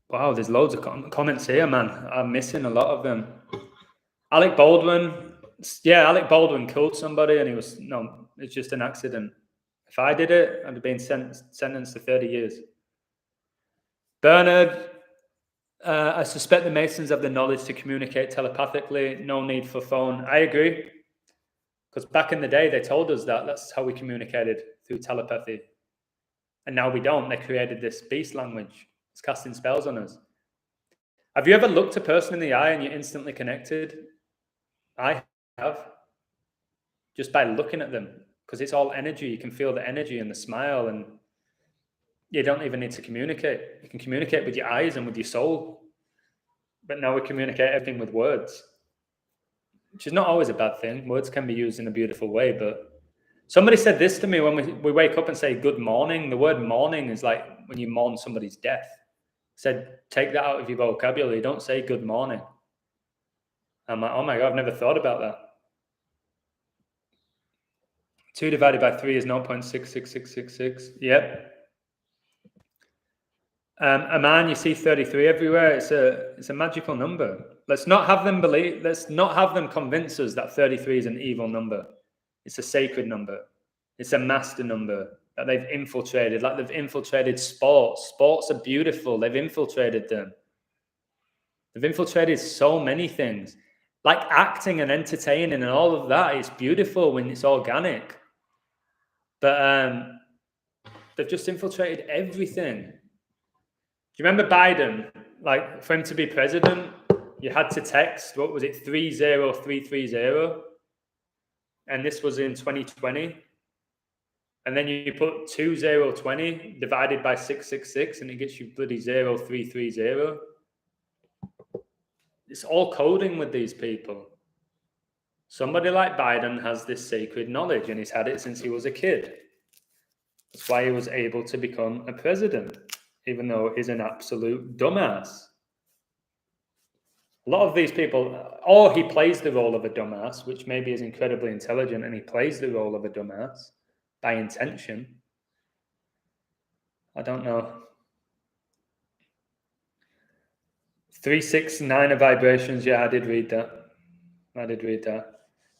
Wow, there's loads of comments here, man. I'm missing a lot of them. Alec Baldwin. Yeah, Alec Baldwin killed somebody and it's just an accident. If I did it, I'd have been sentenced to 30 years. Bernard, I suspect the Masons have the knowledge to communicate telepathically. No need for phone. I agree. Because back in the day, they told us that that's how we communicated, through telepathy. And now we don't. They created this beast language. It's casting spells on us. Have you ever looked a person in the eye and you're instantly connected? I have. Just by looking at them. Because it's all energy. You can feel the energy and the smile, and you don't even need to communicate. You can communicate with your eyes and with your soul. But now we communicate everything with words, which is not always a bad thing. Words can be used in a beautiful way. But somebody said this to me when we wake up and say good morning. The word morning is like when you mourn somebody's death. Said, take that out of your vocabulary. Don't say good morning. I'm like, oh my God, I've never thought about that. 2 divided by 3 is 0.66666. Yep. Aman, you see 33 everywhere. It's a magical number. Let's not have them convince us that 33 is an evil number. It's a sacred number. It's a master number that they've infiltrated, like they've infiltrated sports. Sports are beautiful. They've infiltrated them. They've infiltrated so many things. Like acting and entertaining and all of that is beautiful when it's organic. But they've just infiltrated everything. Do you remember Biden? Like, for him to be president, you had to text, what was it, 30330? And this was in 2020. And then you put 2020 divided by 666, and it gets you bloody 0330. It's all coding with these people. Somebody like Biden has this sacred knowledge, and he's had it since he was a kid. That's why he was able to become a president, even though he's an absolute dumbass. A lot of these people, or he plays the role of a dumbass, which maybe is incredibly intelligent, and he plays the role of a dumbass by intention. I don't know. 369 vibrations. Yeah, I did read that.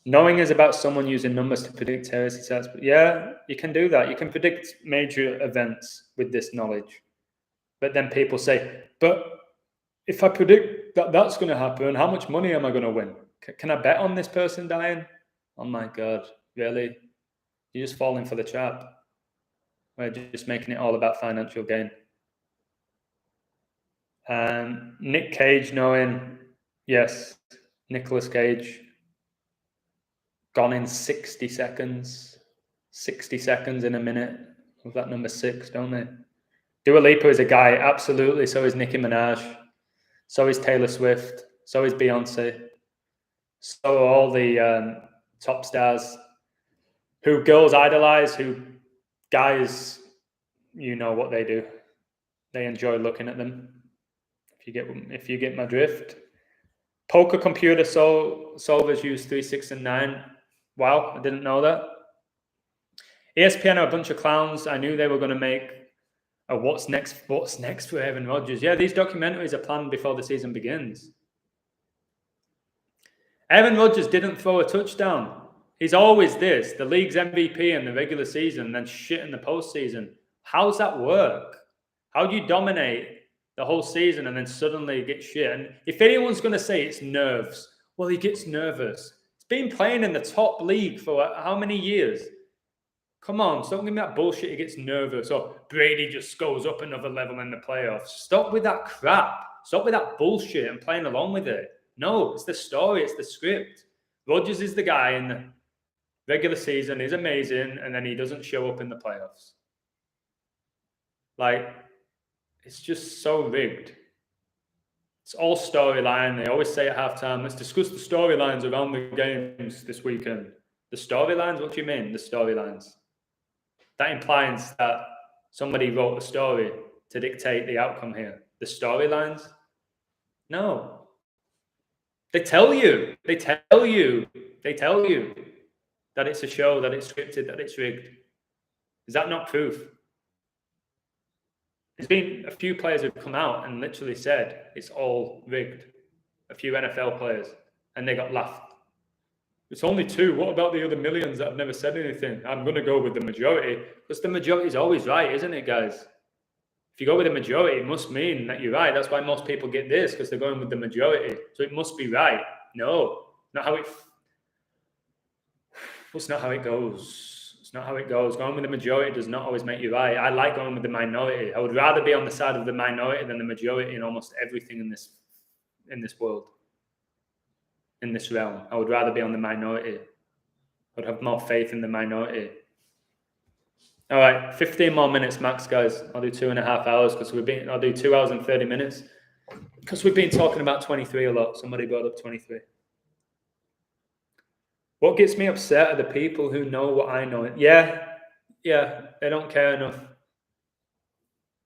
Knowing is about someone using numbers to predict heresy sets. But yeah, you can do that. You can predict major events with this knowledge. But then people say, but if I predict that that's going to happen, how much money am I going to win? Can I bet on this person dying? Oh my God, really? You're just falling for the trap. We're just making it all about financial gain. Nick Cage knowing, yes, Nicolas Cage, gone in 60 seconds. 60 seconds in a minute with that number 6, don't they? Dua Lipa is a guy, absolutely. So is Nicki Minaj. So is Taylor Swift. So is Beyonce. So are all the top stars who girls idolize, who guys, you know what they do. They enjoy looking at them. If you get my drift. Poker computer solvers use 3, 6, and 9. Wow, I didn't know that. ESPN are a bunch of clowns. I knew they were going to make a what's next for Aaron Rodgers. Yeah, these documentaries are planned before the season begins. Aaron Rodgers didn't throw a touchdown. He's always this, the league's MVP in the regular season, then shit in the postseason. How's that work? How do you dominate the whole season and then suddenly get shit? And if anyone's going to say it's nerves, well, he gets nervous. He's been playing in the top league for how many years? Come on, stop giving me that bullshit. He gets nervous. Or Brady just goes up another level in the playoffs. Stop with that crap. Stop with that bullshit and playing along with it. No, it's the story. It's the script. Rodgers is the guy in the regular season. He's amazing. And then he doesn't show up in the playoffs. Like, it's just so rigged. It's all storyline. They always say at halftime, let's discuss the storylines around the games this weekend. The storylines? What do you mean, the storylines? That implies that somebody wrote a story to dictate the outcome here. The storylines? No. They tell you that it's a show, that it's scripted, that it's rigged. Is that not proof? There's been a few players who've come out and literally said it's all rigged. A few NFL players, and they got laughed. It's only 2. What about the other millions that have never said anything? I'm going to go with the majority, because the majority is always right, isn't it, guys? If you go with the majority, it must mean that you're right. That's why most people get this, because they're going with the majority. So it must be right. No, not how it... It's not how it goes. It's not how it goes. Going with the majority does not always make you right. I like going with the minority. I would rather be on the side of the minority than the majority in almost everything in this world, in this realm. I would rather be on the minority. I would have more faith in the minority. All right, 15 more minutes max, guys. I'll do 2.5 hours because I'll do 2 hours and 30 minutes because we've been talking about 23 a lot. Somebody brought up 23. What gets me upset are the people who know what I know. Yeah, they don't care enough.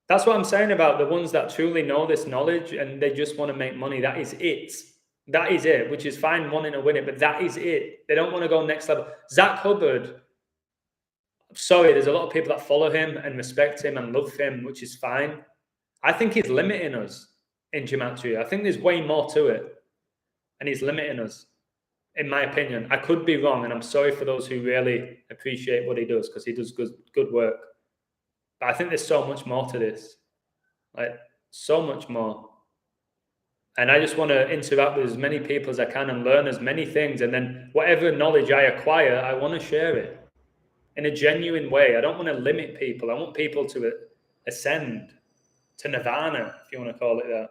That's what I'm saying about the ones that truly know this knowledge and they just want to make money. That is it. That is it, which is fine wanting to win it, but that is it. They don't want to go next level. Zach Hubbard, sorry, there's a lot of people that follow him and respect him and love him, which is fine. I think he's limiting us in gematria. I think there's way more to it, and he's limiting us, in my opinion. I could be wrong, and I'm sorry for those who really appreciate what he does because he does good work. But I think there's so much more to this, like so much more. And I just want to interact with as many people as I can and learn as many things. And then whatever knowledge I acquire, I want to share it in a genuine way. I don't want to limit people. I want people to ascend to nirvana, if you want to call it that.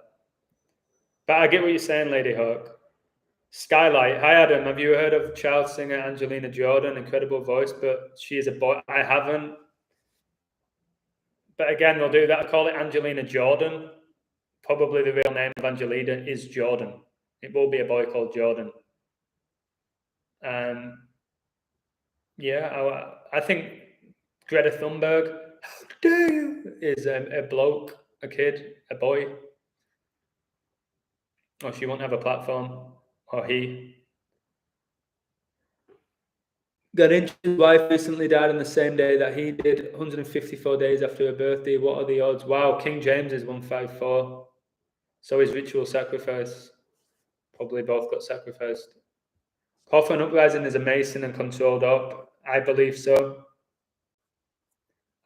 But I get what you're saying, Lady Hawk. Skylight. Hi, Adam. Have you heard of child singer Angelina Jordan? Incredible voice, but she is a boy. I haven't. But again, they'll do that. I call it Angelina Jordan. Probably the real name of Angelina is Jordan. It will be a boy called Jordan. Yeah, I think Greta Thunberg, how dare you, is a bloke, a kid, a boy. Or she won't have a platform. Or he. Got injured. His wife recently died on the same day that he did, 154 days after her birthday. What are the odds? Wow, King James is 154. So is ritual sacrifice. Probably both got sacrificed. Call for an uprising is a Mason and controlled up. I believe so.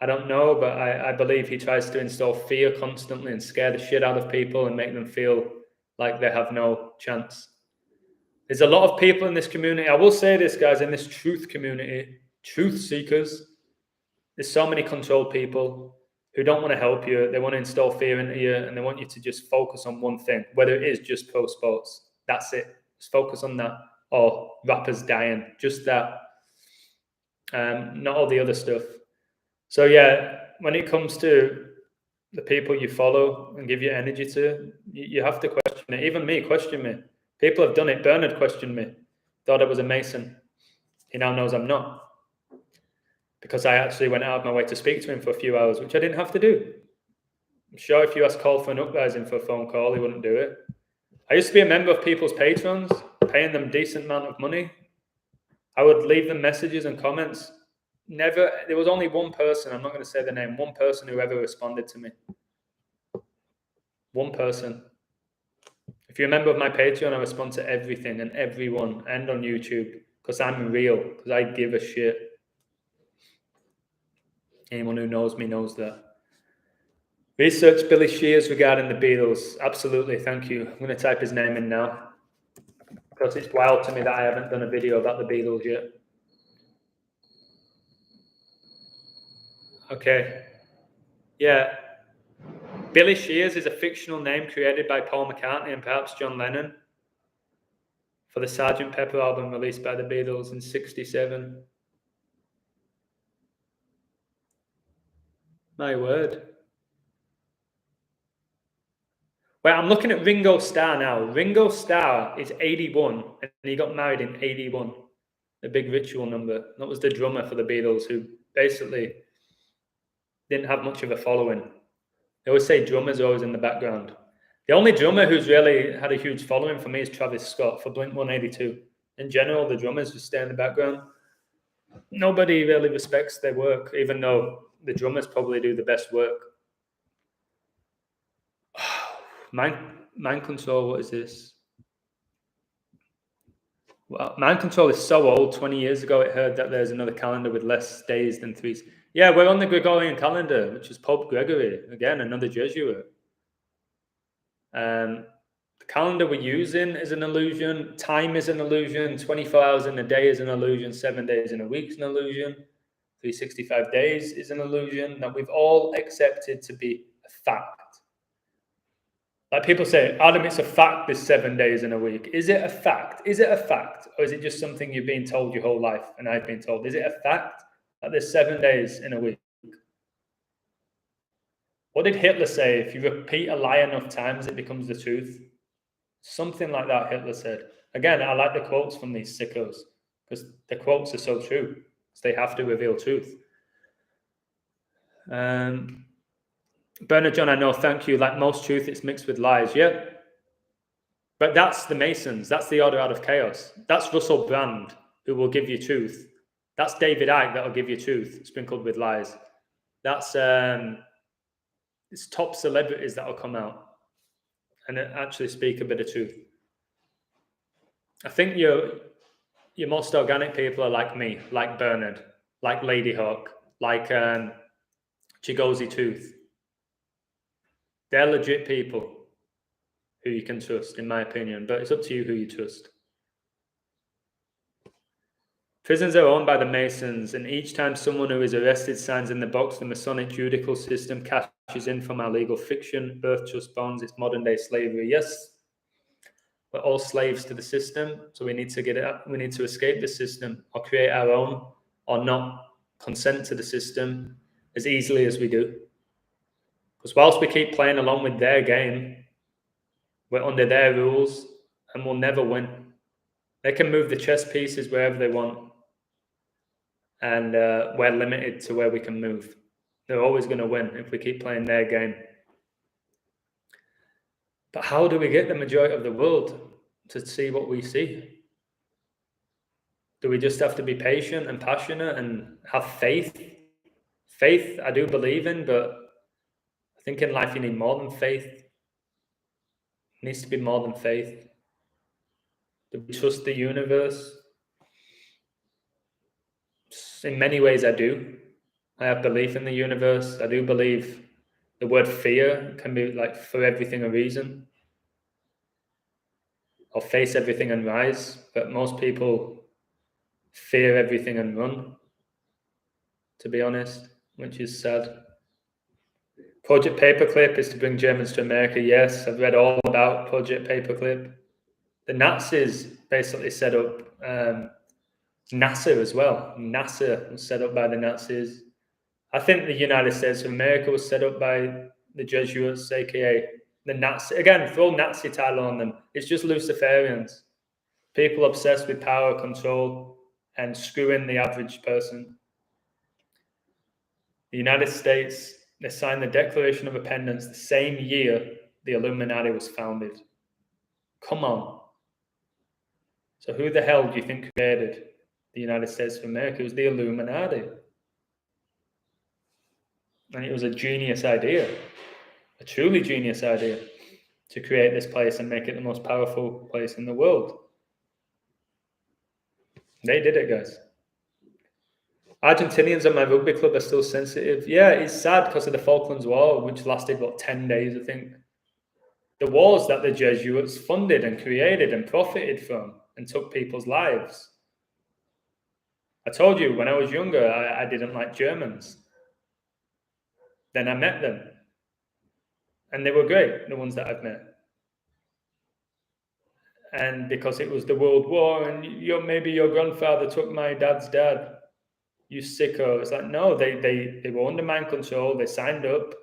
I don't know, but I believe he tries to instill fear constantly and scare the shit out of people and make them feel like they have no chance. There's a lot of people in this community. I will say this, guys, in this truth community, truth seekers, there's so many controlled people who don't want to help you. They want to instill fear into you and they want you to just focus on one thing, whether it is just pro sports. That's it. Just focus on that. Or rappers dying. Just that. Not all the other stuff. So yeah, when it comes to the people you follow and give your energy to, you have to question it. Even me, question me. People have done it. Bernard questioned me. Thought I was a Mason. He now knows I'm not. Because I actually went out of my way to speak to him for a few hours, which I didn't have to do. I'm sure if you asked Cole for an uprising for a phone call, he wouldn't do it. I used to be a member of people's patrons, paying them a decent amount of money. I would leave them messages and comments. Never, there was only one person, I'm not going to say the name, one person who ever responded to me. One person. If you're a member of my Patreon, I respond to everything and everyone, and on YouTube, because I'm real, because I give a shit. Anyone who knows me knows that. Research Billy Shears regarding the Beatles. Absolutely, thank you. I'm going to type his name in now, because it's wild to me that I haven't done a video about the Beatles yet. Okay. Yeah. Billy Shears is a fictional name created by Paul McCartney and perhaps John Lennon for the Sgt. Pepper album released by the Beatles in '67. My word. Well, I'm looking at Ringo Starr now. Ringo Starr is 81 and he got married in 81. The big ritual number. That was the drummer for the Beatles who basically didn't have much of a following. They always say drummers are always in the background. The only drummer who's really had a huge following for me is Travis Scott for Blink-182. In general, the drummers just stay in the background. Nobody really respects their work, even though the drummers probably do the best work. Mind Control, what is this? Well, Mind Control is so old. 20 years ago, it heard that there's another calendar with less days than 3. Yeah, we're on the Gregorian calendar, which is Pope Gregory. Again, another Jesuit. The calendar we're using is an illusion. Time is an illusion. 24 hours in a day is an illusion. 7 days in a week is an illusion. 365 days is an illusion that we've all accepted to be a fact. Like people say, Adam, it's a fact there's 7 days in a week. Is it a fact? Is it a fact? Or is it just something you've been told your whole life and I've been told? Is it a fact that there's 7 days in a week? What did Hitler say? If you repeat a lie enough times, it becomes the truth. Something like that Hitler said. Again, I like the quotes from these sickos because the quotes are so true. Because they have to reveal truth. Bernard John, I know, thank you. Like most truth, it's mixed with lies. Yeah. But that's the Masons. That's the order out of chaos. That's Russell Brand, who will give you truth. That's David Icke that will give you truth, sprinkled with lies. That's it's top celebrities that will come out and actually speak a bit of truth. I think your most organic people are like me, like Bernard, like Ladyhawk, like Chigozi Tooth. They're legit people who you can trust, in my opinion, but it's up to you who you trust. Prisons are owned by the Masons, and each time someone who is arrested signs in the box, the Masonic judicial system cashes in from our legal fiction, birth trust bonds, it's modern-day slavery. Yes, we're all slaves to the system, so we need to get it up. We need to escape the system or create our own, or not consent to the system as easily as we do. Because whilst we keep playing along with their game, we're under their rules and we'll never win. They can move the chess pieces wherever they want. And we're limited to where we can move. They're always going to win if we keep playing their game. But how do we get the majority of the world to see what we see? Do we just have to be patient and passionate and have faith? Faith, I do believe in, but I think in life you need more than faith. It needs to be more than faith. Do we trust the universe? In many ways I do. I have belief in the universe. I do believe the word fear can be like for everything a reason. Or face everything and rise. But most people fear everything and run, to be honest, which is sad. Project Paperclip is to bring Germans to America. Yes, I've read all about Project Paperclip. The Nazis basically set up NASA as well. NASA was set up by the Nazis. I think the United States of America was set up by the Jesuits, aka the Nazi. Again, throw Nazi title on them. It's just Luciferians. People obsessed with power, control, and screwing the average person. The United States, they signed the Declaration of Independence the same year the Illuminati was founded. Come on. So who the hell do you think created the United States of America? It was the Illuminati. And it was a genius idea, a truly genius idea, to create this place and make it the most powerful place in the world. They did it, guys. Argentinians at my rugby club are still sensitive. Yeah, it's sad because of the Falklands War, which lasted, 10 days, I think. The wars that the Jesuits funded and created and profited from and took people's lives. I told you, when I was younger, I didn't like Germans. Then I met them. And they were great, the ones that I've met. And because it was the World War, and maybe your grandfather took my dad's dad. You sicko. It's like, no, they were under mind control. They signed up.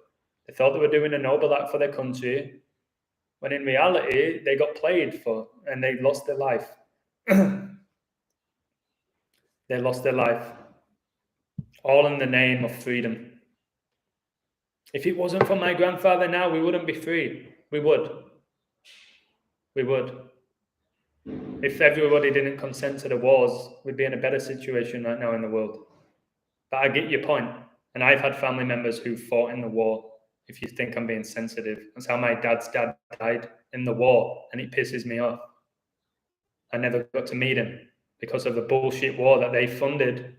They thought they were doing a noble act for their country. When in reality, they got played for and they lost their life. They lost their life. All in the name of freedom. If it wasn't for my grandfather now, we wouldn't be free. We would. We would. If everybody didn't consent to the wars, we'd be in a better situation right now in the world. But I get your point. And I've had family members who fought in the war. If you think I'm being sensitive, that's how my dad's dad died in the war. And it pisses me off. I never got to meet him because of the bullshit war that they funded,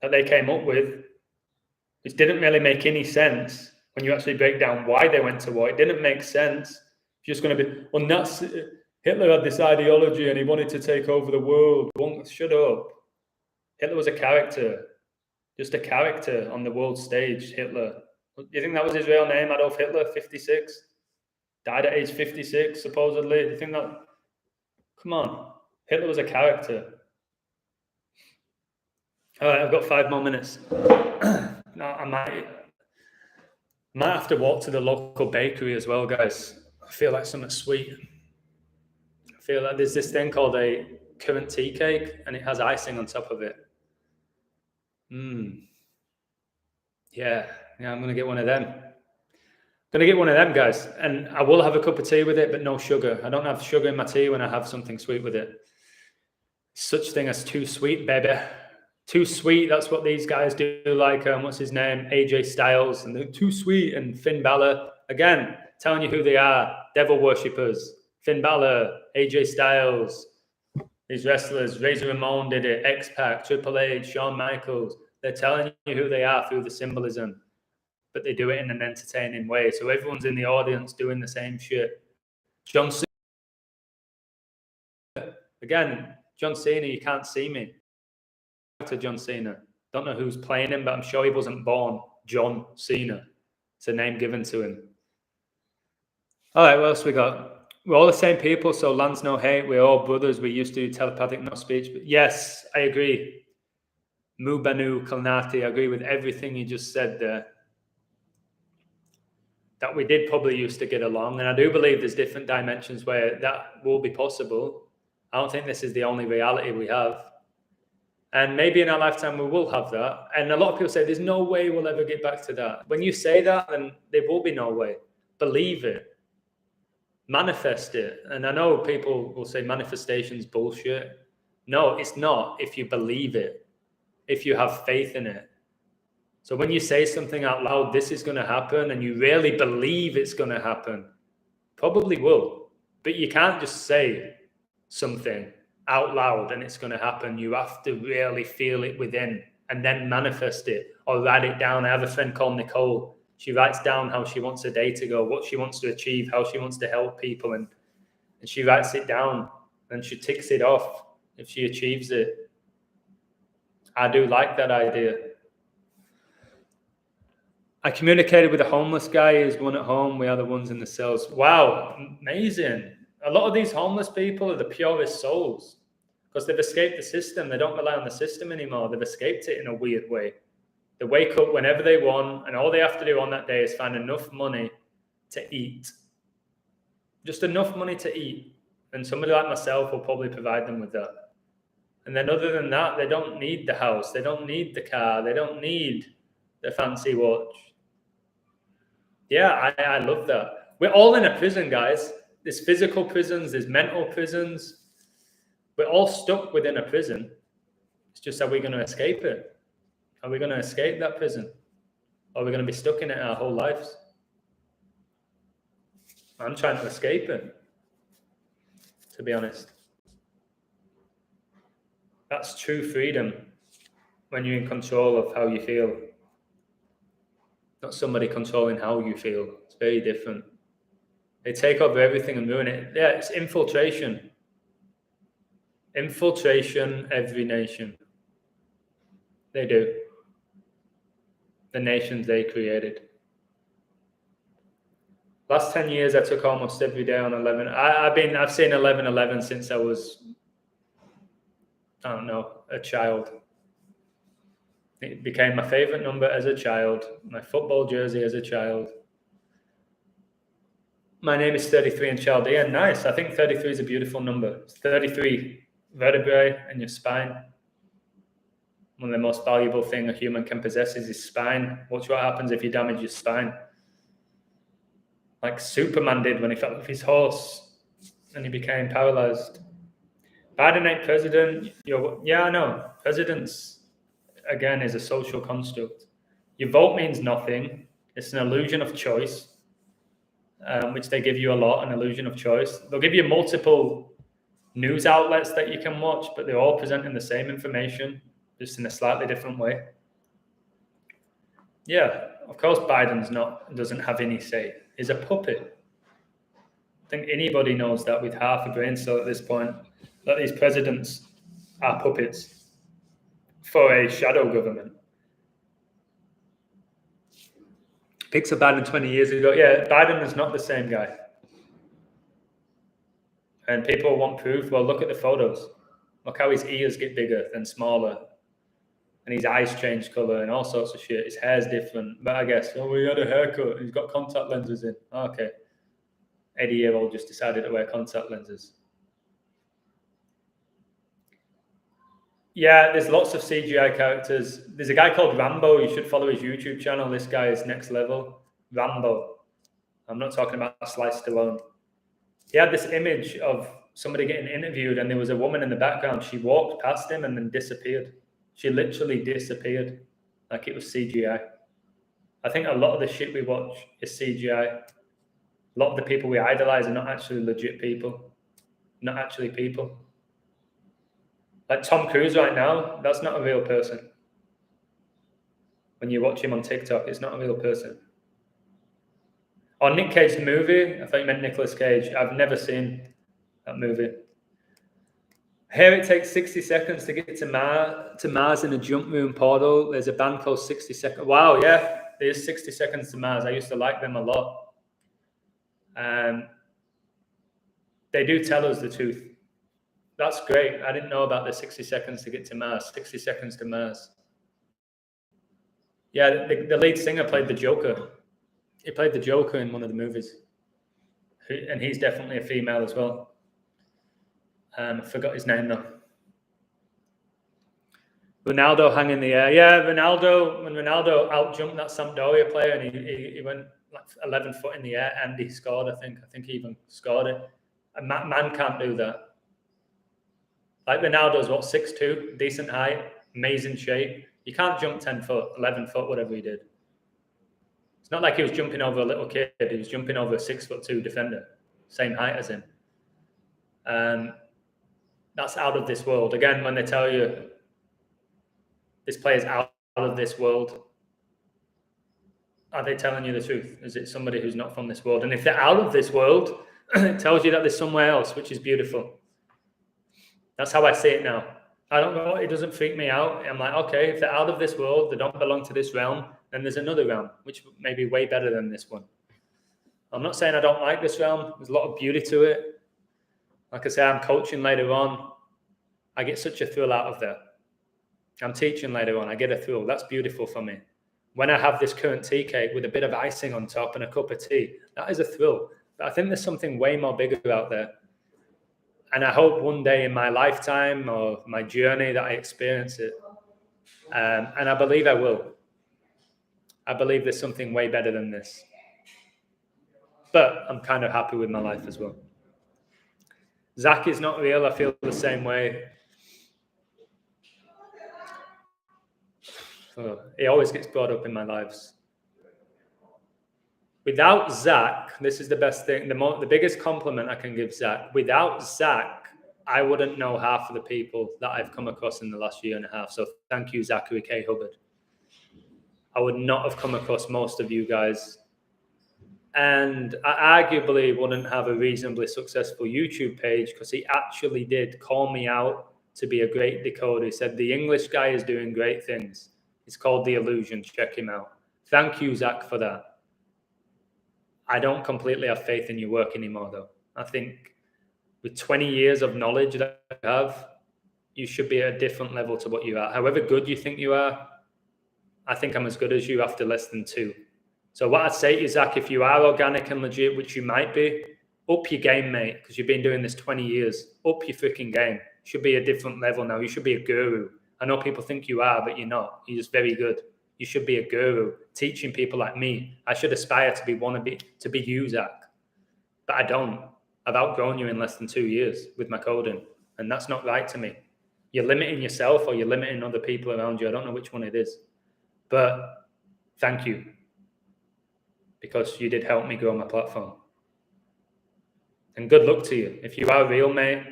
that they came up with, which didn't really make any sense when you actually break down why they went to war. It didn't make sense. Just going to be, well, Hitler had this ideology and he wanted to take over the world. Shut up. Hitler was a character, just a character on the world stage, Hitler. Do you think that was his real name, Adolf Hitler, 56? Died at age 56, supposedly. Do you think that? Come on. Hitler was a character. All right, I've got 5 more minutes. No, I might have to walk to the local bakery as well, guys. I feel like something sweet. I feel like there's this thing called a currant tea cake, and it has icing on top of it. Yeah, I'm going to get one of them. Guys. And I will have a cup of tea with it, but no sugar. I don't have sugar in my tea when I have something sweet with it. Such thing as too sweet, baby. Too sweet, that's what these guys do, like, what's his name? AJ Styles, and they're too sweet, and Finn Balor. Again, telling you who they are. Devil worshippers. Finn Balor, AJ Styles, these wrestlers, Razor Ramon did it, X-Pac, Triple H, Shawn Michaels. They're telling you who they are through the symbolism, but they do it in an entertaining way. So everyone's in the audience doing the same shit. John Cena. Again, John Cena, you can't see me. To John Cena. Don't know who's playing him, but I'm sure he wasn't born John Cena. It's a name given to him. All right, what else we got? We're all the same people, so Lance, no hate. We're all brothers. We used to do telepathic, no speech. But yes, I agree. Mubanu Kalnati, I agree with everything you just said there. That we did probably used to get along. And I do believe there's different dimensions where that will be possible. I don't think this is the only reality we have. And maybe in our lifetime, we will have that. And a lot of people say, there's no way we'll ever get back to that. When you say that, then there will be no way. Believe it. Manifest it. And I know people will say manifestation's bullshit. No, it's not if you believe it, if you have faith in it. So when you say something out loud, this is going to happen, and you really believe it's going to happen, probably will. But you can't just say something out loud and it's going to happen. You have to really feel it within and then manifest it or write it down. I have a friend called Nicole. She writes down how she wants her day to go, what she wants to achieve, how she wants to help people, and she writes it down and she ticks it off if she achieves it. I do like that idea. I communicated with a homeless guy. He's one at home. We are the ones in the cells. Wow, amazing. A lot of these homeless people are the purest souls because they've escaped the system. They don't rely on the system anymore. They've escaped it in a weird way. They wake up whenever they want, and all they have to do on that day is find enough money to eat. Just enough money to eat. And somebody like myself will probably provide them with that. And then other than that, they don't need the house. They don't need the car. They don't need the fancy watch. Yeah, I love that. We're all in a prison, guys. There's physical prisons, there's mental prisons. We're all stuck within a prison. It's just, are we going to escape it? Are we going to escape that prison? Or are we going to be stuck in it our whole lives? I'm trying to escape it, to be honest. That's true freedom when you're in control of how you feel. Not somebody controlling how you feel. It's very different. They take over everything and ruin it. Yeah, it's infiltration. Infiltration every nation. They do. The nations they created. Last 10 years, I took almost every day on 11. I've seen 11/11 since I was, I don't know, a child. It became my favorite number as a child. My football jersey as a child. My name is 33 in Chaldean. Nice. I think 33 is a beautiful number. It's 33 vertebrae in your spine. One of the most valuable things a human can possess is his spine. Watch what happens if you damage your spine. Like Superman did when he fell off his horse and he became paralyzed. Biden ain't president. Yeah, I know. Presidents, again, is a social construct. Your vote means nothing. It's an illusion of choice. Which they give you a lot, an illusion of choice. They'll give you multiple news outlets that you can watch, but they're all presenting the same information, just in a slightly different way. Yeah, of course Biden's doesn't have any say. He's a puppet. think anybody knows that with half a brain cell at this point, that these presidents are puppets for a shadow government. Picture Biden 20 years ago. Yeah, Biden is not the same guy. And people want proof. Well, look at the photos. Look how his ears get bigger and smaller. And his eyes change colour and all sorts of shit. His hair's different. But I guess, oh, he had a haircut. He's got contact lenses in. Okay. 80-year-old just decided to wear contact lenses. Yeah, there's lots of CGI characters. There's a guy called Rambo. You should follow his YouTube channel. This guy is next level. Rambo. I'm not talking about Sliced Stallone. He had this image of somebody getting interviewed, and there was a woman in the background. She walked past him and then disappeared. She literally disappeared, like it was CGI. I think a lot of the shit we watch is CGI. A lot of the people we idolize are not actually legit people. Not actually people. Like Tom Cruise right now, that's not a real person. When you watch him on TikTok, it's not a real person. Or Nick Cage's movie, I thought you meant Nicolas Cage. I've never seen that movie. Here it takes 60 seconds to get to Mars in a jump room portal. There's a band called 60 Seconds. Wow, yeah, there's 60 Seconds to Mars. I used to like them a lot. They do tell us the truth. That's great. I didn't know about the 60 seconds to get to Mars. 60 seconds to Mars. Yeah, the lead singer played the Joker. He played the Joker in one of the movies. And he's definitely a female as well. I forgot his name though. Ronaldo hung in the air. Yeah, when Ronaldo outjumped that Sampdoria player and he went like 11 foot in the air and he scored, I think he even scored it. A man can't do that. Like Ronaldo's 6'2", decent height, amazing shape. You can't jump 10 foot, 11 foot, whatever he did. It's not like he was jumping over a little kid. He was jumping over a 6'2" defender, same height as him. That's out of this world. Again, when they tell you this player's out of this world, are they telling you the truth? Is it somebody who's not from this world? And if they're out of this world, it tells you that there's somewhere else, which is beautiful. That's how I see it now. I don't know. It doesn't freak me out. I'm like, okay, if they're out of this world, they don't belong to this realm, then there's another realm, which may be way better than this one. I'm not saying I don't like this realm. There's a lot of beauty to it. Like I say, I'm coaching later on. I get such a thrill out of that. I'm teaching later on. I get a thrill. That's beautiful for me. When I have this current tea cake with a bit of icing on top and a cup of tea, that is a thrill. But I think there's something way more bigger out there. And I hope one day in my lifetime or my journey that I experience it. And I believe I will. I believe there's something way better than this. But I'm kind of happy with my life as well. Zach is not real. I feel the same way. So he always gets brought up in my lives. Without Zach, this is the best thing, the biggest compliment I can give Zach. Without Zach, I wouldn't know half of the people that I've come across in the last year and a half. So thank you, Zachary K. Hubbard. I would not have come across most of you guys. And I arguably wouldn't have a reasonably successful YouTube page because he actually did call me out to be a great decoder. He said, the English guy is doing great things. It's called The Illusion. Check him out. Thank you, Zach, for that. I don't completely have faith in your work anymore, though. I think with 20 years of knowledge that you have, you should be at a different level to what you are. However good you think you are, I think I'm as good as you after less than 2. So what I'd say to you, Zach, if you are organic and legit, which you might be, up your game, mate, because you've been doing this 20 years. Up your freaking game. You should be a different level now. You should be a guru. I know people think you are, but you're not. You're just very good. You should be a guru, teaching people like me. I should aspire to be you, Zach. But I don't. I've outgrown you in less than 2 years with my coding. And that's not right to me. You're limiting yourself or you're limiting other people around you. I don't know which one it is. But thank you. Because you did help me grow my platform. And good luck to you. If you are real, mate,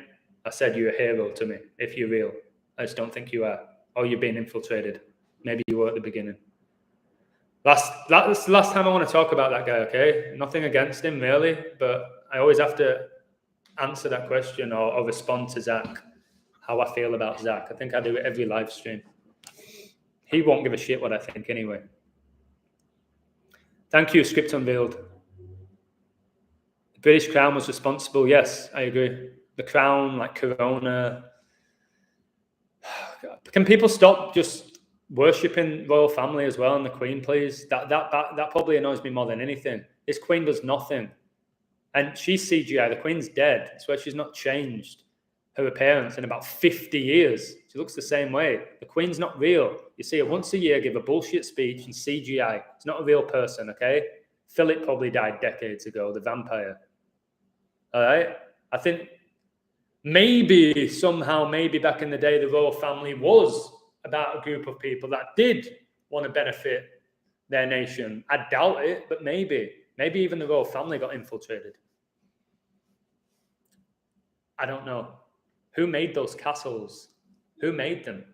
I said you're a hero to me. If you're real. I just don't think you are. Or you're being infiltrated. Maybe you were at the beginning. That's the last time I want to talk about that guy, okay? Nothing against him, really. But I always have to answer that question or respond to Zach, how I feel about Zach. I think I do it every live stream. He won't give a shit what I think anyway. Thank you, Script Unveiled. The British Crown was responsible. Yes, I agree. The Crown, like Corona. Can people stop just worshipping royal family as well and the Queen, please? That probably annoys me more than anything. This Queen does nothing. And she's CGI. The Queen's dead. That's why she's not changed her appearance in about 50 years. She looks the same way. The Queen's not real. You see her once a year give a bullshit speech and CGI. It's not a real person, okay? Philip probably died decades ago, the vampire. All right? I think maybe somehow, maybe back in the day, the royal family was about a group of people that did want to benefit their nation. I doubt it, but maybe. Maybe even the royal family got infiltrated. I don't know. Who made those castles? Who made them?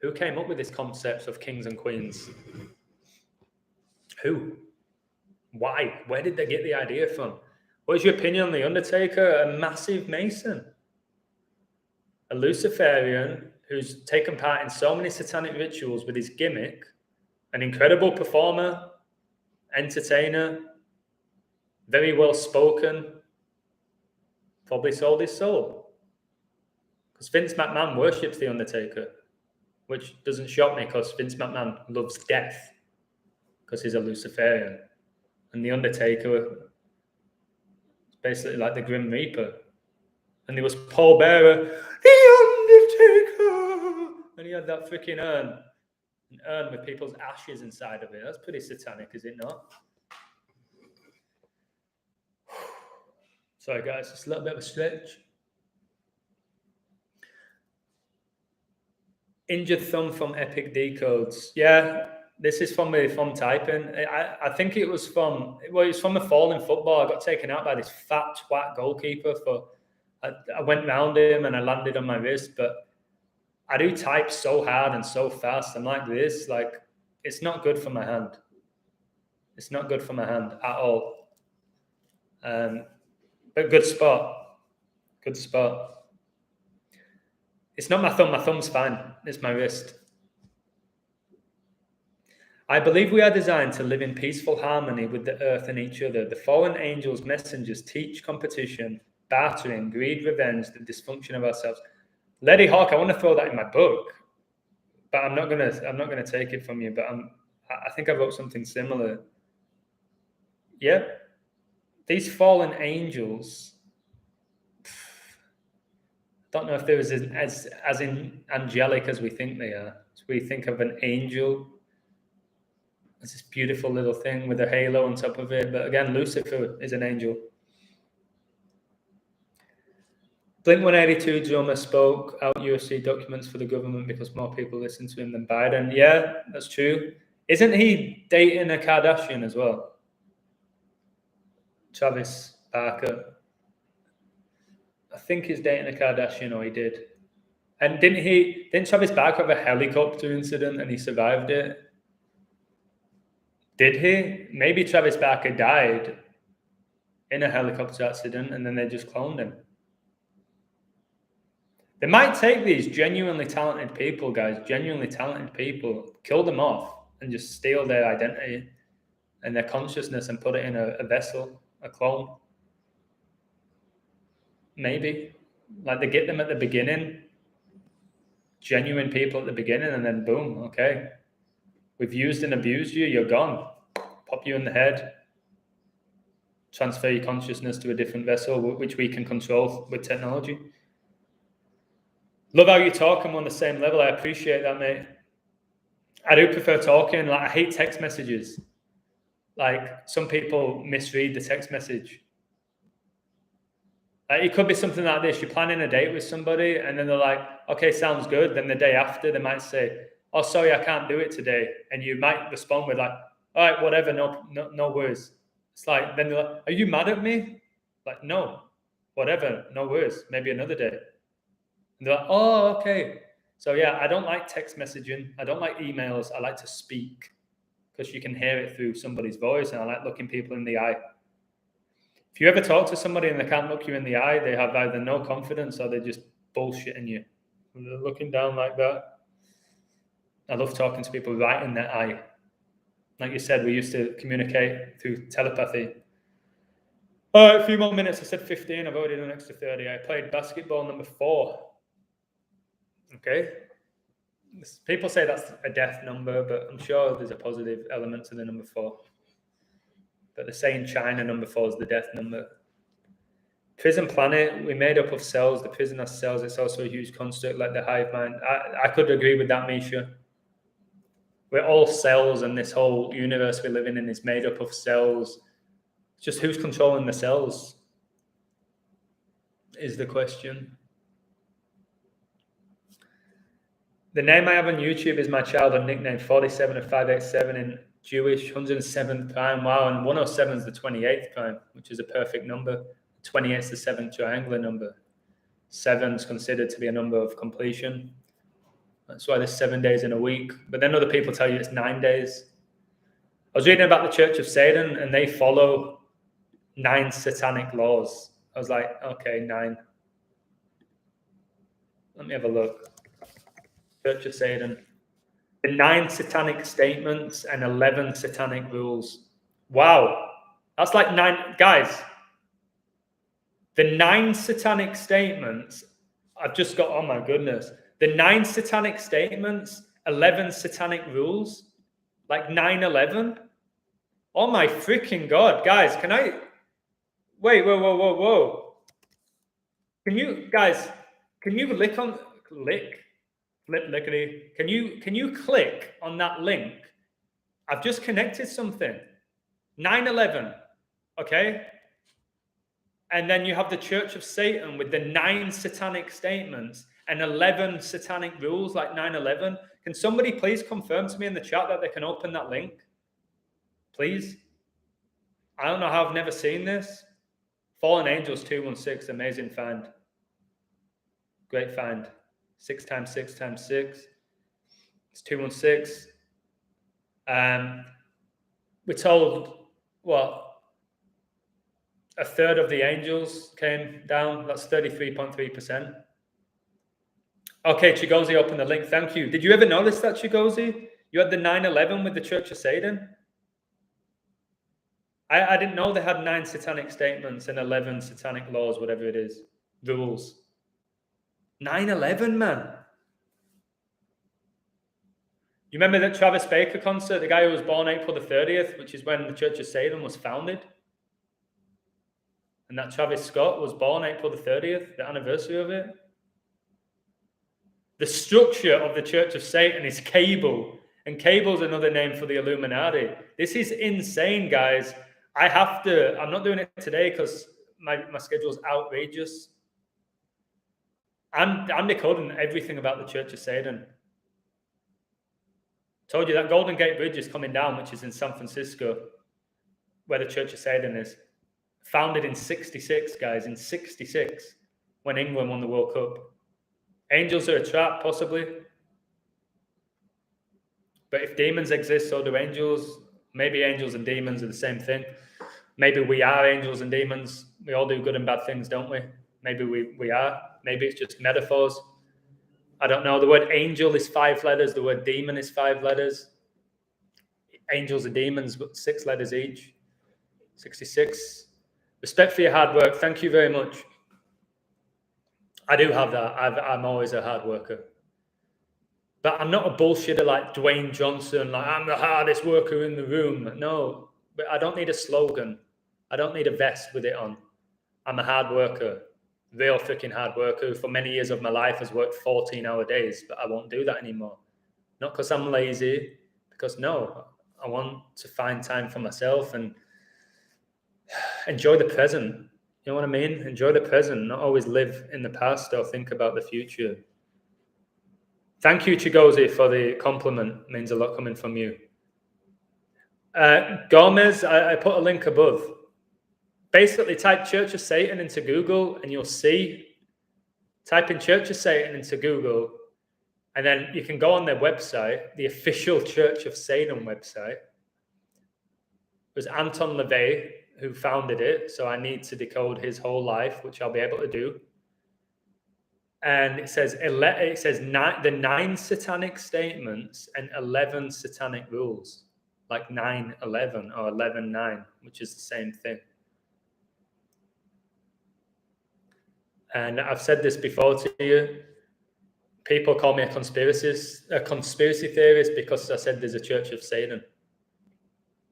Who came up with this concept of kings and queens? Who? Why? Where did they get the idea from? What is your opinion on The Undertaker? A massive Mason. A Luciferian who's taken part in so many satanic rituals with his gimmick. An incredible performer, entertainer, very well spoken. Probably sold his soul. Because Vince McMahon worships The Undertaker, which doesn't shock me because Vince McMahon loves death because he's a Luciferian. And The Undertaker is basically like the Grim Reaper. And there was Paul Bearer, The Undertaker! And he had that freaking urn. An urn with people's ashes inside of it. That's pretty satanic, is it not? Sorry, guys, it's a little bit of a stretch. Injured thumb from Epic Decodes. Yeah, this is from typing. I think it was from a fall in football. I got taken out by this fat twat goalkeeper I went round him and I landed on my wrist, but I do type so hard and so fast. I'm like this, like it's not good for my hand. It's not good for my hand at all. But good spot. Good spot. It's not my thumb. My thumb's fine. It's my wrist. I believe we are designed to live in peaceful harmony with the earth and each other. The fallen angels' messengers teach competition, bartering, greed, revenge, the dysfunction of ourselves. Lady Hawk, I want to throw that in my book, but I'm not gonna take it from you. But I think I wrote something similar. Yep. These fallen angels. Don't know if they're as angelic as we think they are. So we think of an angel as this beautiful little thing with a halo on top of it. But again, Lucifer is an angel. Blink-182 drummer spoke out UFC documents for the government because more people listen to him than Biden. Yeah, that's true. Isn't he dating a Kardashian as well? Travis Barker. I think he's dating a Kardashian, or he did. And didn't Travis Barker have a helicopter incident and he survived it? Did he? Maybe Travis Barker died in a helicopter accident and then they just cloned him. They might take these genuinely talented people, guys, genuinely talented people, kill them off and just steal their identity and their consciousness and put it in a vessel, a clone. Maybe. Like they get them at the beginning, genuine people at the beginning, and then boom, okay. We've used and abused you, you're gone. Pop you in the head, transfer your consciousness to a different vessel, which we can control with technology. Love how you talk. I'm on the same level. I appreciate that, mate. I do prefer talking. Like, I hate text messages. Like, some people misread the text message. Like, it could be something like this. You're planning a date with somebody, and then they're like, okay, sounds good. Then the day after, they might say, oh, sorry, I can't do it today. And you might respond with like, all right, whatever, no worries. It's like, then they're like, are you mad at me? Like, no, whatever, no worries. Maybe another day. And they're like, oh, okay. So yeah, I don't like text messaging. I don't like emails. I like to speak because you can hear it through somebody's voice, and I like looking people in the eye. If you ever talk to somebody and they can't look you in the eye, they have either no confidence or they're just bullshitting you. And they're looking down like that. I love talking to people right in their eye. Like you said, we used to communicate through telepathy. All right, a few more minutes. I said 15. I've already done extra 30. I played basketball number 4. Okay. People say that's a death number, but I'm sure there's a positive element to the number 4. But they say in China, number 4 is the death number. Prison planet, we're made up of cells. The prison has cells. It's also a huge construct like the hive mind. I could agree with that, Misha. We're all cells, and this whole universe we're living in is made up of cells. Just who's controlling the cells is the question. The name I have on YouTube is my childhood nickname, 47 of 587 in Jewish, 107th prime. Wow, and 107 is the 28th prime, which is a perfect number. 28 is the 7th triangular number. 7 is considered to be a number of completion. That's why there's 7 days in a week. But then other people tell you it's 9 days. I was reading about the Church of Satan, and they follow 9 satanic laws. I was like, okay, 9. Let me have a look. Church of Satan. The 9 satanic statements and 11 satanic rules. Wow. That's like 9. Guys, the 9 satanic statements, I've just got, oh my goodness. The 9 satanic statements, 11 satanic rules, like 9/11. Oh my freaking God. Guys, can I... Wait, whoa. Can you, guys, can you Can you click on that link? I've just connected something. 9/11, okay? And then you have the Church of Satan with the 9 satanic statements and 11 satanic rules like 9/11. Can somebody please confirm to me in the chat that they can open that link? Please. I don't know how I've never seen this. Fallen Angels 216, amazing find. Great find. 6 times 6 times 6. It's 216. We're told, what? A third of the angels came down. That's 33.3%. Okay, Chigozi opened the link. Thank you. Did you ever notice that, Chigozi? You had the 9/11 with the Church of Satan? I didn't know they had 9 satanic statements and 11 satanic laws, whatever it is, rules. 9/11, man. You remember that Travis Baker concert, the guy who was born April the 30th, which is when the Church of Satan was founded? And that Travis Scott was born April the 30th, the anniversary of it. The structure of the Church of Satan is cable, and cable is another name for the Illuminati. This is insane, guys. I'm not doing it today because my schedule is outrageous. I'm decoding everything about the Church of Satan. Told you that Golden Gate Bridge is coming down, which is in San Francisco, where the Church of Satan is. Founded in 66, guys, in 66, when England won the World Cup. Angels are a trap, possibly. But if demons exist, so do angels. Maybe angels and demons are the same thing. Maybe we are angels and demons. We all do good and bad things, don't we? Maybe we are. Maybe it's just metaphors. I don't know. The word angel is 5 letters. The word demon is 5 letters. Angels and demons, but 6 letters each. 66. Respect for your hard work. Thank you very much. I do have that. I'm always a hard worker. But I'm not a bullshitter like Dwayne Johnson, like I'm the hardest worker in the room. No, but I don't need a slogan. I don't need a vest with it on. I'm a hard worker, real freaking hard worker who for many years of my life has worked 14-hour days, but I won't do that anymore. Not because I'm lazy, because no, I want to find time for myself and enjoy the present. You know what I mean? Enjoy the present, not always live in the past or think about the future. Thank you, Chigozi, for the compliment. It means a lot coming from you. Gomez, I put a link above. Basically, type Church of Satan into Google and you'll see. Type in Church of Satan into Google and then you can go on their website, the official Church of Satan website. It was Anton LaVey who founded it. So I need to decode his whole life, which I'll be able to do. And it says the 9 satanic statements and 11 satanic rules, like 9-11 or 11-9, which is the same thing. And I've said this before to you. People call me a conspiracy theorist because I said there's a Church of Satan.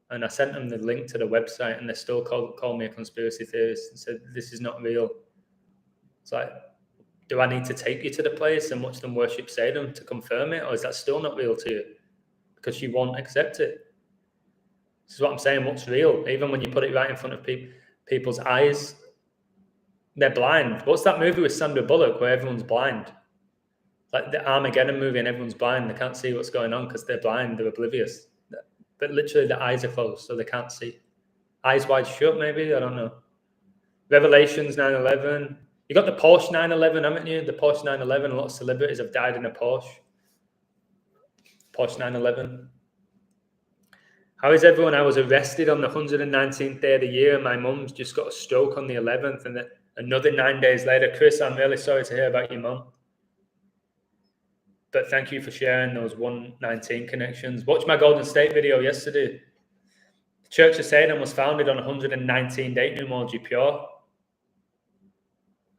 And I sent them the link to the website, and they still call me a conspiracy theorist and said, this is not real. It's like, do I need to take you to the place and watch them worship Satan to confirm it? Or is that still not real to you? Because you won't accept it. This is what I'm saying, what's real? Even when you put it right in front of people's eyes, they're blind. What's that movie with Sandra Bullock where everyone's blind? Like the Armageddon movie, and everyone's blind. They can't see what's going on because they're blind. They're oblivious. But literally their eyes are closed, so they can't see. Eyes wide shut, maybe? I don't know. Revelations 9/11. You got the Porsche 911, haven't you? The Porsche 911. A lot of celebrities have died in a Porsche. Porsche 911. How is everyone? I was arrested on the 119th day of the year, and my mum's just got a stroke on the 11th, and then another 9 days later. Chris, I'm really sorry to hear about your mum. But thank you for sharing those 119 connections. Watch my Golden State video yesterday. The Church of Satan was founded on 119 date numerology pure.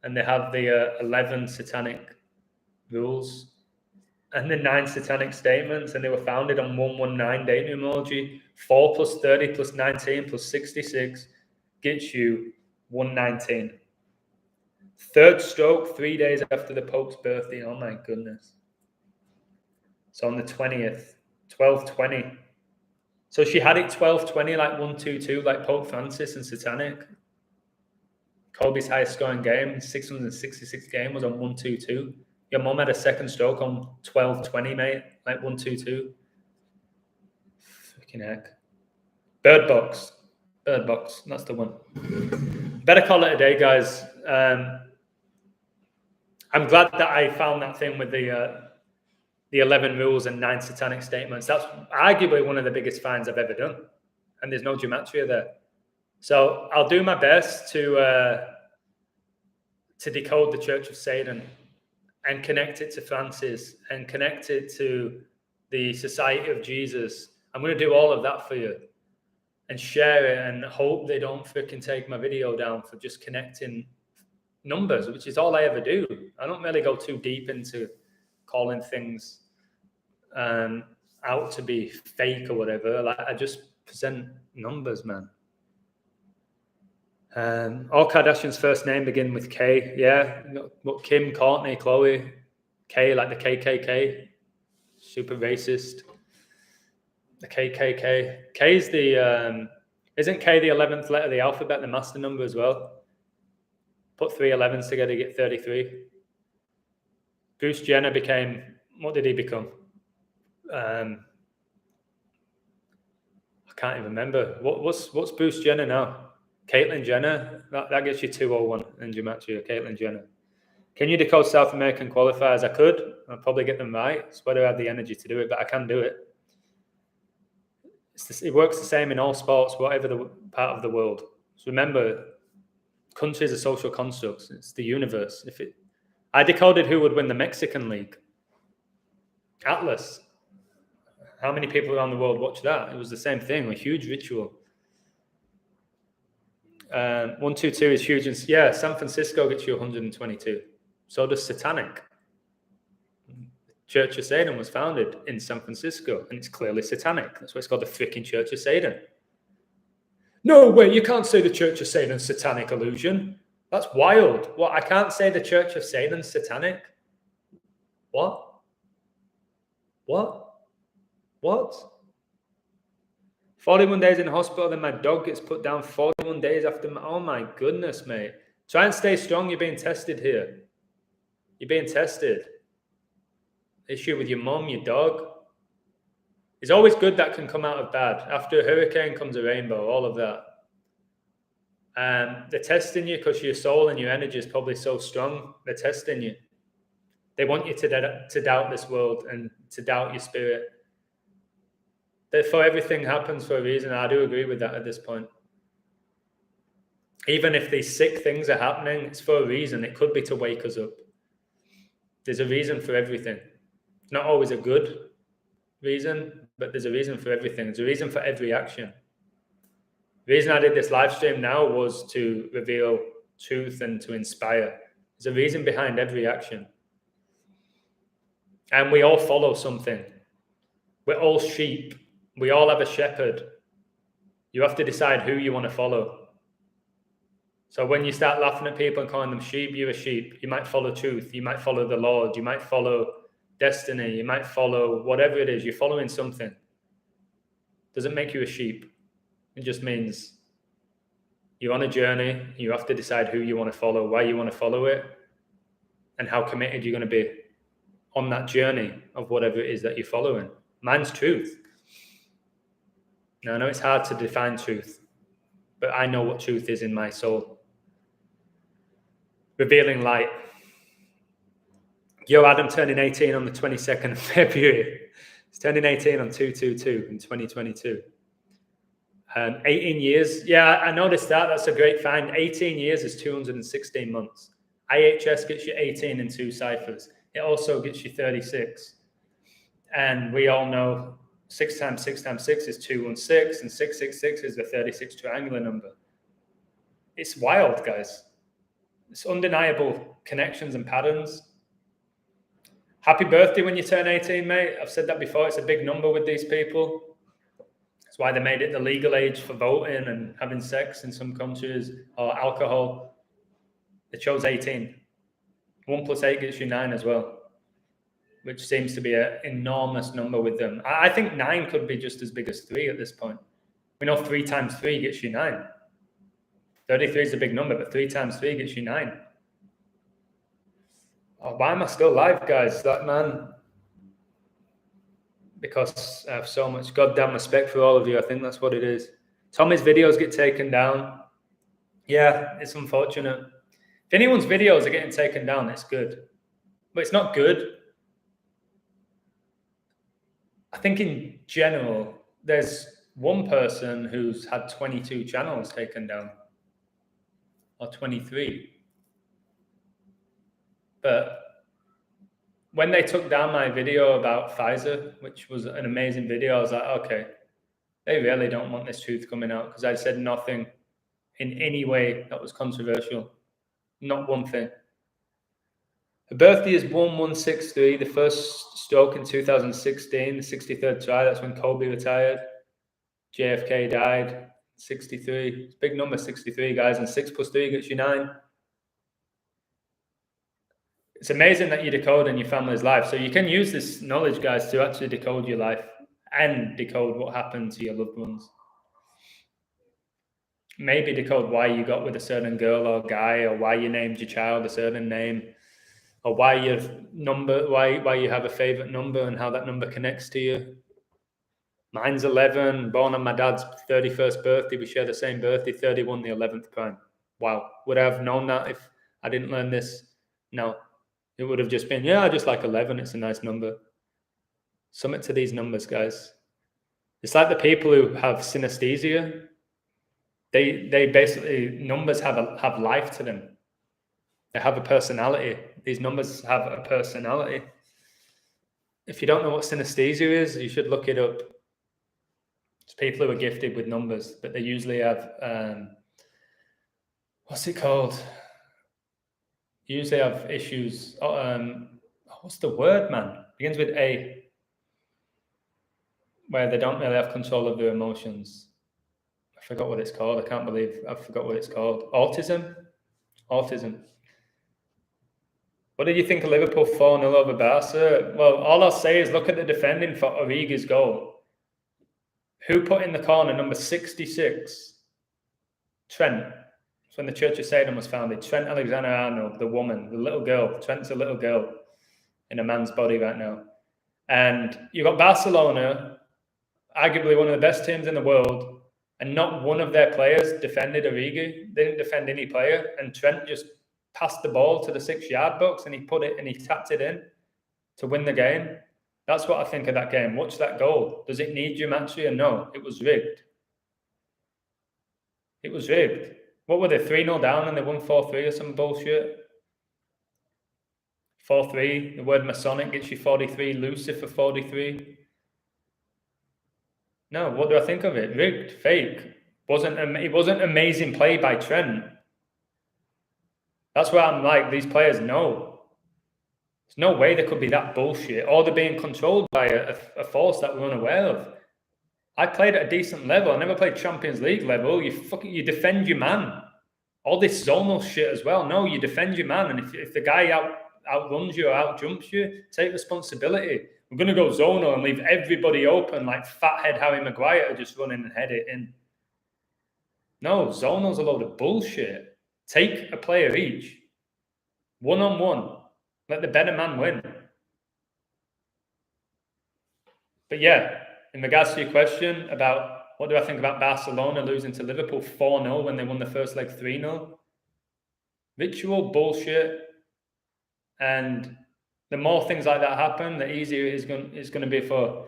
And they have the 11 satanic rules and the 9 satanic statements. And they were founded on 119 date numerology. 4 plus 30 plus 19 plus 66 gets you 119. Third stroke, 3 days after the Pope's birthday. Oh my goodness. So on the 20th, 12/20. So she had it 12/20, like 122, like Pope Francis and satanic. Kobe's highest scoring game, 666 game, was on 122. Your mum had a second stroke on 12/20, mate, like 122. Freaking heck. Bird Box, that's the one. Better call it a day, guys. I'm glad that I found that thing with the 11 rules and 9 satanic statements. That's arguably one of the biggest finds I've ever done. And there's no gematria there. So I'll do my best to decode the Church of Satan and connect it to Francis and connect it to the Society of Jesus. I'm going to do all of that for you and share it, and hope they don't freaking take my video down for just connecting numbers, which is all I ever do. I don't really go too deep into calling things out to be fake or whatever. Like, I just present numbers, man. All Kardashians' first name begin with K. Yeah, what? Kim, Courtney, Chloe, K, like the KKK. Super racist. The KKK. K is the isn't K the 11th letter of the alphabet, the master number as well? Put 3 11s together, you get 33. Bruce Jenner became, what did he become? I can't even remember. What's Bruce Jenner now? Caitlyn Jenner. That gets you 201 in gematria. Caitlyn Jenner. Can you decode South American qualifiers? I could. I'll probably get them right. It's whether I have the energy to do it, but I can do it. It works the same in all sports, whatever the part of the world. So remember, countries are social constructs. It's the universe. I decoded who would win the Mexican League. Atlas. How many people around the world watch that? It was the same thing, a huge ritual. 122 is huge. Yeah, San Francisco gets you 122. So does satanic. Church of Satan was founded in San Francisco, and it's clearly satanic. That's why it's called the freaking Church of Satan. No way, you can't say the Church of Satan's satanic illusion. That's wild. What? I can't say the Church of Satan's satanic? What? 41 days in hospital, then my dog gets put down 41 days after oh my goodness, mate. Try and stay strong. You're being tested here. You're being tested. Issue with your mom, your dog. It's always good that can come out of bad. After a hurricane comes a rainbow, all of that. They're testing you because your soul and your energy is probably so strong. They're testing you. They want you to doubt this world and to doubt your spirit. Therefore, everything happens for a reason. I do agree with that at this point. Even if these sick things are happening, it's for a reason. It could be to wake us up. There's a reason for everything. Not always a good reason, but there's a reason for everything. There's a reason for every action. The reason I did this live stream now was to reveal truth and to inspire. There's a reason behind every action. And we all follow something. We're all sheep. We all have a shepherd. You have to decide who you want to follow. So when you start laughing at people and calling them sheep, you're a sheep. You might follow truth. You might follow the Lord. You might follow destiny. You might follow whatever it is. You're following something. Doesn't make you a sheep. It just means you're on a journey. You have to decide who you want to follow, why you want to follow it, and how committed you're going to be on that journey of whatever it is that you're following. Mine's truth. Now, I know it's hard to define truth, but I know what truth is in my soul. Revealing light. Yo, Adam turning 18 on the 22nd of February. He's turning 18 on 2/22 in 2022. 18 years. Yeah, I noticed that. That's a great find. 18 years is 216 months. IHS gets you 18 in 2 ciphers. It also gets you 36. And we all know 6 times 6 times 6 is 216, and 666 is the 36 triangular number. It's wild, guys. It's undeniable connections and patterns. Happy birthday when you turn 18, mate. I've said that before. It's a big number with these people. That's why they made it the legal age for voting and having sex in some countries, or alcohol. They chose 18. 1 + 8 gets you 9 as well, which seems to be an enormous number with them. I think 9 could be just as big as 3 at this point. We know 3 times 3 gets you 9. 33 is a big number, but 3 times 3 gets you 9. Oh, why am I still live, guys? That man, because I have so much goddamn respect for all of you. I think that's what it is. Tommy's videos get taken down. Yeah, it's unfortunate. If anyone's videos are getting taken down, it's good. But it's not good. I think in general, there's one person who's had 22 channels taken down, or 23. But when they took down my video about Pfizer, which was an amazing video, I was like, okay, they really don't want this truth coming out, because I said nothing in any way that was controversial. Not one thing. Her birthday is 1163, the first stroke in 2016, the 63rd try. That's when Kobe retired. JFK died, 63. It's a big number, 63, guys. And 6 + 3 gets you 9. It's amazing that you decode in your family's life. So you can use this knowledge, guys, to actually decode your life and decode what happened to your loved ones. Maybe decode why you got with a certain girl or guy, or why you named your child a certain name, or why you have a favorite number and how that number connects to you. Mine's 11, born on my dad's 31st birthday. We share the same birthday, 31, the 11th prime. Wow. Would I have known that if I didn't learn this? No. It would have just been, yeah, I just like 11. It's a nice number. Submit to these numbers, guys. It's like the people who have synesthesia. They basically, numbers have life to them. They have a personality. These numbers have a personality. If you don't know what synesthesia is, you should look it up. It's people who are gifted with numbers, but they usually have, what's it called? Usually have issues. What's the word, man? Begins with A, where they don't really have control of their emotions. I forgot what it's called. I can't believe I forgot what it's called. Autism? Autism. What did you think of Liverpool 4-0 over Barca? Well, all I'll say is look at the defending for Origi's goal. Who put in the corner number 66? Trent. It's when the Church of Satan was founded. Trent Alexander-Arnold, the woman, the little girl. Trent's a little girl in a man's body right now. And you've got Barcelona, arguably one of the best teams in the world, and not one of their players defended Origi. They didn't defend any player, and Trent just passed the ball to the 6-yard box and he tapped it in to win the game. That's what I think of that game. Watch that goal. Does it need gematria? No, it was rigged. It was rigged. What were they, 3-0 down and they won 4-3 or some bullshit? 4-3, the word Masonic gets you 43, Lucifer 43. No, what do I think of it? Rigged, fake. It wasn't amazing play by Trent. That's why I'm like, these players know. There's no way they could be that bullshit, or they're being controlled by a force that we're unaware of. I played at a decent level. I never played Champions League level. You defend your man. All this zonal shit as well. No, you defend your man, and if the guy outruns you or outjumps you, take responsibility. We're going to go zonal and leave everybody open like fathead Harry Maguire to just run in and head it in. No, zonal's a load of bullshit. Take a player each. One-on-one. Let the better man win. But yeah, in regards to your question about what do I think about Barcelona losing to Liverpool 4-0 when they won the first leg 3-0? Ritual bullshit. And the more things like that happen, the easier it is going to be for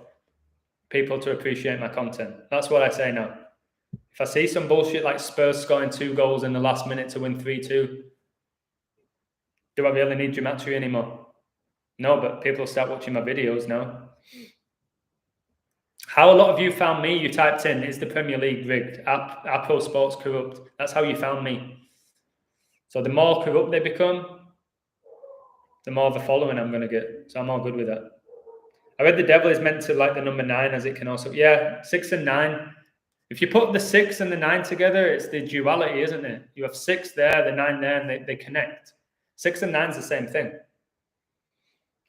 people to appreciate my content. That's what I say now. If I see some bullshit like Spurs scoring 2 goals in the last minute to win 3-2, do I really need gematria anymore? No, but people start watching my videos now. How a lot of you found me, you typed in, is the Premier League rigged? Are pro sports corrupt? That's how you found me. So the more corrupt they become, the more of a following I'm going to get. So I'm all good with that. I read the devil is meant to like the number 9 as it can also... Yeah, 6 and 9. If you put the 6 and the 9 together, it's the duality, isn't it? You have 6 there, the 9 there, and they connect. 6 and 9 is the same thing.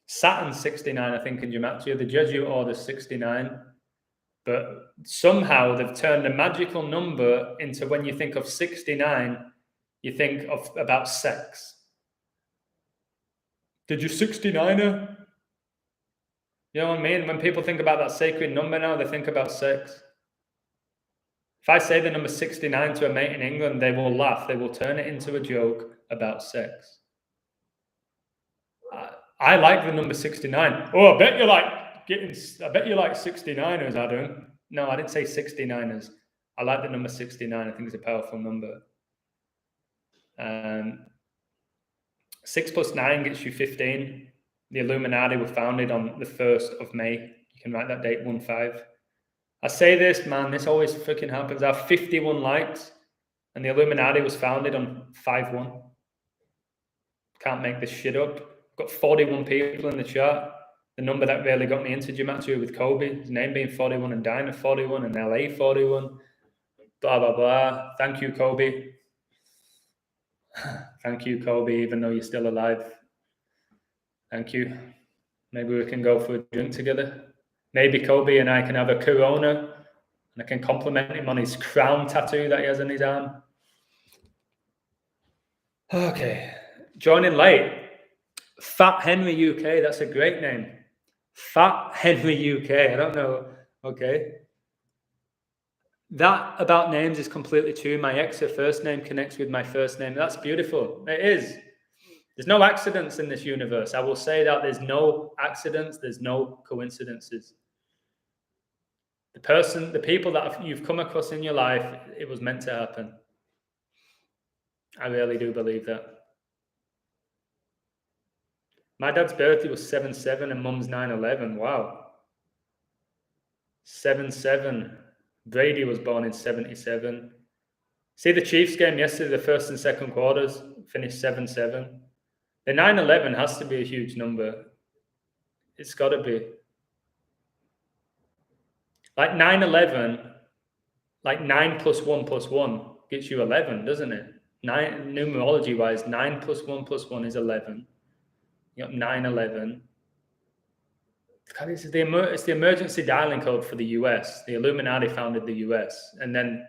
Saturn's 69, I think, in gematria. The Jesuit order's 69. But somehow they've turned a magical number into, when you think of 69, you think of about sex. Did you 69er? You know what I mean? When people think about that sacred number now, they think about sex. If I say the number 69 to a mate in England, they will laugh. They will turn it into a joke about sex. I like the number 69. Oh, I bet you like 69ers, Adam. No, I didn't say 69ers. I like the number 69. I think it's a powerful number. 6 plus 9 gets you 15. The Illuminati were founded on the 1st of May. You can write that date, 1-5. I say this, man, this always freaking happens. I have 51 likes, and the Illuminati was founded on 5-1. Can't make this shit up. I've got 41 people in the chat. The number that really got me into gematria with Kobe, his name being 41 and Dinah 41 and LA 41. Blah, blah, blah. Thank you, Kobe. Thank you, Kobe, even though you're still alive. Thank you. Maybe we can go for a drink together. Maybe Kobe and I can have a Corona and I can compliment him on his crown tattoo that he has on his arm. Okay. Joining late. Fat Henry UK. That's a great name. Fat Henry UK. I don't know. Okay. That about names is completely true. My ex, her first name connects with my first name. That's beautiful. It is. There's no accidents in this universe. I will say that there's no accidents. There's no coincidences. The people that you've come across in your life, it was meant to happen. I really do believe that. My dad's birthday was 7/7 and mum's 9/11. Wow. 7/7. Brady was born in 77. See the Chiefs game yesterday, the first and second quarters, finished 7/7. The 9/11 has to be a huge number. It's got to be. Like 9/11, like 9 plus 1 plus 1 gets you 11, doesn't it? Numerology-wise, 9 plus 1 plus 1 is 11. You got 9/11. It's the emergency dialing code for the US. The Illuminati founded the US. And then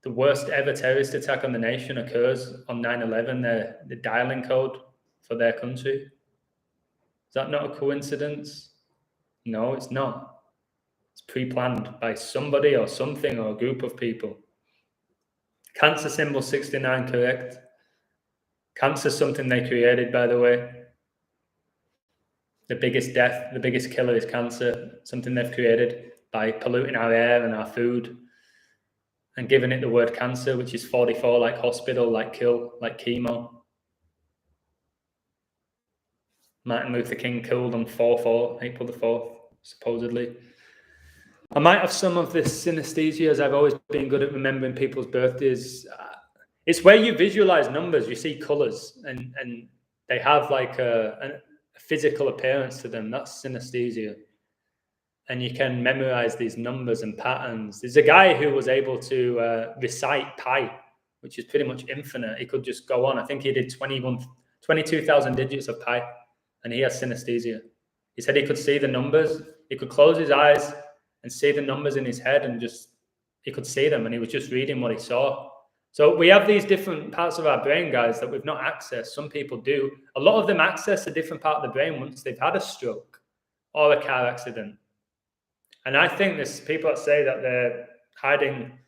the worst ever terrorist attack on the nation occurs on 9/11, the dialing code for their country. Is that not a coincidence? No, it's not. It's pre-planned by somebody or something or a group of people. Cancer symbol 69, correct. Cancer is something they created, by the way. The biggest death, the biggest killer is cancer, something they've created by polluting our air and our food. and giving it the word cancer, which is 44, like hospital, like kill, like chemo. Martin Luther King killed on 4/4, April the 4th, supposedly. I might have some of this synesthesia, as I've always been good at remembering people's birthdays. It's where you visualize numbers, you see colors, and they have like a physical appearance to them. That's synesthesia. And you can memorize these numbers and patterns. There's a guy who was able to recite pi, which is pretty much infinite. He could just go on. I think he did 22,000 digits of pi, and he has synesthesia. He said he could see the numbers. He could close his eyes and see the numbers in his head, and he could see them, and he was just reading what he saw. So we have these different parts of our brain, guys, that we've not accessed. Some people do. A lot of them access a different part of the brain once they've had a stroke or a car accident. And I think there's people that say that they're hiding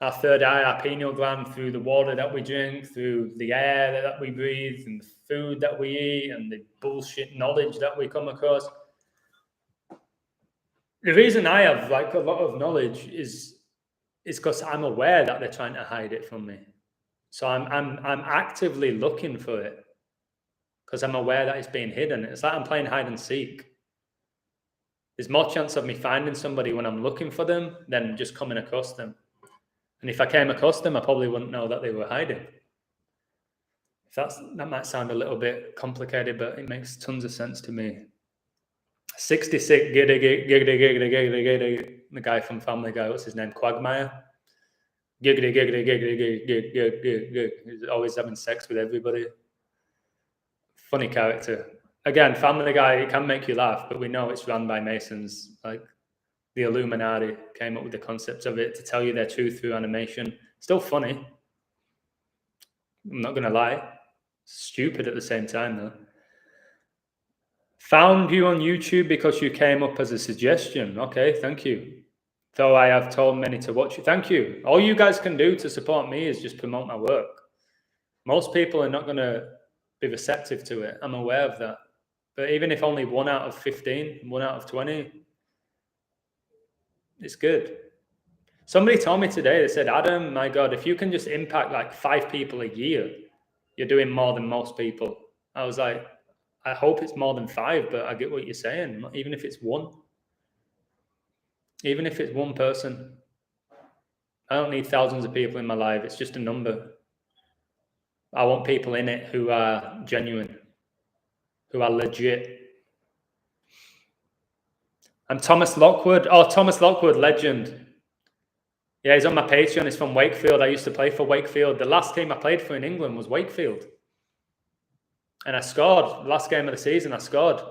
our third eye, our pineal gland, through the water that we drink, through the air that we breathe, and the food that we eat, and the bullshit knowledge that we come across. The reason I have like a lot of knowledge is because I'm aware that they're trying to hide it from me. So I'm actively looking for it because I'm aware that it's being hidden. It's like I'm playing hide and seek. There's more chance of me finding somebody when I'm looking for them than just coming across them. And if I came across them, I probably wouldn't know that they were hiding. That might sound a little bit complicated, but it makes tons of sense to me. 66, giggity, the guy from Family Guy, what's his name? Quagmire? Giggity, he's always having sex with everybody. Funny character. Again, Family Guy, it can make you laugh, but we know it's run by Masons. Like the Illuminati came up with the concept of it to tell you their truth through animation. Still funny. I'm not going to lie. Stupid at the same time, though. Found you on YouTube because you came up as a suggestion. Okay, thank you. Though I have told many to watch you. Thank you. All you guys can do to support me is just promote my work. Most people are not going to be receptive to it. I'm aware of that. But even if only 1 out of 15, 1 out of 20, it's good. Somebody told me today, they said, Adam, my God, if you can just impact like 5 people a year, you're doing more than most people. I was like, I hope it's more than 5, but I get what you're saying. Even if it's 1. Even if it's 1 person. I don't need thousands of people in my life. It's just a number. I want people in it who are genuine, who are legit. I'm Thomas Lockwood. Oh, Thomas Lockwood, legend. Yeah, he's on my Patreon. He's from Wakefield. I used to play for Wakefield. The last team I played for in England was Wakefield. And I scored. The last game of the season, I scored.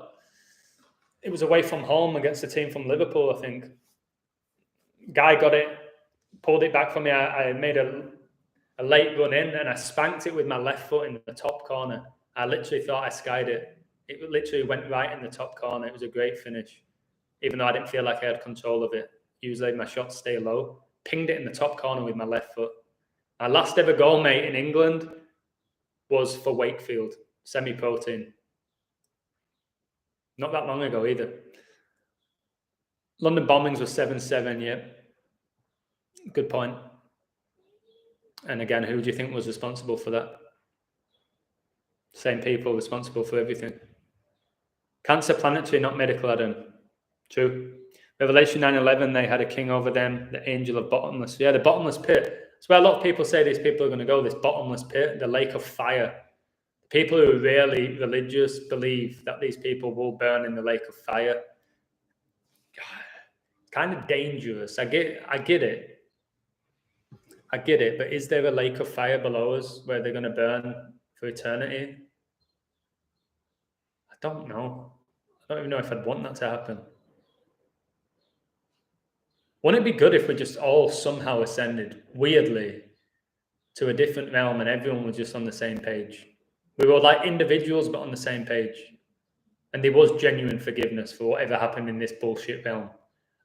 It was away from home against a team from Liverpool, I think. Guy got it, pulled it back for me. I made a late run in, and I spanked it with my left foot in the top corner. I literally thought I skied it. It literally went right in the top corner. It was a great finish, even though I didn't feel like I had control of it. Usually my shots stay low. Pinged it in the top corner with my left foot. My last ever goal, mate, in England was for Wakefield, semi-pro team. Not that long ago either. London bombings were 7-7, yeah. Good point. And again, who do you think was responsible for that? Same people responsible for everything. Cancer planetary, not medical, Adam. True. Revelation 9:11, they had a king over them, the angel of bottomless. Yeah, the bottomless pit. It's where a lot of people say these people are going to go, this bottomless pit, the lake of fire. People who are really religious believe that these people will burn in the lake of fire. God, kind of dangerous. I get it. I get it, but is there a lake of fire below us where they're going to burn for eternity? I don't know. I don't even know if I'd want that to happen. Wouldn't it be good if we just all somehow ascended, weirdly, to a different realm and everyone was just on the same page? We were like individuals, but on the same page. And there was genuine forgiveness for whatever happened in this bullshit realm.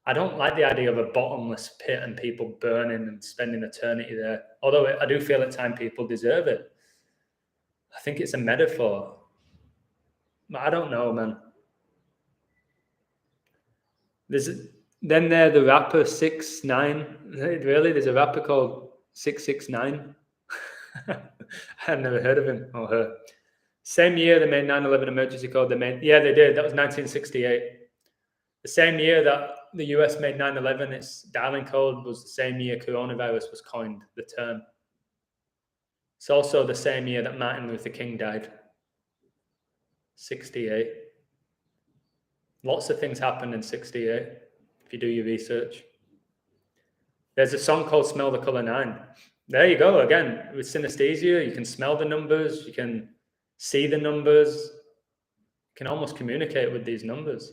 I don't like the idea of a bottomless pit and people burning and spending eternity there. Although I do feel at times people deserve it. I think it's a metaphor. But I don't know, man. There's Then the rapper 6ix9ine. Really, there's a rapper called 6ix9ine. I've never heard of him or her. Same year they made 9/11 emergency code. Yeah, they did. That was 1968. The same year that the US made 9/11, its dialing code was the same year coronavirus was coined, the term. It's also the same year that Martin Luther King died. 68. Lots of things happened in 68, if you do your research. There's a song called Smell the Color 9. There you go. Again, with synesthesia, you can smell the numbers, you can see the numbers, you can almost communicate with these numbers.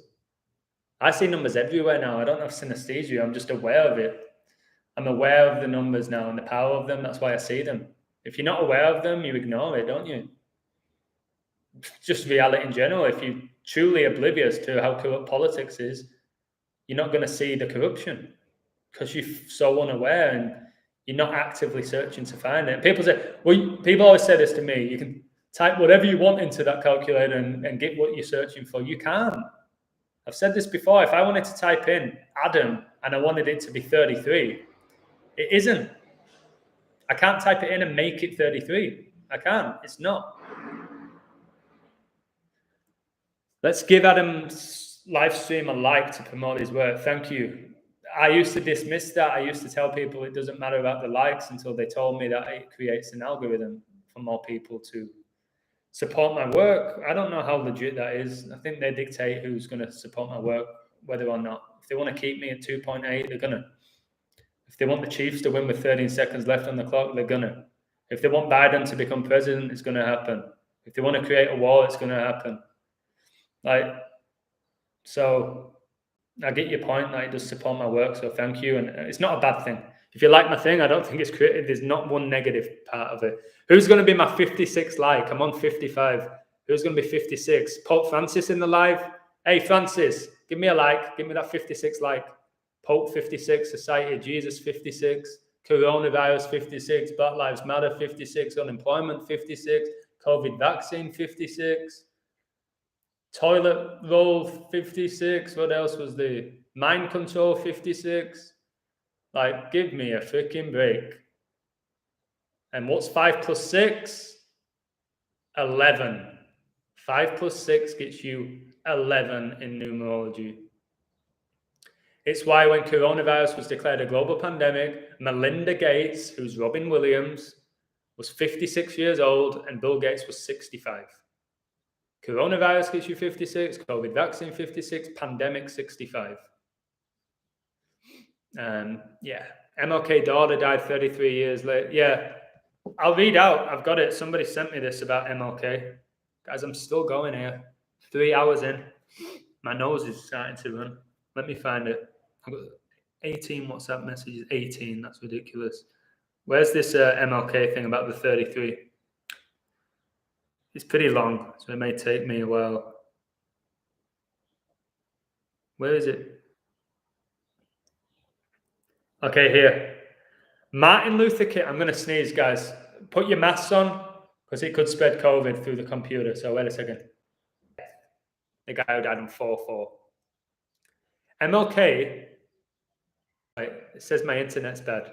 I see numbers everywhere now. I don't have synesthesia. I'm just aware of it. I'm aware of the numbers now and the power of them. That's why I see them. If you're not aware of them, you ignore it, don't you? Just reality in general. If you're truly oblivious to how corrupt politics is, you're not going to see the corruption because you're so unaware and you're not actively searching to find it. And people say, well, people always say this to me, you can type whatever you want into that calculator and get what you're searching for. You can't. I've said this before. If I wanted to type in Adam and I wanted it to be 33, it isn't. I can't type it in and make it 33. I can't. It's not. Let's give Adam's live stream a like to promote his work. Thank you. I used to dismiss that. I used to tell people it doesn't matter about the likes until they told me that it creates an algorithm for more people to support my work. I don't know how legit that is. I think they dictate who's going to support my work, whether or not. If they want to keep me at 2.8, they're going to. If they want the Chiefs to win with 13 seconds left on the clock, they're going to. If they want Biden to become president, it's going to happen. If they want to create a war, it's going to happen. So I get your point that it does support my work, so thank you. And it's not a bad thing. If you like my thing, I don't think it's creative. There's not one negative part of it. Who's going to be my 56th like? I'm on 55. Who's going to be 56? Pope Francis in the live? Hey, Francis, give me a like. Give me that 56 like. Pope 56, Society of Jesus 56, Coronavirus 56, Black Lives Matter 56, unemployment 56, COVID vaccine 56, toilet roll 56. What else was there? Mind control 56. Like, give me a freaking break. And what's 5 plus 6? 11. 5 plus 6 gets you 11 in numerology. It's why when coronavirus was declared a global pandemic, Melinda Gates, who's Robin Williams, was 56 years old and Bill Gates was 65. Coronavirus gets you 56, COVID vaccine 56, pandemic 65. Yeah, MLK daughter died 33 years later. Yeah, I'll read out. I've got it. Somebody sent me this about MLK. Guys, I'm still going here. 3 hours in. My nose is starting to run. Let me find it. I've got 18 WhatsApp messages. 18. That's ridiculous. Where's this MLK thing about the 33? It's pretty long, so it may take me a while. Where is it? Okay, here. Martin Luther King. I'm going to sneeze, guys. Put your masks on because it could spread COVID through the computer. So wait a second. The guy who died in 4/4. MLK. Right, it says my internet's bad.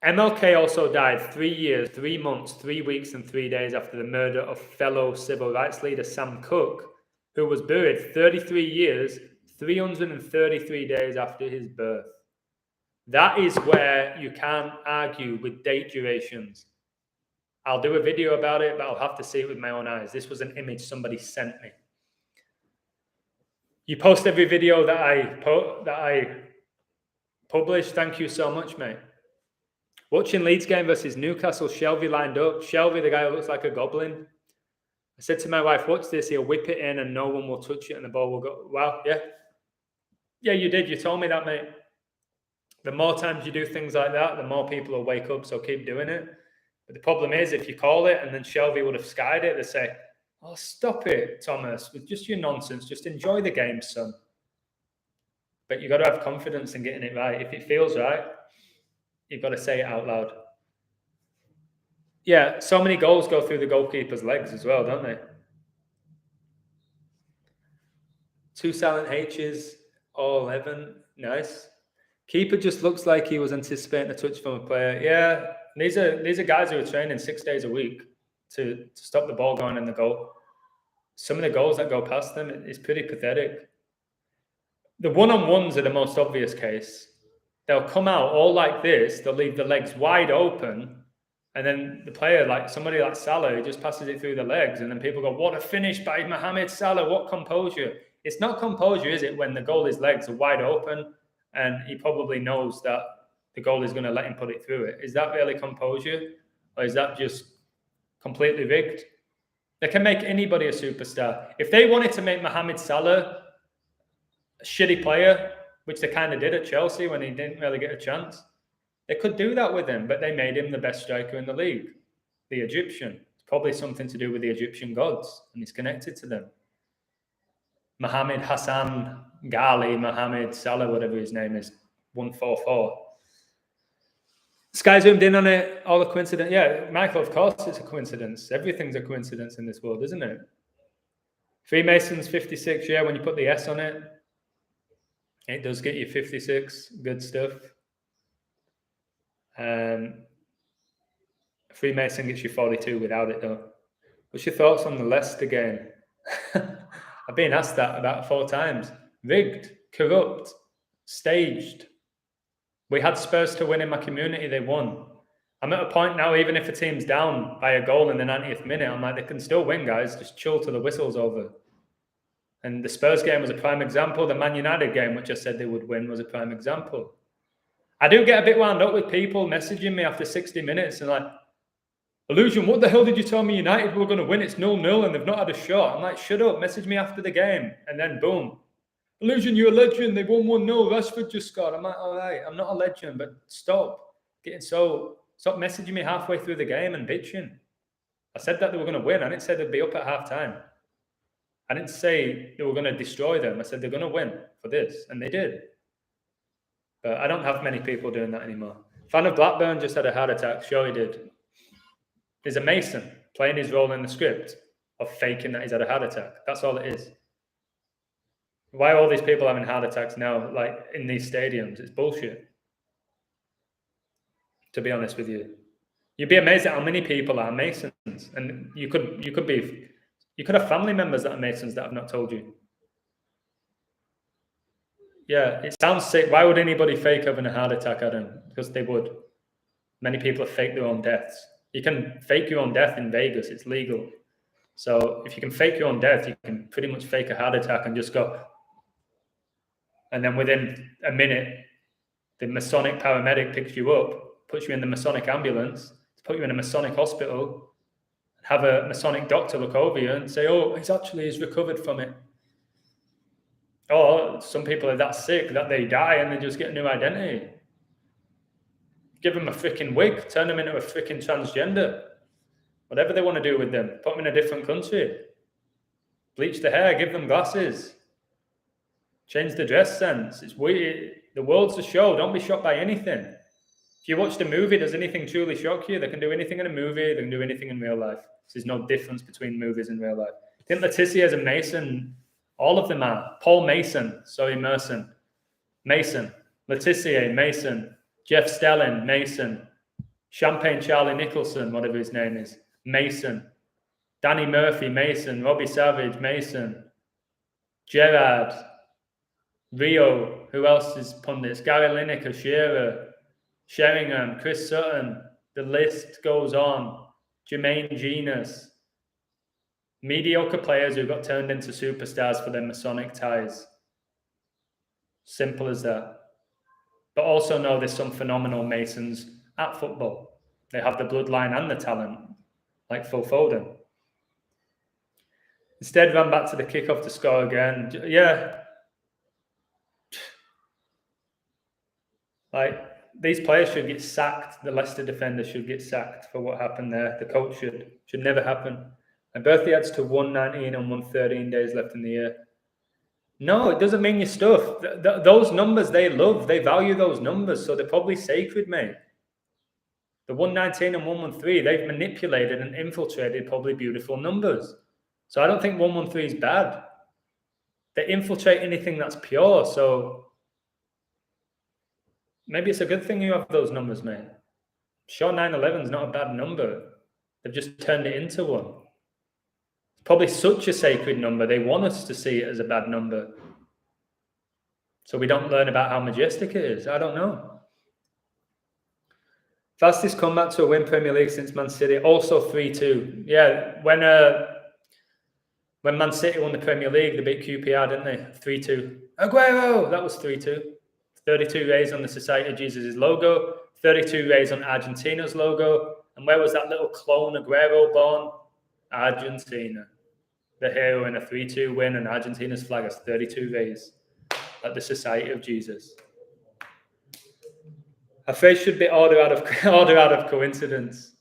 MLK also died 3 years, 3 months, 3 weeks, and 3 days after the murder of fellow civil rights leader Sam Cooke, who was buried 33 years, 333 days after his birth. That is where you can't argue with date durations. I'll do a video about it, but I'll have to see it with my own eyes. This was an image somebody sent me. You post every video that I publish. Thank you so much, mate. Watching Leeds game versus Newcastle, Shelby lined up. Shelby, the guy who looks like a goblin. I said to my wife, watch this. He'll whip it in and no one will touch it and the ball will go. Wow, yeah. Yeah, you did. You told me that, mate. The more times you do things like that, the more people will wake up, so keep doing it. But the problem is, if you call it and then Shelby would have skied it, they say, oh, stop it, Thomas, with just your nonsense. Just enjoy the game, son. But you've got to have confidence in getting it right. If it feels right, you've got to say it out loud. Yeah, so many goals go through the goalkeeper's legs as well, don't they? 2 silent H's. All 11. Nice. Keeper just looks like he was anticipating a touch from a player. Yeah, these are guys who are training 6 days a week to stop the ball going in the goal. Some of the goals that go past them, it's pretty pathetic. The one-on-ones are the most obvious case. They'll come out all like this. They'll leave the legs wide open, and then the player, like somebody like Salah, who just passes it through the legs, and then people go, "What a finish by Mohamed Salah! What composure!" It's not composure, is it? When the goalie's legs are wide open, and he probably knows that the goalie is going to let him put it through it. Is that really composure, or is that just completely rigged? They can make anybody a superstar. If they wanted to make Mohamed Salah a shitty player, which they kind of did at Chelsea when he didn't really get a chance, they could do that with him, but they made him the best striker in the league, the Egyptian. It's probably something to do with the Egyptian gods, and he's connected to them. Mohamed Hassan Ghali, Mohamed Salah, whatever his name is, 144. Sky zoomed in on it, all the coincidence. Yeah, Michael, of course it's a coincidence. Everything's a coincidence in this world, isn't it? Freemasons 56, yeah, when you put the S on it, it does get you 56. Good stuff. Freemason gets you 42 without it, though. What's your thoughts on the Leicester game? I've been asked that about 4 times. Rigged, corrupt, staged. We had Spurs to win in my community. They won. I'm at a point now, even if a team's down by a goal in the 90th minute, I'm like, they can still win, guys. Just chill till the whistle's over. And the Spurs game was a prime example. The Man United game, which I said they would win, was a prime example. I do get a bit wound up with people messaging me after 60 minutes and like, Illusion, what the hell did you tell me United were going to win? It's 0-0 and they've not had a shot. I'm like, shut up, message me after the game. And then boom. Illusion, you're a legend. They won 1-0. Rashford just scored. I'm like, all right, I'm not a legend, but stop messaging me halfway through the game and bitching. I said that they were going to win. I didn't say they'd be up at halftime. I didn't say they were going to destroy them. I said they're going to win for this, and they did. But I don't have many people doing that anymore. Fan of Blackburn just had a heart attack. Sure he did. Is a Mason playing his role in the script of faking that he's had a heart attack. That's all it is. Why are all these people having heart attacks now, like in these stadiums? It's bullshit. To be honest with you. You'd be amazed at how many people are Masons. And you could have family members that are Masons that have not told you. Yeah, it sounds sick. Why would anybody fake having a heart attack, Adam? Because they would. Many people have faked their own deaths. You can fake your own death in Vegas. It's legal. So if you can fake your own death, you can pretty much fake a heart attack and just go. And then within a minute, the Masonic paramedic picks you up, puts you in the Masonic ambulance, to put you in a Masonic hospital, have a Masonic doctor look over you and say, oh, he's recovered from it. Or some people are that sick that they die and they just get a new identity. Give them a freaking wig, turn them into a freaking transgender. Whatever they want to do with them, put them in a different country. Bleach the hair, give them glasses. Change the dress sense. It's weird. The world's a show. Don't be shocked by anything. If you watch the movie, does anything truly shock you? They can do anything in a movie. They can do anything in real life. There's no difference between movies and real life. I think Letizia is a Mason. All of them are. Paul Mason. Sorry, Merson. Mason. Letizia, Mason. Jeff Stelling, Mason. Champagne Charlie Nicholson, whatever his name is. Mason. Danny Murphy, Mason. Robbie Savage, Mason. Gerard. Rio, who else is pundits? Gary Lineker, Shearer, Sheringham, Chris Sutton. The list goes on. Jermaine Genius. Mediocre players who got turned into superstars for their Masonic ties. Simple as that. But also know there's some phenomenal Masons at football. They have the bloodline and the talent, like Phil Foden. Instead, ran back to the kickoff to score again. Yeah. Like, these players should get sacked. The Leicester defender should get sacked for what happened there. The coach should never happen. My birthday adds to 119 and 113 days left in the year. No, it doesn't mean your stuff. Those numbers they love. They value those numbers, so they're probably sacred, mate. The 119 and 113, they've manipulated and infiltrated probably beautiful numbers. So I don't think 113 is bad. They infiltrate anything that's pure. So maybe it's a good thing you have those numbers, mate. Sure, 9/11 is not a bad number. They've just turned it into one. It's probably such a sacred number. They want us to see it as a bad number. So we don't learn about how majestic it is. I don't know. Fastest comeback to a win Premier League since Man City. Also 3-2. Yeah, when Man City won the Premier League, they beat QPR, didn't they? 3-2. Aguero! That was 3-2. 32 rays on the Society of Jesus' logo. 32 rays on Argentina's logo. And where was that little clone Aguero born? Argentina. The hero in a 3-2 win, and Argentina's flag has 32 rays at the Society of Jesus. A phrase should be order out of coincidence.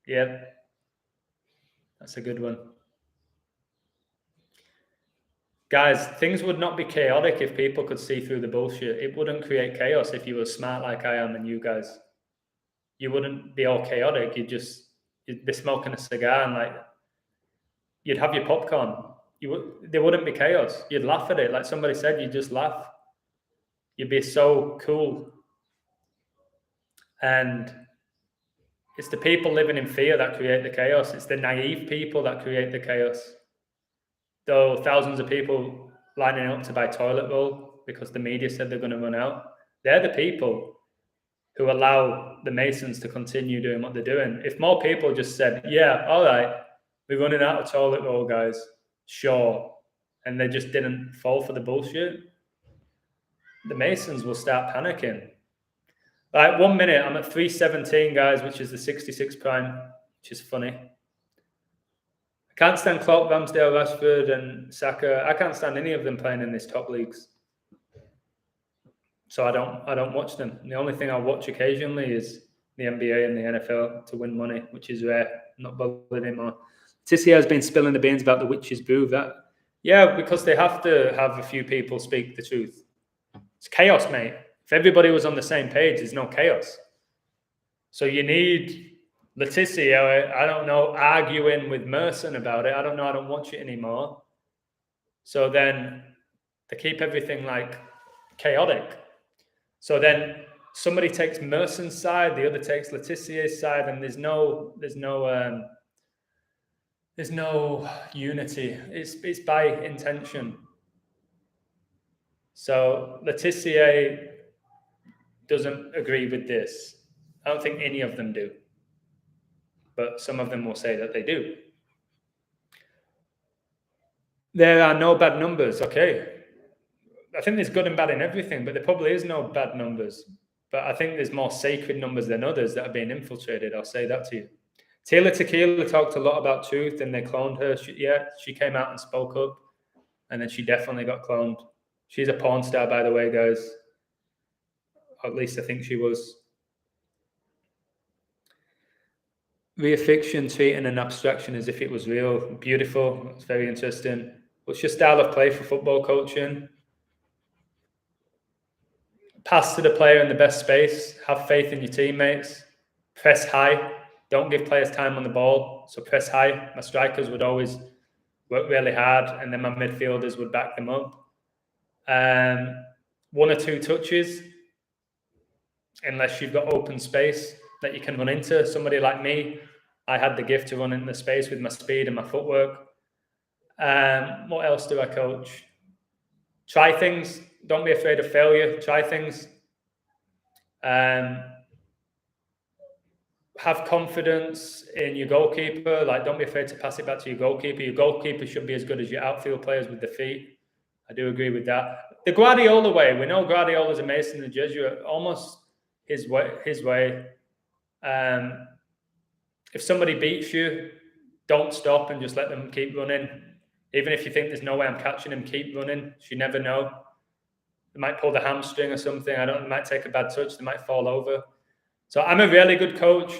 Yep. That's a good one. Guys, things would not be chaotic if people could see through the bullshit. It wouldn't create chaos if you were smart like I am and you guys. You wouldn't be all chaotic. You'd be smoking a cigar and like you'd have your popcorn. There wouldn't be chaos. You'd laugh at it. Like somebody said, you'd just laugh. You'd be so cool. And it's the people living in fear that create the chaos. It's the naive people that create the chaos. Though thousands of people lining up to buy toilet roll because the media said they're going to run out, they're the people who allow the Masons to continue doing what they're doing. If more people just said, yeah, all right, we're running out of toilet roll, guys, sure, and they just didn't fall for the bullshit, the Masons will start panicking. Like 1 minute, I'm at 317, guys, which is the 66 prime, which is funny. I can't stand Klopp, Ramsdale, Rashford, and Saka. I can't stand any of them playing in these top leagues. So I don't watch them. The only thing I watch occasionally is the NBA and the NFL to win money, which is rare. I'm not bothered anymore. Tissy has been spilling the beans about the witch's brew. Yeah, because they have to have a few people speak the truth. It's chaos, mate. If everybody was on the same page, there's no chaos. So you need Letizia, I don't know, arguing with Merson about it. I don't know. I don't watch it anymore. So then they keep everything like chaotic. So then somebody takes Merson's side, the other takes Letizier's side, and there's no unity. It's by intention. So Letizier doesn't agree with this. I don't think any of them do. But some of them will say that they do. There are no bad numbers. Okay. I think there's good and bad in everything, but there probably is no bad numbers. But I think there's more sacred numbers than others that are being infiltrated. I'll say that to you. Taylor Tequila talked a lot about truth and they cloned her. She came out and spoke up. And then she definitely got cloned. She's a porn star, by the way, guys. Or at least I think she was. Real fiction treating an abstraction as if it was real. Beautiful. It's very interesting. What's your style of play for football coaching? Pass to the player in the best space. Have faith in your teammates. Press high. Don't give players time on the ball. So press high. My strikers would always work really hard, and then my midfielders would back them up. 1 or 2 touches, unless you've got open space that you can run into. Somebody like me, I had the gift to run into space with my speed and my footwork. What else do I coach? Try things. Don't be afraid of failure. Try things. Have confidence in your goalkeeper. Like, don't be afraid to pass it back to your goalkeeper. Your goalkeeper should be as good as your outfield players with the feet. I do agree with that. The Guardiola way. We know Guardiola's a Mason and a Jesuit. Almost his way. If somebody beats you, don't stop and just let them keep running. Even if you think there's no way I'm catching them, keep running. You never know. They might pull the hamstring or something. They might take a bad touch. They might fall over. So I'm a really good coach.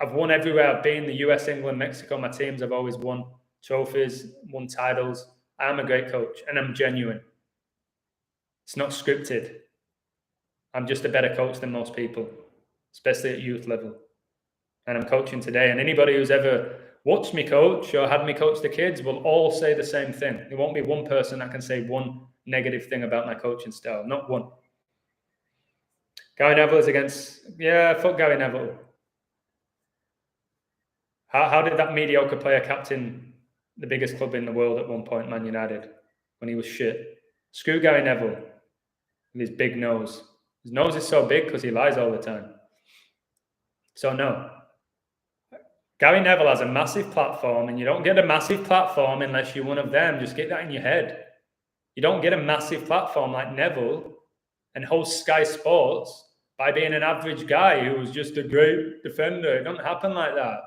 I've won everywhere I've been, the US, England, Mexico, my teams. I've always won trophies, won titles. I'm a great coach and I'm genuine. It's not scripted. I'm just a better coach than most people, especially at youth level. And I'm coaching today. And anybody who's ever watched me coach or had me coach the kids will all say the same thing. There won't be one person that can say one negative thing about my coaching style. Not one. Gary Neville is against, fuck Gary Neville. How did that mediocre player captain the biggest club in the world at one point, Man United, when he was shit? Screw Gary Neville with his big nose. His nose is so big because he lies all the time. So no. Gary Neville has a massive platform, and you don't get a massive platform unless you're one of them. Just get that in your head. You don't get a massive platform like Neville and host Sky Sports by being an average guy who was just a great defender. It doesn't happen like that.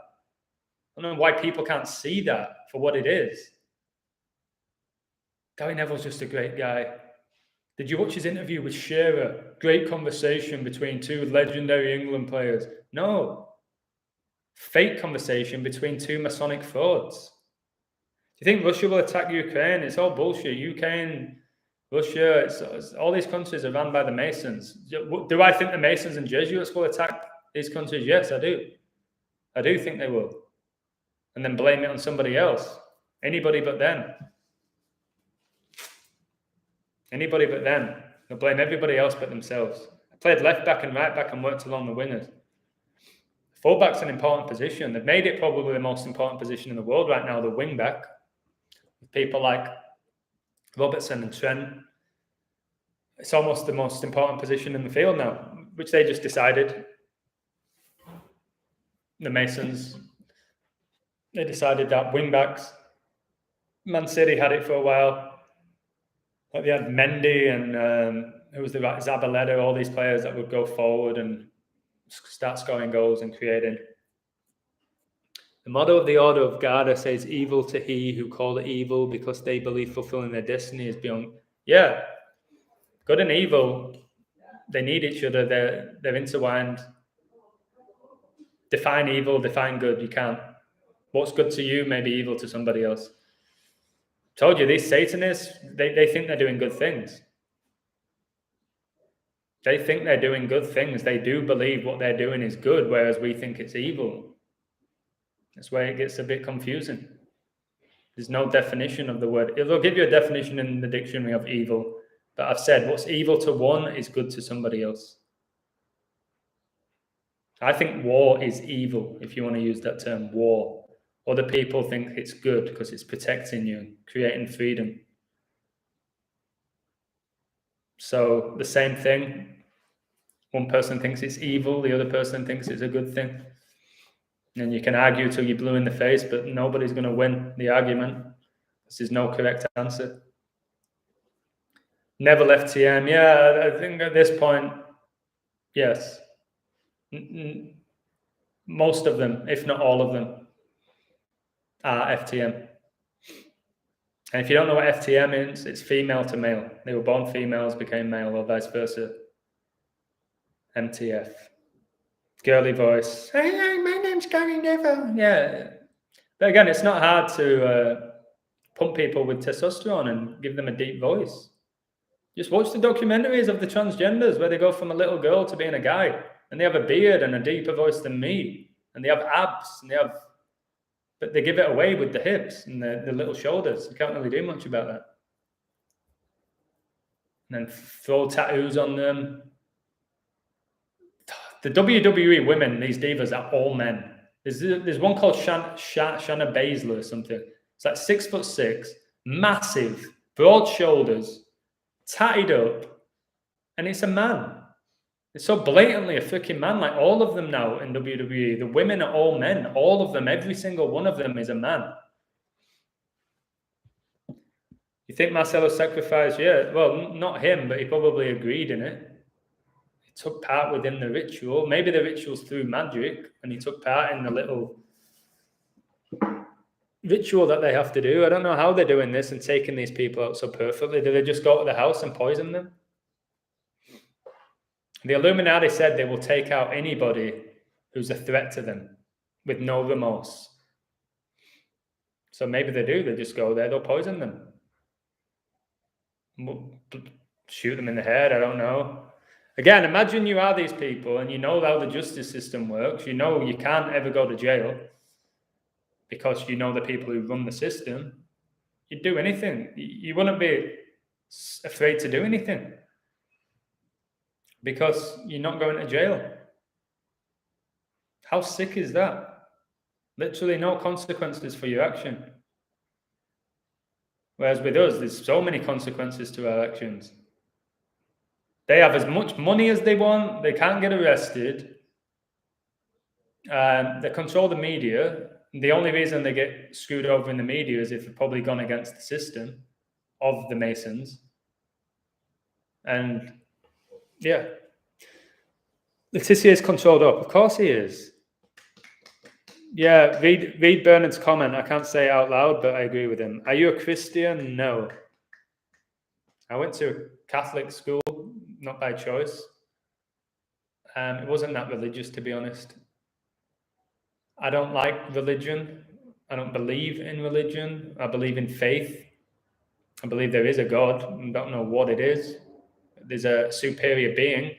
I don't know why people can't see that for what it is. Gary Neville's just a great guy. Did you watch his interview with Shearer? Great conversation between two legendary England players. No. Fake conversation between two Masonic frauds. Do you think Russia will attack Ukraine? It's all bullshit. Ukraine, Russia, all these countries are run by the Masons. Do I think the Masons and Jesuits will attack these countries? Yes, I do. I do think they will. And then blame it on somebody else. Anybody but them. Anybody but them. They'll blame everybody else but themselves. I played left back and right back and worked along the wingers. Fullback's an important position. They've made it probably the most important position in the world right now, the wing back. People like Robertson and Trent. It's almost the most important position in the field now, which they just decided. The Masons, they decided that wing backs. Man City had it for a while. Like they had Mendy and who was the right Zabaleta, all these players that would go forward and start scoring goals and creating. The motto of the Order of Garda says, evil to he who call it evil because they believe fulfilling their destiny is beyond. Yeah, good and evil, they need each other. They're intertwined. Define evil, define good. You can't. What's good to you may be evil to somebody else. Told you, these Satanists, they think they're doing good things. They think they're doing good things. They do believe what they're doing is good, whereas we think it's evil. That's where it gets a bit confusing. There's no definition of the word. It'll give you a definition in the dictionary of evil. But I've said what's evil to one is good to somebody else. I think war is evil, if you want to use that term, war. Other people think it's good because it's protecting you, creating freedom. So the same thing. One person thinks it's evil, the other person thinks it's a good thing. And you can argue till you're blue in the face, but nobody's going to win the argument. This is no correct answer. Never left TM. Yeah, I think at this point, yes. Most of them, if not all of them, are FTM. And if you don't know what FTM is, it's female to male. They were born females, became male, or vice versa. MTF. Girly voice. Hey, my name's Gary Neville. Yeah. But again, it's not hard to pump people with testosterone and give them a deep voice. Just watch the documentaries of the transgenders where they go from a little girl to being a guy. And they have a beard and a deeper voice than me. And they have abs. And but they give it away with the hips and the little shoulders. You can't really do much about that. And then throw tattoos on them. The WWE women, these divas, are all men. There's one called Shayna Baszler or something. It's like 6'6", massive, broad shoulders, tatted up, and it's a man. It's so blatantly a freaking man. Like all of them now in WWE, the women are all men. All of them, every single one of them is a man. You think Marcelo sacrificed? Yeah, well, not him, but he probably agreed in it. Took part within the ritual. Maybe the ritual's through magic, and he took part in the little ritual that they have to do. I don't know how they're doing this and taking these people out so perfectly. Do they just go to the house and poison them? The Illuminati said they will take out anybody who's a threat to them with no remorse. So maybe they do. They just go there, they'll poison them. Shoot them in the head, I don't know. Again, imagine you are these people and you know how the justice system works. You know you can't ever go to jail. because you know the people who run the system, you'd do anything. You wouldn't be afraid to do anything because you're not going to jail. How sick is that? Literally no consequences for your action. Whereas with us, there's so many consequences to our actions. They have as much money as they want. They can't get arrested. They control the media. The only reason they get screwed over in the media is if they've probably gone against the system of the Masons. And yeah, Letitia is controlled up. Of course he is. Yeah, read Bernard's comment. I can't say it out loud, but I agree with him. Are you a Christian? No. I went to a Catholic school, not by choice. It wasn't that religious, to be honest. I don't like religion. I don't believe in religion. I believe in faith. I believe there is a God. I don't know what it is. There's a superior being.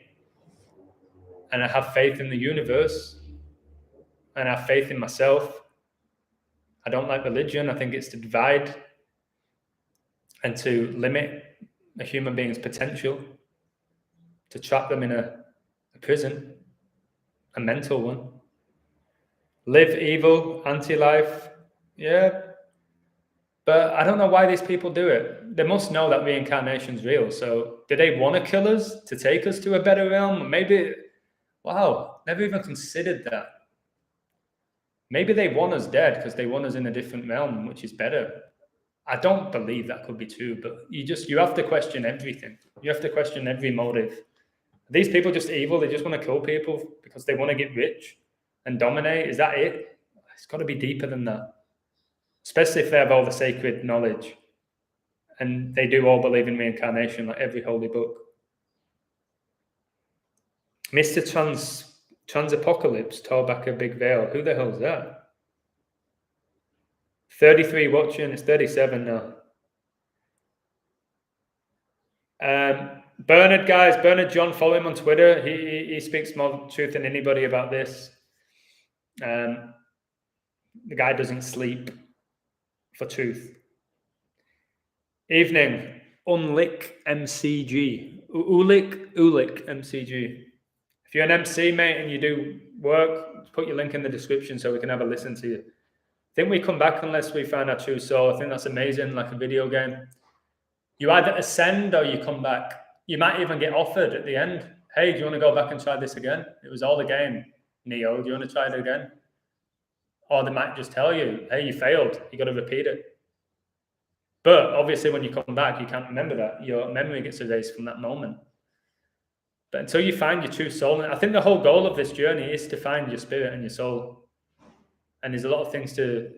And I have faith in the universe. And I have faith in myself. I don't like religion. I think it's to divide and to limit a human being's potential, to trap them in a prison, a mental one. Live evil, anti-life, yeah. But I don't know why these people do it. They must know that reincarnation's real. So do they want to kill us to take us to a better realm? Maybe, wow, never even considered that. Maybe they want us dead because they want us in a different realm, which is better. I don't believe that could be true, but you have to question everything. You have to question every motive. Are these people just evil? They just want to kill people because they want to get rich and dominate? Is that it? It's got to be deeper than that. Especially if they have all the sacred knowledge and they do all believe in reincarnation, like every holy book. Mr. Trans tore back a big veil. Who the hell is that? 33 watching. It's 37 now. Bernard, guys. Bernard John, follow him on Twitter. He speaks more truth than anybody about this. The guy doesn't sleep for truth. Evening. Unlick MCG. Ulick MCG. If you're an MC, mate, and you do work, put your link in the description so we can have a listen to you. I think we come back unless we find our true soul. I think that's amazing, like a video game. You either ascend or you come back. You might even get offered at the end. Hey, do you want to go back and try this again? It was all the game, Neo. Do you want to try it again? Or they might just tell you, hey, you failed. You got to repeat it. But obviously when you come back, you can't remember that. Your memory gets erased from that moment. But until you find your true soul, and I think the whole goal of this journey is to find your spirit and your soul. And there's a lot of things to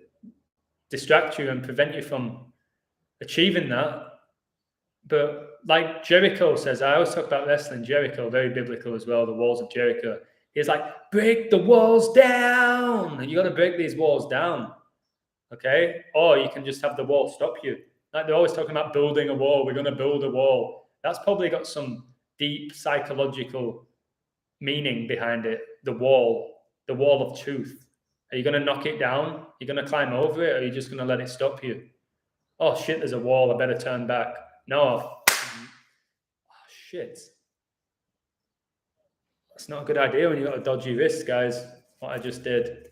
distract you and prevent you from achieving that. But like Jericho says, I always talk about wrestling, Jericho, very biblical as well, the walls of Jericho. He's like, break the walls down. You got to break these walls down. Okay? Or you can just have the wall stop you. Like they're always talking about building a wall. We're going to build a wall. That's probably got some deep psychological meaning behind it. The wall of truth. Are you going to knock it down? You're going to climb over it, or are you just going to let it stop you? Oh shit, there's a wall. I better turn back. No. Oh shit. That's not a good idea when you've got a dodgy wrist, guys. What I just did.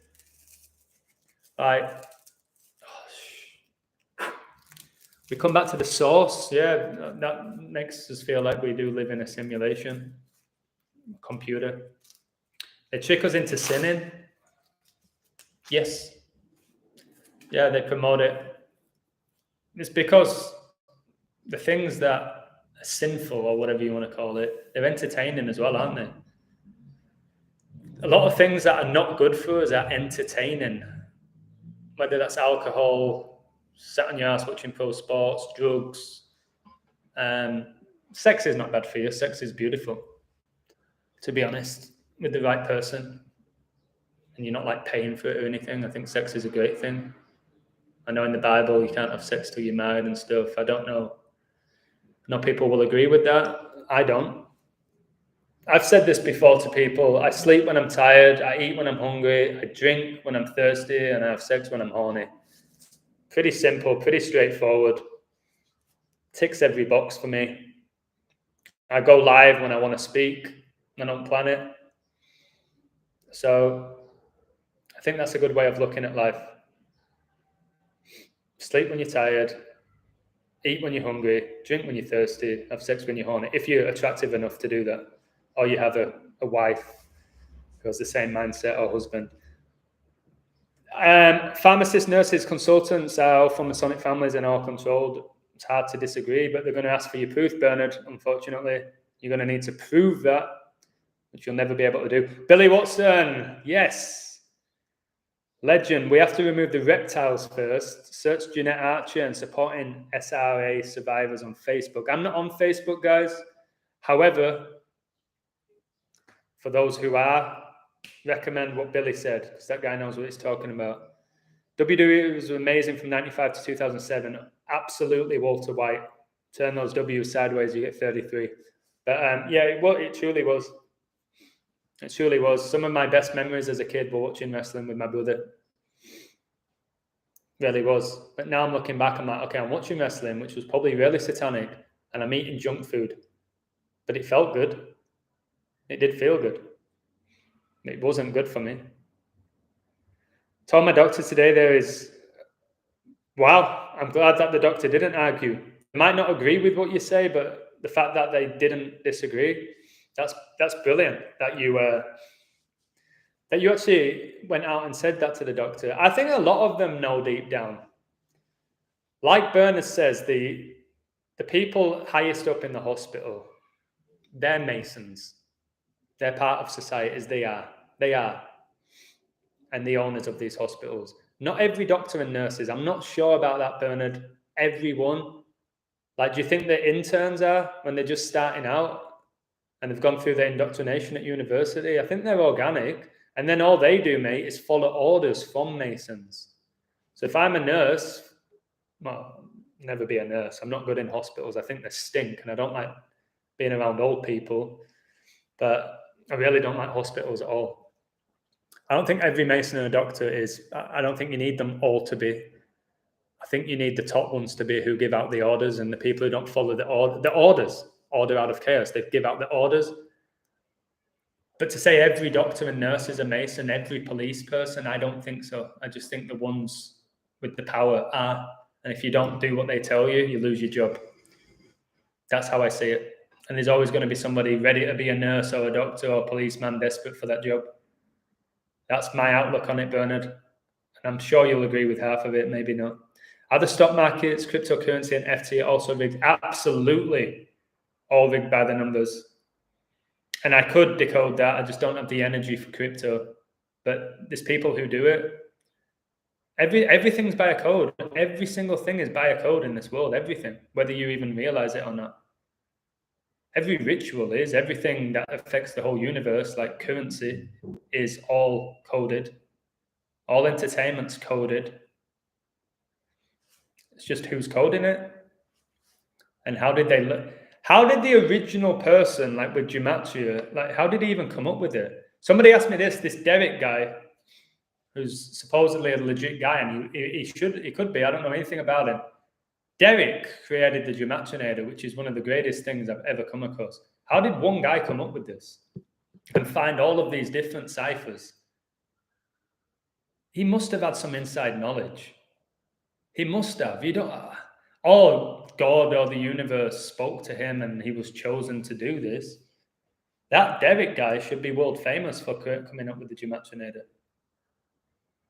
Right. We come back to the source. Yeah, that makes us feel like we do live in a simulation. Computer. They trick us into sinning. Yes. Yeah, they promote it. It's because the things that are sinful, or whatever you want to call it, they're entertaining as well, aren't they? A lot of things that are not good for us are entertaining. Whether that's alcohol, sat on your ass watching pro sports, drugs. Sex is not bad for you. Sex is beautiful, to be honest, with the right person. And you're not like paying for it or anything. I think sex is a great thing. I know in the Bible you can't have sex till you're married and stuff. I don't know. I know people will agree with that. I don't. I've said this before to people. I sleep when I'm tired. I eat when I'm hungry. I drink when I'm thirsty, and I have sex when I'm horny. Pretty simple, pretty straightforward. Ticks every box for me. I go live when I want to speak. I don't plan it. So I think that's a good way of looking at life. Sleep when you're tired. Eat when you're hungry. Drink when you're thirsty. Have sex when you're horny. If you're attractive enough to do that, or you have a wife who has the same mindset, or husband. Pharmacists, nurses, consultants are all from Masonic families and all controlled. It's hard to disagree, but they're going to ask for your proof, Bernard. Unfortunately, you're going to need to prove that, which you'll never be able to do. Billy Watson, yes. Legend, we have to remove the reptiles first. Search Jeanette Archer and supporting SRA survivors on Facebook. I'm not on Facebook, guys. However, for those who are, recommend what Billy said, because that guy knows what he's talking about. WWE was amazing from 95 to 2007. Absolutely Walter White. Turn those W's sideways, you get 33. But yeah, it truly was. It truly was. Some of my best memories as a kid were watching wrestling with my brother. Really was. But now I'm looking back, I'm like, okay, I'm watching wrestling, which was probably really satanic, and I'm eating junk food. But it felt good. It did feel good. It wasn't good for me. Told my doctor today wow, I'm glad that the doctor didn't argue. They might not agree with what you say, but the fact that they didn't disagree, that's brilliant that you actually went out and said that to the doctor. I think a lot of them know deep down. Like Bernard says, the people highest up in the hospital, they're Masons. They're part of society, as they are. They are. And the owners of these hospitals. Not every doctor and nurses. I'm not sure about that, Bernard. Everyone. Like, do you think the interns are when they're just starting out and they've gone through their indoctrination at university? I think they're organic. And then all they do, mate, is follow orders from Masons. So if I'm a nurse, well, never be a nurse. I'm not good in hospitals. I think they stink, and I don't like being around old people. But I really don't like hospitals at all. I don't think every Mason and a doctor is. I don't think you need them all to be. I think you need the top ones to be who give out the orders, and the people who don't follow the orders, order out of chaos. They give out the orders. But to say every doctor and nurse is a Mason, every police person, I don't think so. I just think the ones with the power are. And if you don't do what they tell you, you lose your job. That's how I see it. And there's always going to be somebody ready to be a nurse or a doctor or a policeman desperate for that job. That's my outlook on it, Bernard. And I'm sure you'll agree with half of it, maybe not. Are the stock markets, cryptocurrency, and FT also rigged? Absolutely. All rigged by the numbers. And I could decode that. I just don't have the energy for crypto. But there's people who do it. Everything's by a code. Every single thing is by a code in this world. Everything, whether you even realize it or not. Every ritual is. Everything that affects the whole universe, like currency, is all coded. All entertainment's coded. It's just who's coding it. And how did they look? How did the original person, like with gematria, like how did he even come up with it? Somebody asked me this Derek guy, who's supposedly a legit guy, and he could be. I don't know anything about him. Derek created the gematrinator, which is one of the greatest things I've ever come across. How did one guy come up with this and find all of these different ciphers? He must have had some inside knowledge. He must have. You don't. Oh, God or the universe spoke to him and he was chosen to do this. That Derek guy should be world famous for coming up with the gematrinator.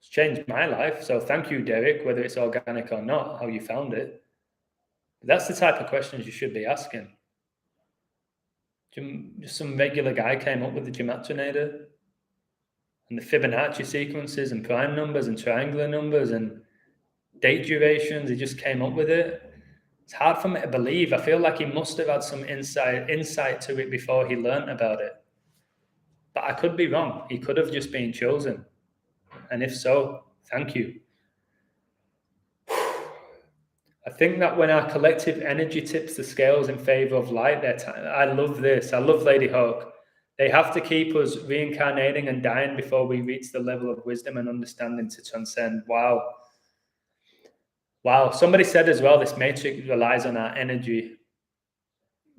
It's changed my life. So thank you, Derek, whether it's organic or not, how you found it. That's the type of questions you should be asking. Just some regular guy came up with the gematrinator and the Fibonacci sequences and prime numbers and triangular numbers and date durations. He just came up with it. It's hard for me to believe. I feel like he must have had some insight to it before he learned about it. But I could be wrong. He could have just been chosen. And if so, thank you. I think that when our collective energy tips the scales in favor of light, I love this. I love Lady Hawk. They have to keep us reincarnating and dying before we reach the level of wisdom and understanding to transcend. Wow. Wow. Somebody said as well, this matrix relies on our energy.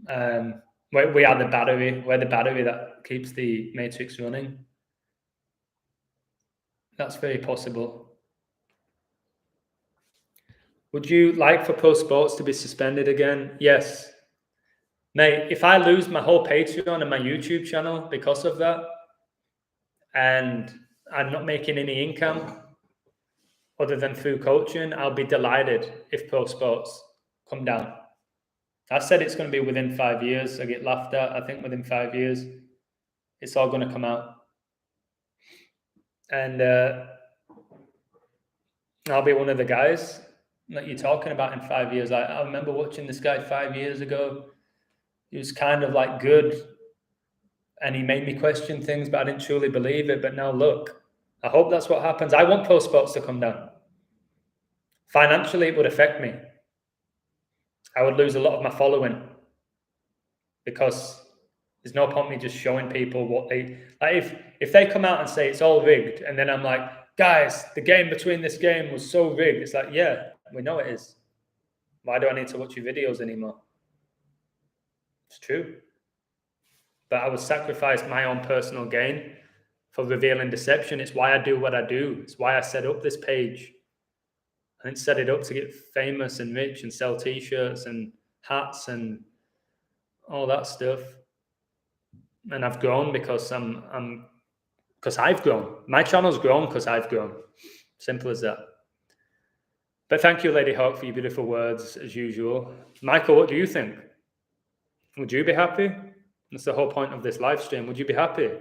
We are the battery. We're the battery that keeps the matrix running. That's very possible. Would you like for pro sports to be suspended again? Yes. Mate, if I lose my whole Patreon and my YouTube channel because of that, and I'm not making any income other than through coaching, I'll be delighted if pro sports come down. I said it's going to be within 5 years. I get laughed at. I think within 5 years, it's all going to come out. And I'll be one of the guys that you're talking about in 5 years. I remember watching this guy 5 years ago. He was kind of like good, and he made me question things, but I didn't truly believe it. But now look, I hope that's what happens. I want pro sports to come down. Financially, it would affect me. I would lose a lot of my following because there's no point me just showing people what they like. If they come out and say it's all rigged, and then I'm like, guys, the game between this game was so rigged. It's like, yeah, we know it is. Why do I need to watch your videos anymore? It's true. But I would sacrifice my own personal gain for revealing deception. It's why I do what I do. It's why I set up this page. I didn't set it up to get famous and rich and sell t-shirts and hats and all that stuff. And I've grown because because I've grown. My channel's grown because I've grown. Simple as that. But thank you, Lady Hawk, for your beautiful words, as usual. Michael, what do you think? Would you be happy? That's the whole point of this live stream. Would you be happy?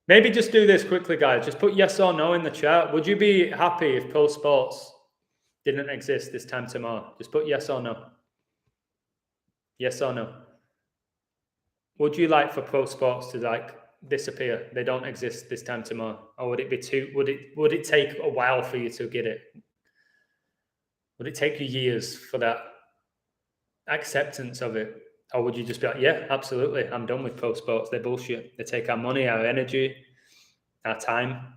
Maybe just do this quickly, guys. Just put yes or no in the chat. Would you be happy if pro sports didn't exist this time tomorrow? Just put yes or no. Yes or no. Would you like for pro sports to disappear? They don't exist this time tomorrow. Or would it be would it take a while for you to get it? Would it take you years for that acceptance of it? Or would you just be like, yeah, absolutely, I'm done with pro sports. They're bullshit. They take our money, our energy, our time.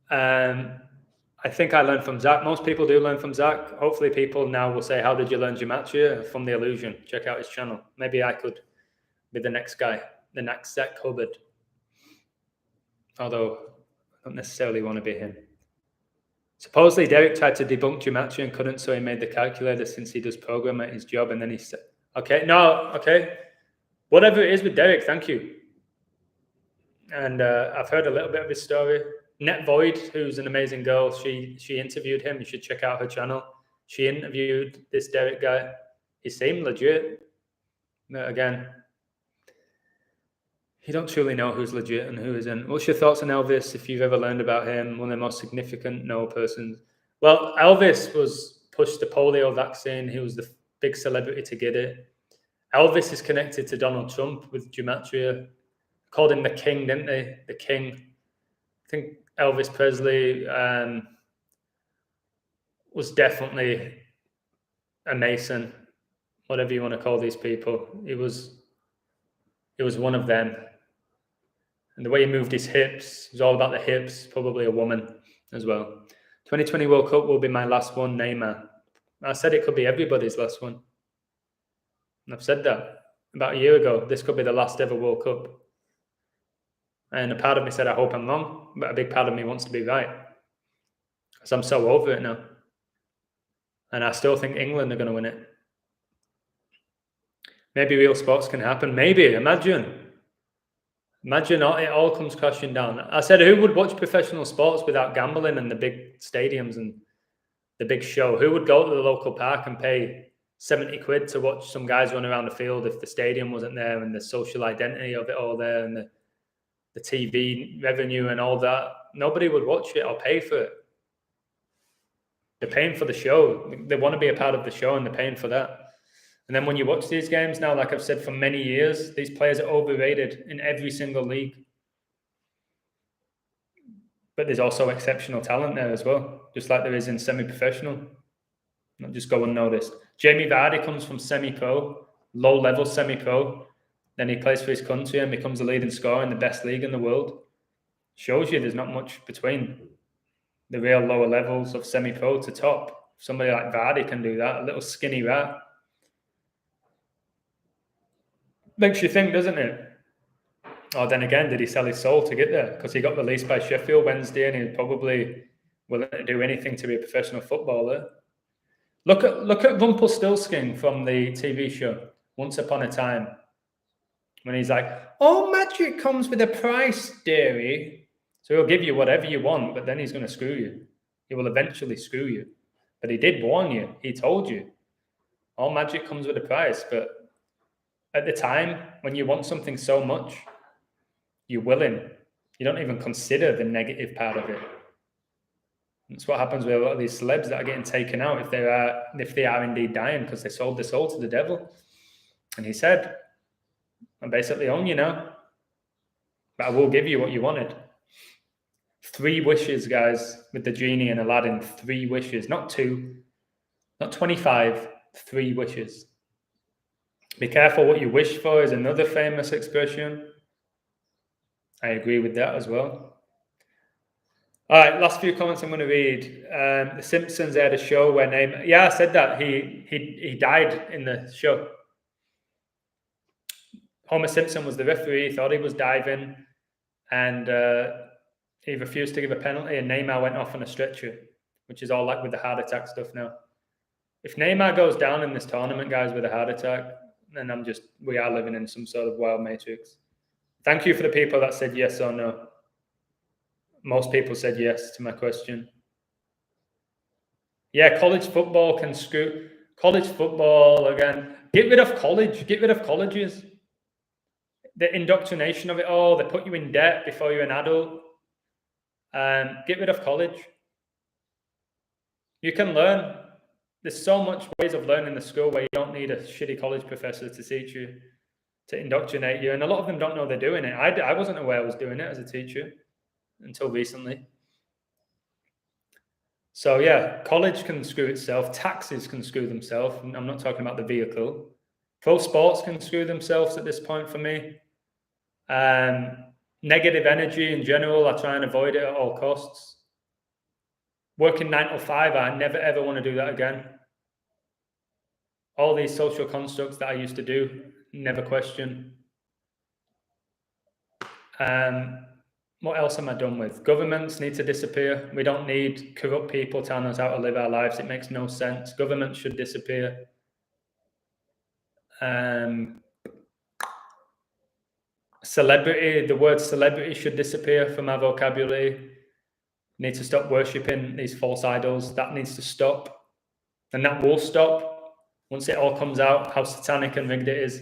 I think I learned from Zach. Most people do learn from Zach. Hopefully people now will say, how did you learn gematria? From The Illusion. Check out his channel. Maybe I could be the next guy, the next Zach Hubbard. Although I don't necessarily want to be him. Supposedly, Derek tried to debunk gematria and couldn't, so he made the calculator since he does program at his job. And then he said, okay. Whatever it is with Derek, thank you. And I've heard a little bit of his story. Net Void, who's an amazing girl, she interviewed him. You should check out her channel. She interviewed this Derek guy. He seemed legit. But again, you don't truly know who's legit and who isn't. What's your thoughts on Elvis, if you've ever learned about him? One of the most significant persons. Well, Elvis was pushed the polio vaccine. He was the big celebrity to get it. Elvis is connected to Donald Trump with gematria. Called him the king, didn't they? The king. I think Elvis Presley was definitely a Mason, whatever you want to call these people. He was one of them. And the way he moved his hips, it was all about the hips, probably a woman as well. 2020 World Cup will be my last one, Neymar. I said it could be everybody's last one. And I've said that about a year ago. This could be the last ever World Cup. And a part of me said, I hope I'm wrong, but a big part of me wants to be right. Because I'm so over it now. And I still think England are going to win it. Maybe real sports can happen. Maybe. Imagine it all comes crashing down. I said, who would watch professional sports without gambling and the big stadiums and the big show? Who would go to the local park and pay 70 quid to watch some guys run around the field if the stadium wasn't there and the social identity of it all there and the TV revenue and all that? Nobody would watch it or pay for it. They're paying for the show. They want to be a part of the show and they're paying for that. And then when you watch these games now, like I've said for many years, these players are overrated in every single league. But there's also exceptional talent there as well, just like there is in semi-professional. Not just go unnoticed. Jamie Vardy comes from semi-pro, low-level semi-pro. Then he plays for his country and becomes a leading scorer in the best league in the world. Shows you there's not much between the real lower levels of semi-pro to top. Somebody like Vardy can do that, a little skinny rat. Makes you think, doesn't it? Oh, then again, did he sell his soul to get there? Because he got released by Sheffield Wednesday and he's probably willing to do anything to be a professional footballer. Look at Rumpelstiltskin from the TV show Once Upon a Time. When he's like, "All magic comes with a price, dearie." So he'll give you whatever you want, but then he's going to screw you. He will eventually screw you. But he did warn you. He told you. All magic comes with a price. But at the time, when you want something so much, you're willing. You don't even consider the negative part of it. That's what happens with a lot of these celebs that are getting taken out if they are indeed dying because they sold their soul to the devil. And he said, "I basically own you now, but I will give you what you wanted." 3 wishes, guys, with the genie and Aladdin. 3 wishes, not 2, not 25, 3 wishes. Be careful what you wish for is another famous expression. I agree with that as well. All right, last few comments I'm going to read. The Simpsons had a show where I said that he died in the show. Homer Simpson was the referee. He thought he was diving, and he refused to give a penalty. And Neymar went off on a stretcher, which is all like with the heart attack stuff now. If Neymar goes down in this tournament, guys, with a heart attack, then we are living in some sort of wild matrix. Thank you for the people that said yes or no. Most people said yes to my question. Yeah, college football can screw. College football, again. Get rid of college. Get rid of colleges. The indoctrination of it all. They put you in debt before you're an adult. Get rid of college. You can learn. There's so much ways of learning in the school where you don't need a shitty college professor to teach you, to indoctrinate you. And a lot of them don't know they're doing it. I wasn't aware I was doing it as a teacher until recently. So yeah, college can screw itself. Taxes can screw themselves. I'm not talking about the vehicle. Pro sports can screw themselves at this point for me. Negative energy in general, I try and avoid it at all costs. Working 9 to 5, I never ever want to do that again. All these social constructs that I used to do, never question. What else am I done with? Governments need to disappear. We don't need corrupt people telling us how to live our lives. It makes no sense. Governments should disappear. Celebrity, the word celebrity should disappear from our vocabulary. Need to stop worshipping these false idols. That needs to stop. And that will stop once it all comes out, how satanic and rigged it is.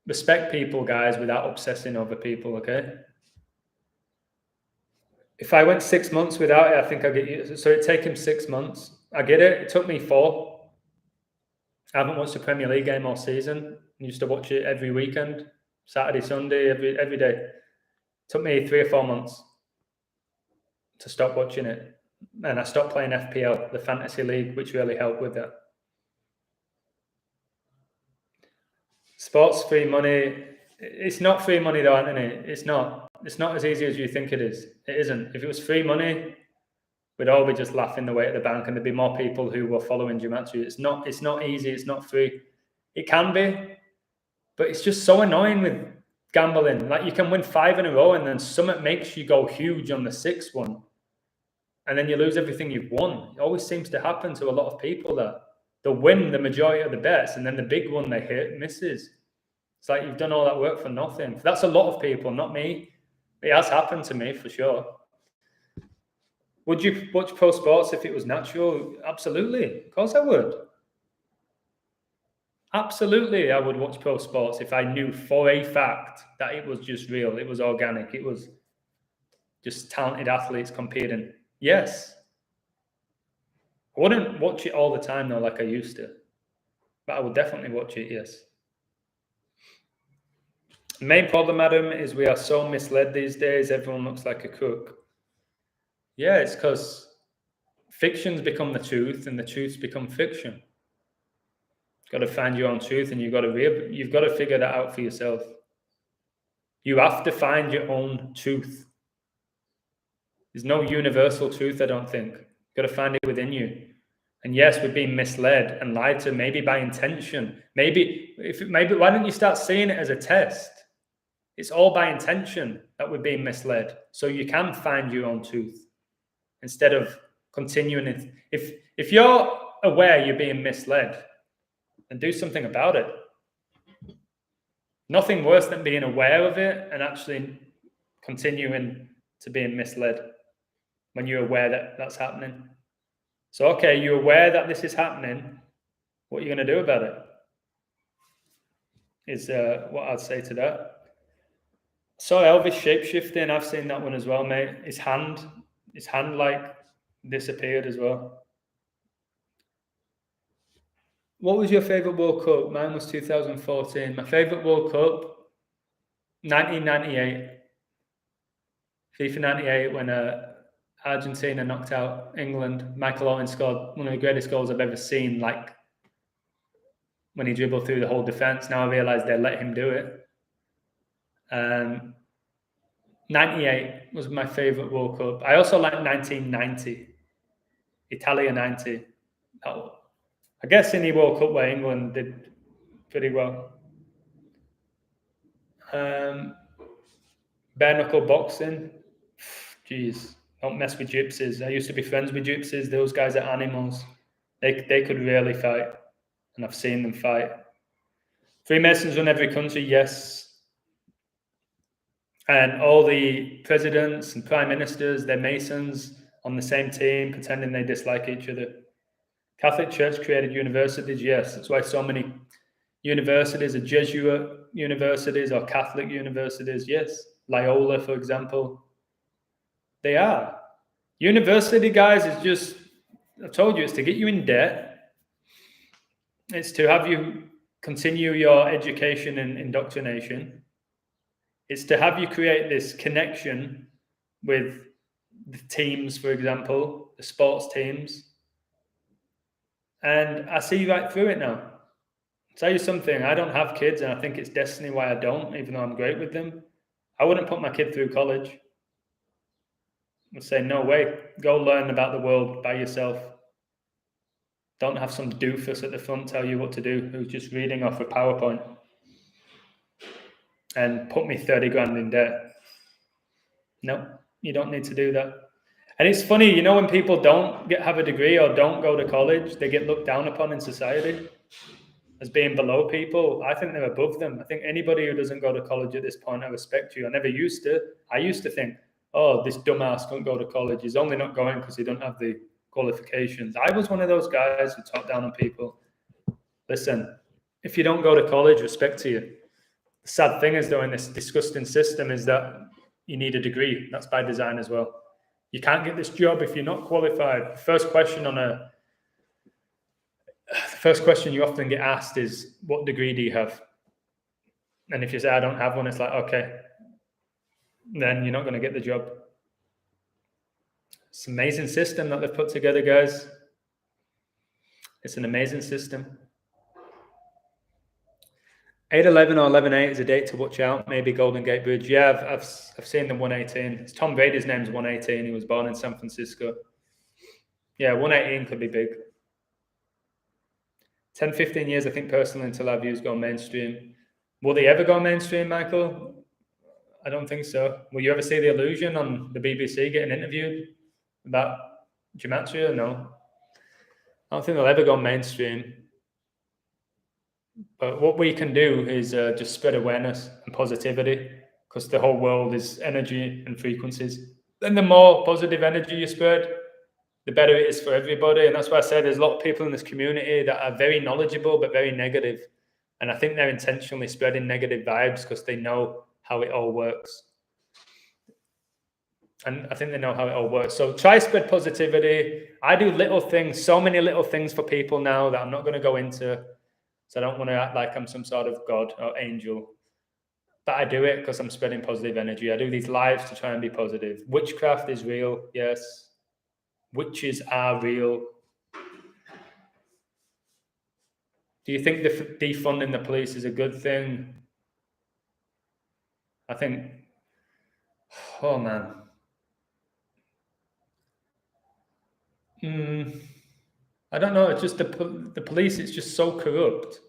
Respect people, guys, without obsessing over people, okay? If I went 6 months without it, I think I'd get used. So it'd take him 6 months. I get it. It took me 4. I haven't watched a Premier League game all season. I used to watch it every weekend, Saturday, Sunday, every day. It took me 3 or 4 months to stop watching it. And I stopped playing FPL, the Fantasy League, which really helped with that. Sports free money. It's not free money though, Anthony. It's not. It's not as easy as you think it is. It isn't. If it was free money, we'd all be just laughing away at the bank and there'd be more people who were following Gematria. It's not easy. It's not free. It can be, but it's just so annoying with gambling. Like you can win 5 in a row and then something makes you go huge on the 6th one. And then you lose everything you've won. It always seems to happen to a lot of people that they'll win the majority of the bets and then the big one they hit misses. It's like you've done all that work for nothing. That's a lot of people, not me. It has happened to me for sure. Would you watch pro sports if it was natural? Absolutely. Of course I would. Absolutely, I would watch pro sports if I knew for a fact that it was just real. It was organic. It was just talented athletes competing. Yes. I wouldn't watch it all the time, though, like I used to. But I would definitely watch it, yes. The main problem, Adam, is we are so misled these days. Everyone looks like a crook. Yeah, it's because fiction's become the truth and the truth's become fiction. Got to find your own truth, and you've got to figure that out for yourself. You have to find your own truth. There's no universal truth, I don't think. You've got to find it within you. And yes, we're being misled and lied to, maybe by intention. Maybe why don't you start seeing it as a test? It's all by intention that we're being misled. So you can find your own truth instead of continuing it. If you're aware you're being misled, then do something about it. Nothing worse than being aware of it and actually continuing to being misled when you're aware that that's happening. So, okay, you're aware that this is happening. What are you going to do about it? Is what I'd say to that. So Elvis shapeshifting, I've seen that one as well, mate. His hand like disappeared as well. What was your favourite World Cup? Mine was 2014. My favourite World Cup, 1998. FIFA 98, when Argentina knocked out England. Michael Owen scored one of the greatest goals I've ever seen, like when he dribbled through the whole defence. Now I realise they let him do it. 98 was my favourite World Cup. I also like 1990, Italia 90. I guess any World Cup where England did pretty well. Bare knuckle boxing. Jeez, don't mess with gypsies. I used to be friends with gypsies. Those guys are animals. They could really fight, and I've seen them fight. Freemasons run every country, yes. And all the presidents and prime ministers, they're Masons on the same team, pretending they dislike each other. Catholic Church created universities, yes. That's why so many universities are Jesuit universities or Catholic universities, yes. Loyola, for example. They are. University, guys, is just, I told you, it's to get you in debt. It's to have you continue your education and indoctrination. It's to have you create this connection with the teams, for example, the sports teams. And I see right through it now. I'll tell you something, I don't have kids, and I think it's destiny why I don't, even though I'm great with them. I wouldn't put my kid through college. I'd say, no way, go learn about the world by yourself. Don't have some doofus at the front tell you what to do who's just reading off a PowerPoint and put me 30 grand in debt. No, you don't need to do that. And it's funny, you know, when people don't have a degree or don't go to college, they get looked down upon in society as being below people. I think they're above them. I think anybody who doesn't go to college at this point, I respect you. I never used to. I used to think, oh, this dumbass couldn't go to college. He's only not going because he don't have the qualifications. I was one of those guys who talked down on people. Listen, if you don't go to college, respect to you. The sad thing is, though, in this disgusting system is that you need a degree. That's by design as well. You can't get this job if you're not qualified. The first question you often get asked is, what degree do you have? And if you say, I don't have one, it's like, okay, then you're not going to get the job. It's an amazing system that they've put together, guys. It's an amazing system. 8/11 or 11/8 is a date to watch out. Maybe Golden Gate Bridge. Yeah, I've seen the 118. It's Tom Brady's name's 118. He was born in San Francisco. Yeah, 118 could be big. 10, 15 years, I think, personally, until our views go mainstream. Will they ever go mainstream, Michael? I don't think so. Will you ever see The Illusion on the BBC getting interviewed about gematria? No. I don't think they'll ever go mainstream. But what we can do is just spread awareness and positivity, because the whole world is energy and frequencies. And the more positive energy you spread, the better it is for everybody. And that's why I said there's a lot of people in this community that are very knowledgeable but very negative. And I think they're intentionally spreading negative vibes because they know how it all works. And I think they know how it all works. So try spread positivity. I do little things, so many little things for people now that I'm not going to go into. So I don't want to act like I'm some sort of God or angel. But I do it because I'm spreading positive energy. I do these lives to try and be positive. Witchcraft is real, yes. Witches are real. Do you think defunding the police is a good thing? I think, oh man. I don't know. It's just the police. It's just so corrupt.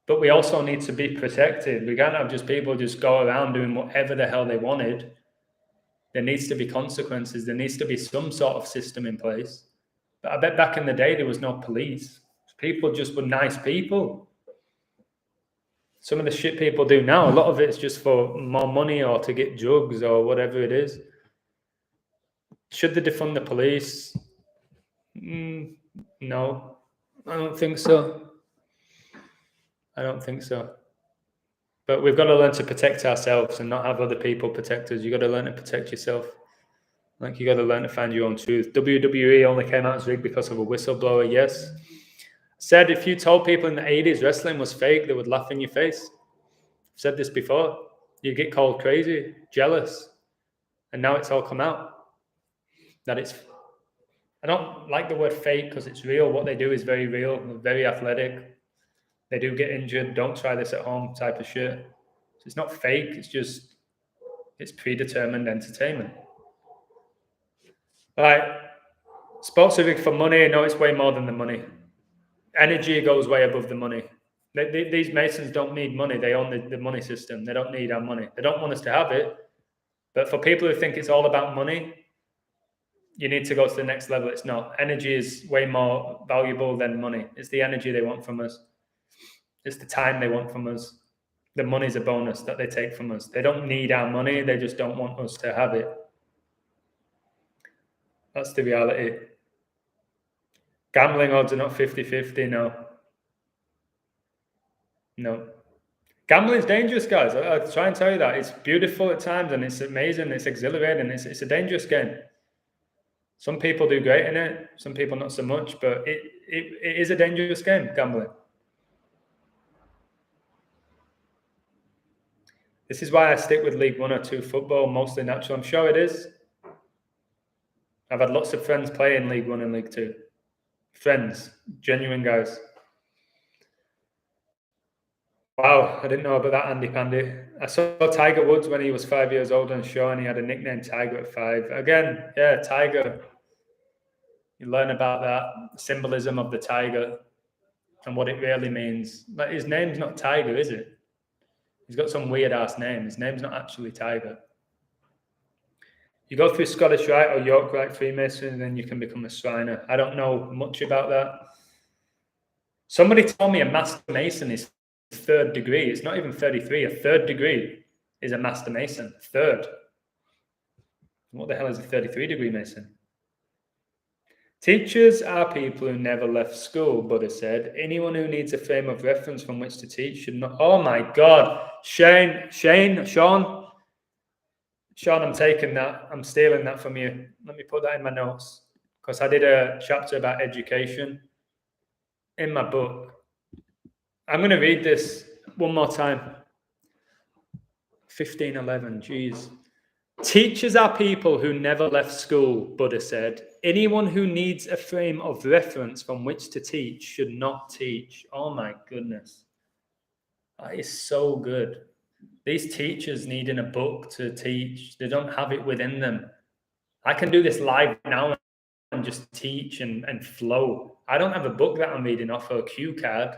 But we also need to be protected. We can't have just people just go around doing whatever the hell they wanted. There needs to be consequences. There needs to be some sort of system in place. But I bet back in the day there was no police. People just were nice people. Some of the shit people do now, a lot of it's just for more money or to get drugs or whatever it is. Should they defund the police? No, I don't think so. I don't think so. But we've got to learn to protect ourselves and not have other people protect us. You've got to learn to protect yourself. Like, you got to learn to find your own truth. WWE only came out as rigged because of a whistleblower, yes. Said if you told people in the 80s wrestling was fake, they would laugh in your face. I've said this before. You get called crazy, jealous. And now it's all come out. That it's... I don't like the word fake because it's real. What they do is very real, very athletic. They do get injured. Don't try this at home type of shit. So it's not fake. It's just, it's predetermined entertainment. All right. Sports are rigged for money. No, it's way more than the money. Energy goes way above the money. These Masons don't need money. They own the money system. They don't need our money. They don't want us to have it. But for people who think it's all about money, you need to go to the next level. It's not. Energy is way more valuable than money. It's the energy they want from us. It's the time they want from us. The money's a bonus that they take from us. They don't need our money. They just don't want us to have it. That's the reality. Gambling odds are not 50-50, no. No. Gambling's dangerous, guys. I try and tell you that. It's beautiful at times and it's amazing. It's exhilarating. It's a dangerous game. Some people do great in it. Some people not so much. But it is a dangerous game, gambling. This is why I stick with League 1 or 2 football, mostly natural. I'm sure it is. I've had lots of friends play in League 1 and League 2. Friends, genuine guys. Wow, I didn't know about that, Andy Pandy. I saw Tiger Woods when he was 5 years old on show, and he had a nickname Tiger at 5. Again, yeah, Tiger. You learn about that symbolism of the tiger and what it really means. But his name's not Tiger, is it? He's got some weird-ass name. His name's not actually Tiger. You go through Scottish Rite or York Rite Freemason, and then you can become a Shriner. I don't know much about that. Somebody told me a Master Mason is 3rd degree. It's not even 33. A 3rd degree is a Master Mason. 3rd. What the hell is a 33-degree Mason? Teachers are people who never left school, Buddha said. Anyone who needs a frame of reference from which to teach should not... Oh, my God. Sean, I'm taking that. I'm stealing that from you. Let me put that in my notes because I did a chapter about education in my book. I'm going to read this one more time. 1511, geez. Teachers are people who never left school, Buddha said. Anyone who needs a frame of reference from which to teach should not teach. Oh my goodness. That is so good. These teachers needing a book to teach. They don't have it within them. I can do this live now and just teach and flow. I don't have a book that I'm reading off or a cue card.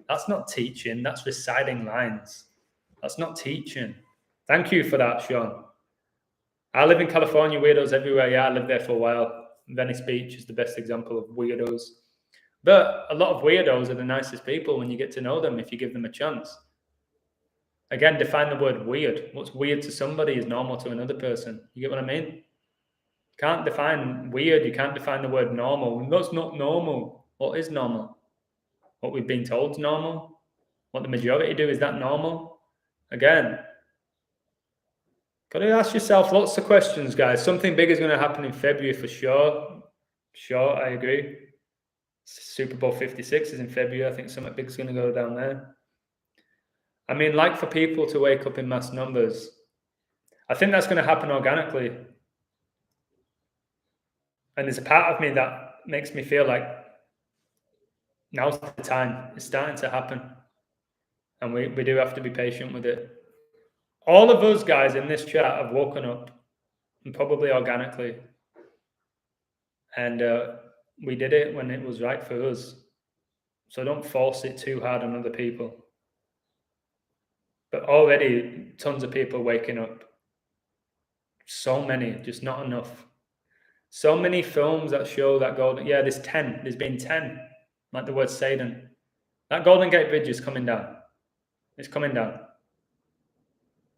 That's not teaching. That's reciting lines. That's not teaching. Thank you for that, Sean. I live in California, weirdos everywhere. Yeah, I lived there for a while. Venice Beach is the best example of weirdos. But a lot of weirdos are the nicest people when you get to know them if you give them a chance. Again, define the word weird. What's weird to somebody is normal to another person. You get what I mean? Can't define weird. You can't define the word normal. That's not normal. What is normal? What we've been told is normal? What the majority do, is that normal? Again, got to ask yourself lots of questions, guys. Something big is going to happen in February for sure. Sure, I agree. Super Bowl 56 is in February. I think something big is going to go down there. I mean, like for people to wake up in mass numbers, I think that's going to happen organically. And there's a part of me that makes me feel like Now's the time. It's starting to happen. And we do have to be patient with it. All of us guys in this chat have woken up, and probably organically. And we did it when it was right for us. So don't force it too hard on other people. But already tons of people waking up. So many, just not enough. So many films that show that golden. Yeah, there's 10. There's been 10. Like the word Satan. That Golden Gate Bridge is coming down. It's coming down.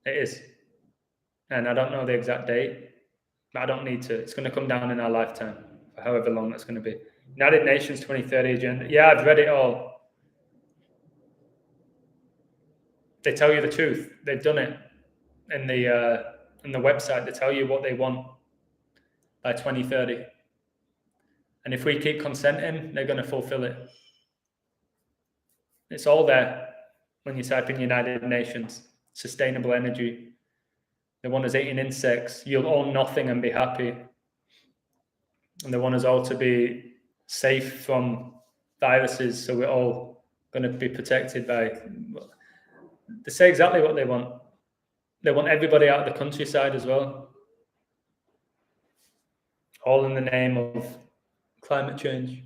It is. And I don't know the exact date, but I don't need to. It's going to come down in our lifetime, for however long that's going to be. United Nations 2030 agenda. Yeah, I've read it all. They tell you the truth. They've done it in the website. They tell you what they want by 2030. And if we keep consenting, they're going to fulfill it. It's all there when you type in United Nations, sustainable energy. They want us eating insects. You'll own nothing and be happy. And they want us all to be safe from viruses, so we're all going to be protected by... They say exactly what they want. They want everybody out of the countryside as well. All in the name of climate change,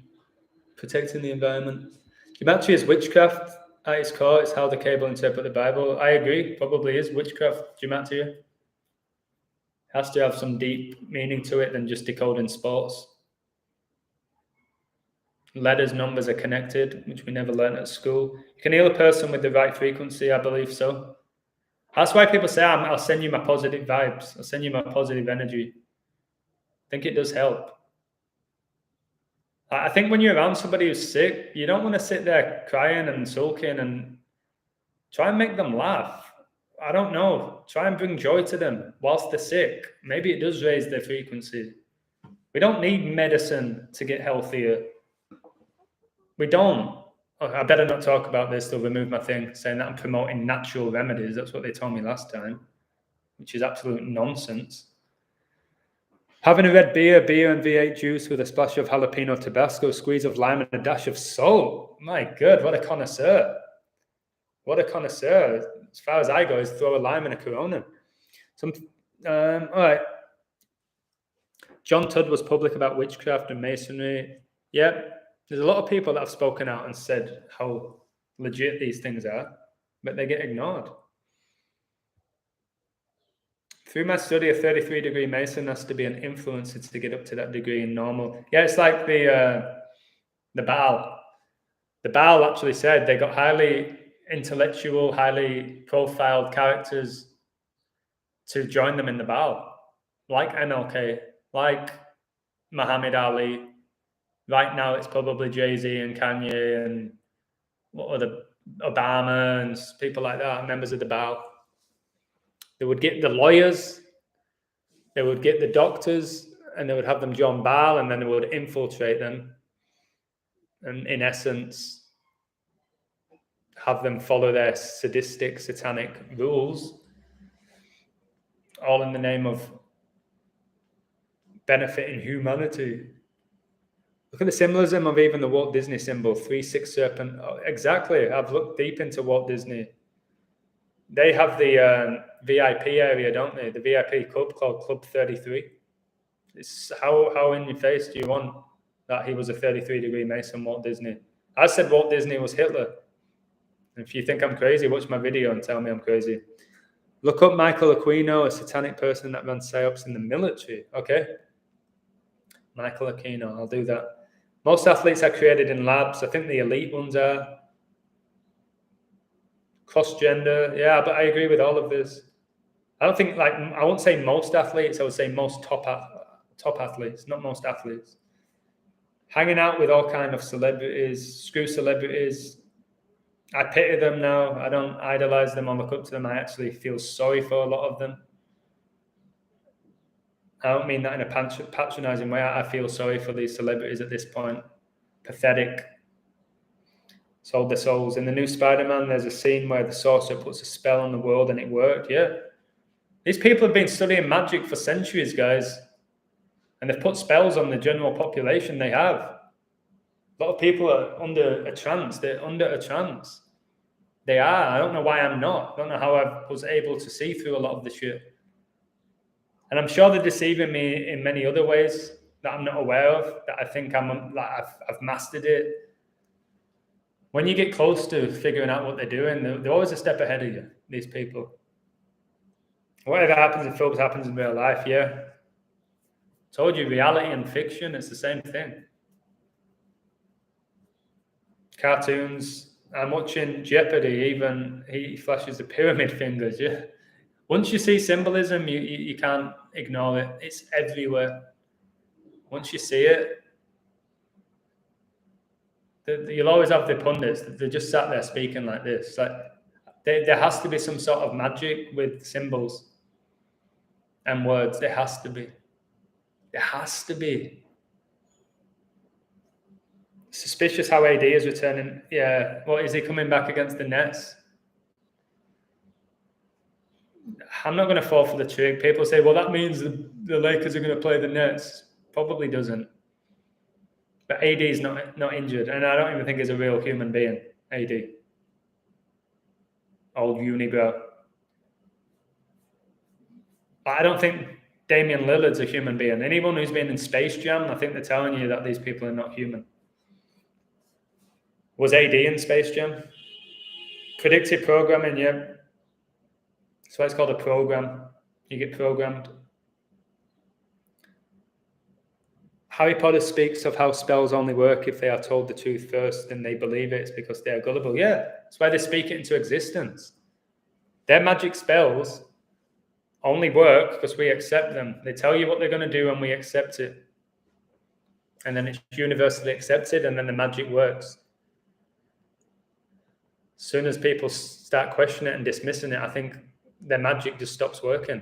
protecting the environment. Gematria is witchcraft at its core. It's how the cable interpret the Bible. I agree, probably is witchcraft, gematria. Has to have some deep meaning to it than just decoding sports. Letters, numbers are connected, which we never learned at school. You can heal a person with the right frequency, I believe so. That's why people say, I'll send you my positive vibes. I'll send you my positive energy. I think it does help. I think when you're around somebody who's sick, you don't want to sit there crying and sulking, and try and make them laugh. I don't know. Try and bring joy to them whilst they're sick. Maybe it does raise their frequency. We don't need medicine to get healthier. We don't. Oh, I better not talk about this. They'll remove my thing saying that I'm promoting natural remedies. That's what they told me last time, which is absolute nonsense. Having a red beer and V8 juice with a splash of jalapeno Tabasco, squeeze of lime, and a dash of salt. My God, what a connoisseur. What a connoisseur. As far as I go, is throw a lime in a Corona. All right. John Tudd was public about witchcraft and masonry. Yep. There's a lot of people that have spoken out and said how legit these things are, but they get ignored. Through my study, a 33-degree Mason has to be an influencer to get up to that degree in normal. Yeah, it's like the Baal. The Baal actually said they got highly intellectual, highly profiled characters to join them in the Baal, like MLK, like Muhammad Ali. Right now, it's probably Jay-Z and Kanye and what other Obama and people like that, members of the Baal. They would get the lawyers, they would get the doctors, and they would have them join Baal, and then they would infiltrate them. And in essence, have them follow their sadistic, satanic rules, all in the name of benefiting humanity. Look at the symbolism of even the Walt Disney symbol, 3-6 serpent. Oh, exactly. I've looked deep into Walt Disney. They have the VIP area, don't they? The VIP club called Club 33. It's how in your face do you want that he was a 33-degree Mason, Walt Disney? I said Walt Disney was Hitler. If you think I'm crazy, watch my video and tell me I'm crazy. Look up Michael Aquino, a satanic person that ran psyops in the military. Okay. Michael Aquino, I'll do that. Most athletes are created in labs. I think the elite ones are. Cross-gender. Yeah, but I agree with all of this. I don't think, I won't say most athletes. I would say most top athletes, not most athletes. Hanging out with all kind of celebrities, screw celebrities. I pity them now. I don't idolize them or look up to them. I actually feel sorry for a lot of them. I don't mean that in a patronizing way. I feel sorry for these celebrities at this point. Pathetic. Sold their souls. In the new Spider-Man, there's a scene where the sorcerer puts a spell on the world and it worked. Yeah. These people have been studying magic for centuries, guys. And they've put spells on the general population. They have. A lot of people are under a trance. They're under a trance. They are. I don't know why I'm not. I don't know how I was able to see through a lot of the shit. And I'm sure they're deceiving me in many other ways that I'm not aware of, that I think I've mastered it. When you get close to figuring out what they're doing, they're always a step ahead of you, these people. Whatever happens in films happens in real life, yeah. Told you, reality and fiction, it's the same thing. Cartoons, I'm watching Jeopardy, even he flashes the pyramid fingers, yeah. Once you see symbolism, you can't ignore it. It's everywhere. Once you see it, you'll always have the pundits. They're just sat there speaking like this. Like there has to be some sort of magic with symbols and words. There has to be. There has to be. Suspicious how AD is returning. Yeah. What is he coming back against the Nets? I'm not going to fall for the trick. People say, well, that means the Lakers are going to play the Nets. Probably doesn't. But AD is not injured. And I don't even think he's a real human being, AD. Old unibrow. I don't think Damian Lillard's a human being. Anyone who's been in Space Jam, I think they're telling you that these people are not human. Was AD in Space Jam? Predictive programming, yeah. That's why it's called a program. You get programmed. Harry Potter speaks of how spells only work if they are told the truth first and they believe it. It's because they are gullible. Yeah, that's why they speak it into existence. Their magic spells only work because we accept them. They tell you what they're going to do and we accept it. And then it's universally accepted and then the magic works. As soon as people start questioning it and dismissing it, I think their magic just stops working.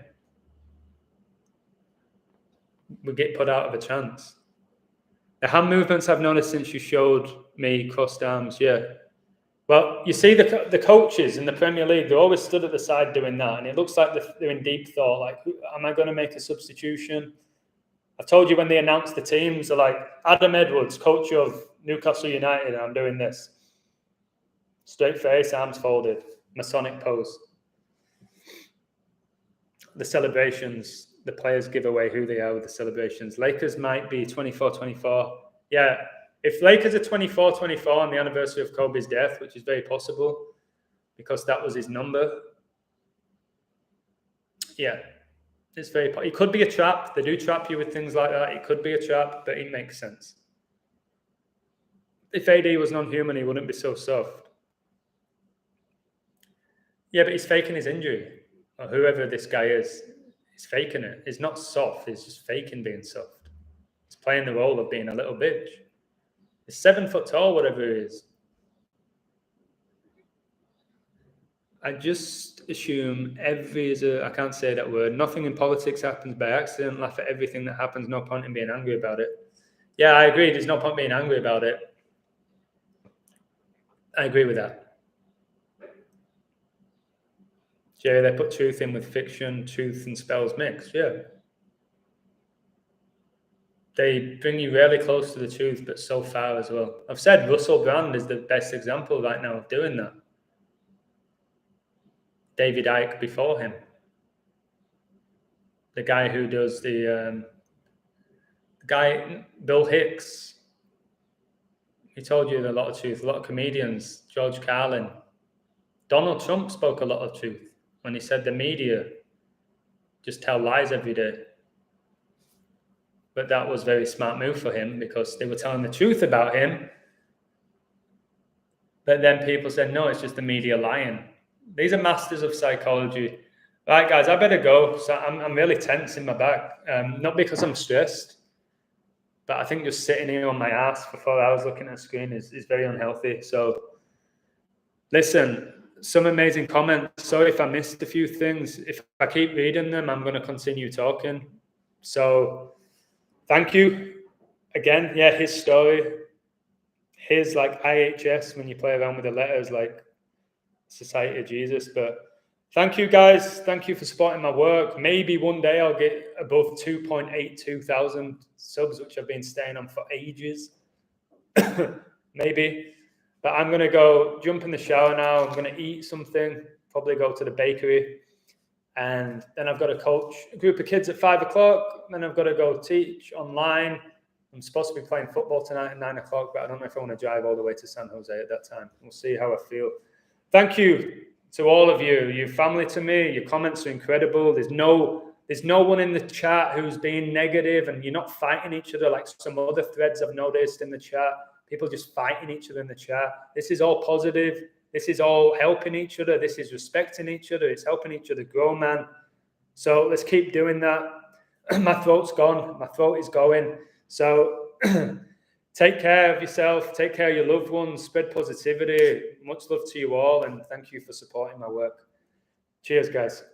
We get put out of a trance. The hand movements I've noticed since you showed me crossed arms, yeah. Well, you see the coaches in the Premier League, they're always stood at the side doing that. And it looks like they're in deep thought, like, am I going to make a substitution? I've told you when they announced the teams, they're like, Adam Edwards, coach of Newcastle United, I'm doing this. Straight face, arms folded, Masonic pose. The celebrations, the players give away who they are with the celebrations. Lakers might be 24-24. Yeah, if Lakers are 24-24 on the anniversary of Kobe's death, which is very possible because that was his number. Yeah, it's very possible. It could be a trap. They do trap you with things like that. It could be a trap, but it makes sense. If AD was non-human, he wouldn't be so soft. Yeah, but he's faking his injury. Or whoever this guy is, he's faking it. He's not soft. He's just faking being soft. He's playing the role of being a little bitch. He's 7 foot tall, whatever he is. I just assume I can't say that word. Nothing in politics happens by accident. Laugh at everything that happens. No point in being angry about it. Yeah, I agree. There's no point being angry about it. I agree with that. Jerry, they put truth in with fiction, truth and spells mixed. Yeah. They bring you really close to the truth, but so far as well. I've said Russell Brand is the best example right now of doing that. David Icke before him. The guy who does the guy, Bill Hicks. He told you a lot of truth. A lot of comedians, George Carlin. Donald Trump spoke a lot of truth when he said the media just tell lies every day. But that was a very smart move for him because they were telling the truth about him. But then people said, no, it's just the media lying. These are masters of psychology. Right, guys, I better go. So I'm really tense in my back. Not because I'm stressed, but I think just sitting here on my ass for 4 hours looking at a screen is very unhealthy. So listen, some amazing comments. Sorry if I missed a few things. If I keep reading them, I'm going to continue talking. So thank you again. Yeah, his story. His like IHS when you play around with the letters like Society of Jesus. But thank you guys. Thank you for supporting my work. Maybe one day I'll get above 2.82 thousand subs, which I've been staying on for ages. maybe. But I'm going to go jump in the shower now. I'm going to eat something, probably go to the bakery. And then I've got to coach a group of kids at 5 o'clock. Then I've got to go teach online. I'm supposed to be playing football tonight at 9 o'clock, but I don't know if I want to drive all the way to San Jose at that time. We'll see how I feel. Thank you to all of you. You're family to me. Your comments are incredible. There's no one in the chat who's being negative, and you're not fighting each other like some other threads I've noticed in the chat. People just fighting each other in the chat. This is all positive. This is all helping each other. This is respecting each other. It's helping each other grow, man. So let's keep doing that. My throat's gone. My throat is going. So take care of yourself. Take care of your loved ones. Spread positivity. Much love to you all. And thank you for supporting my work. Cheers, guys.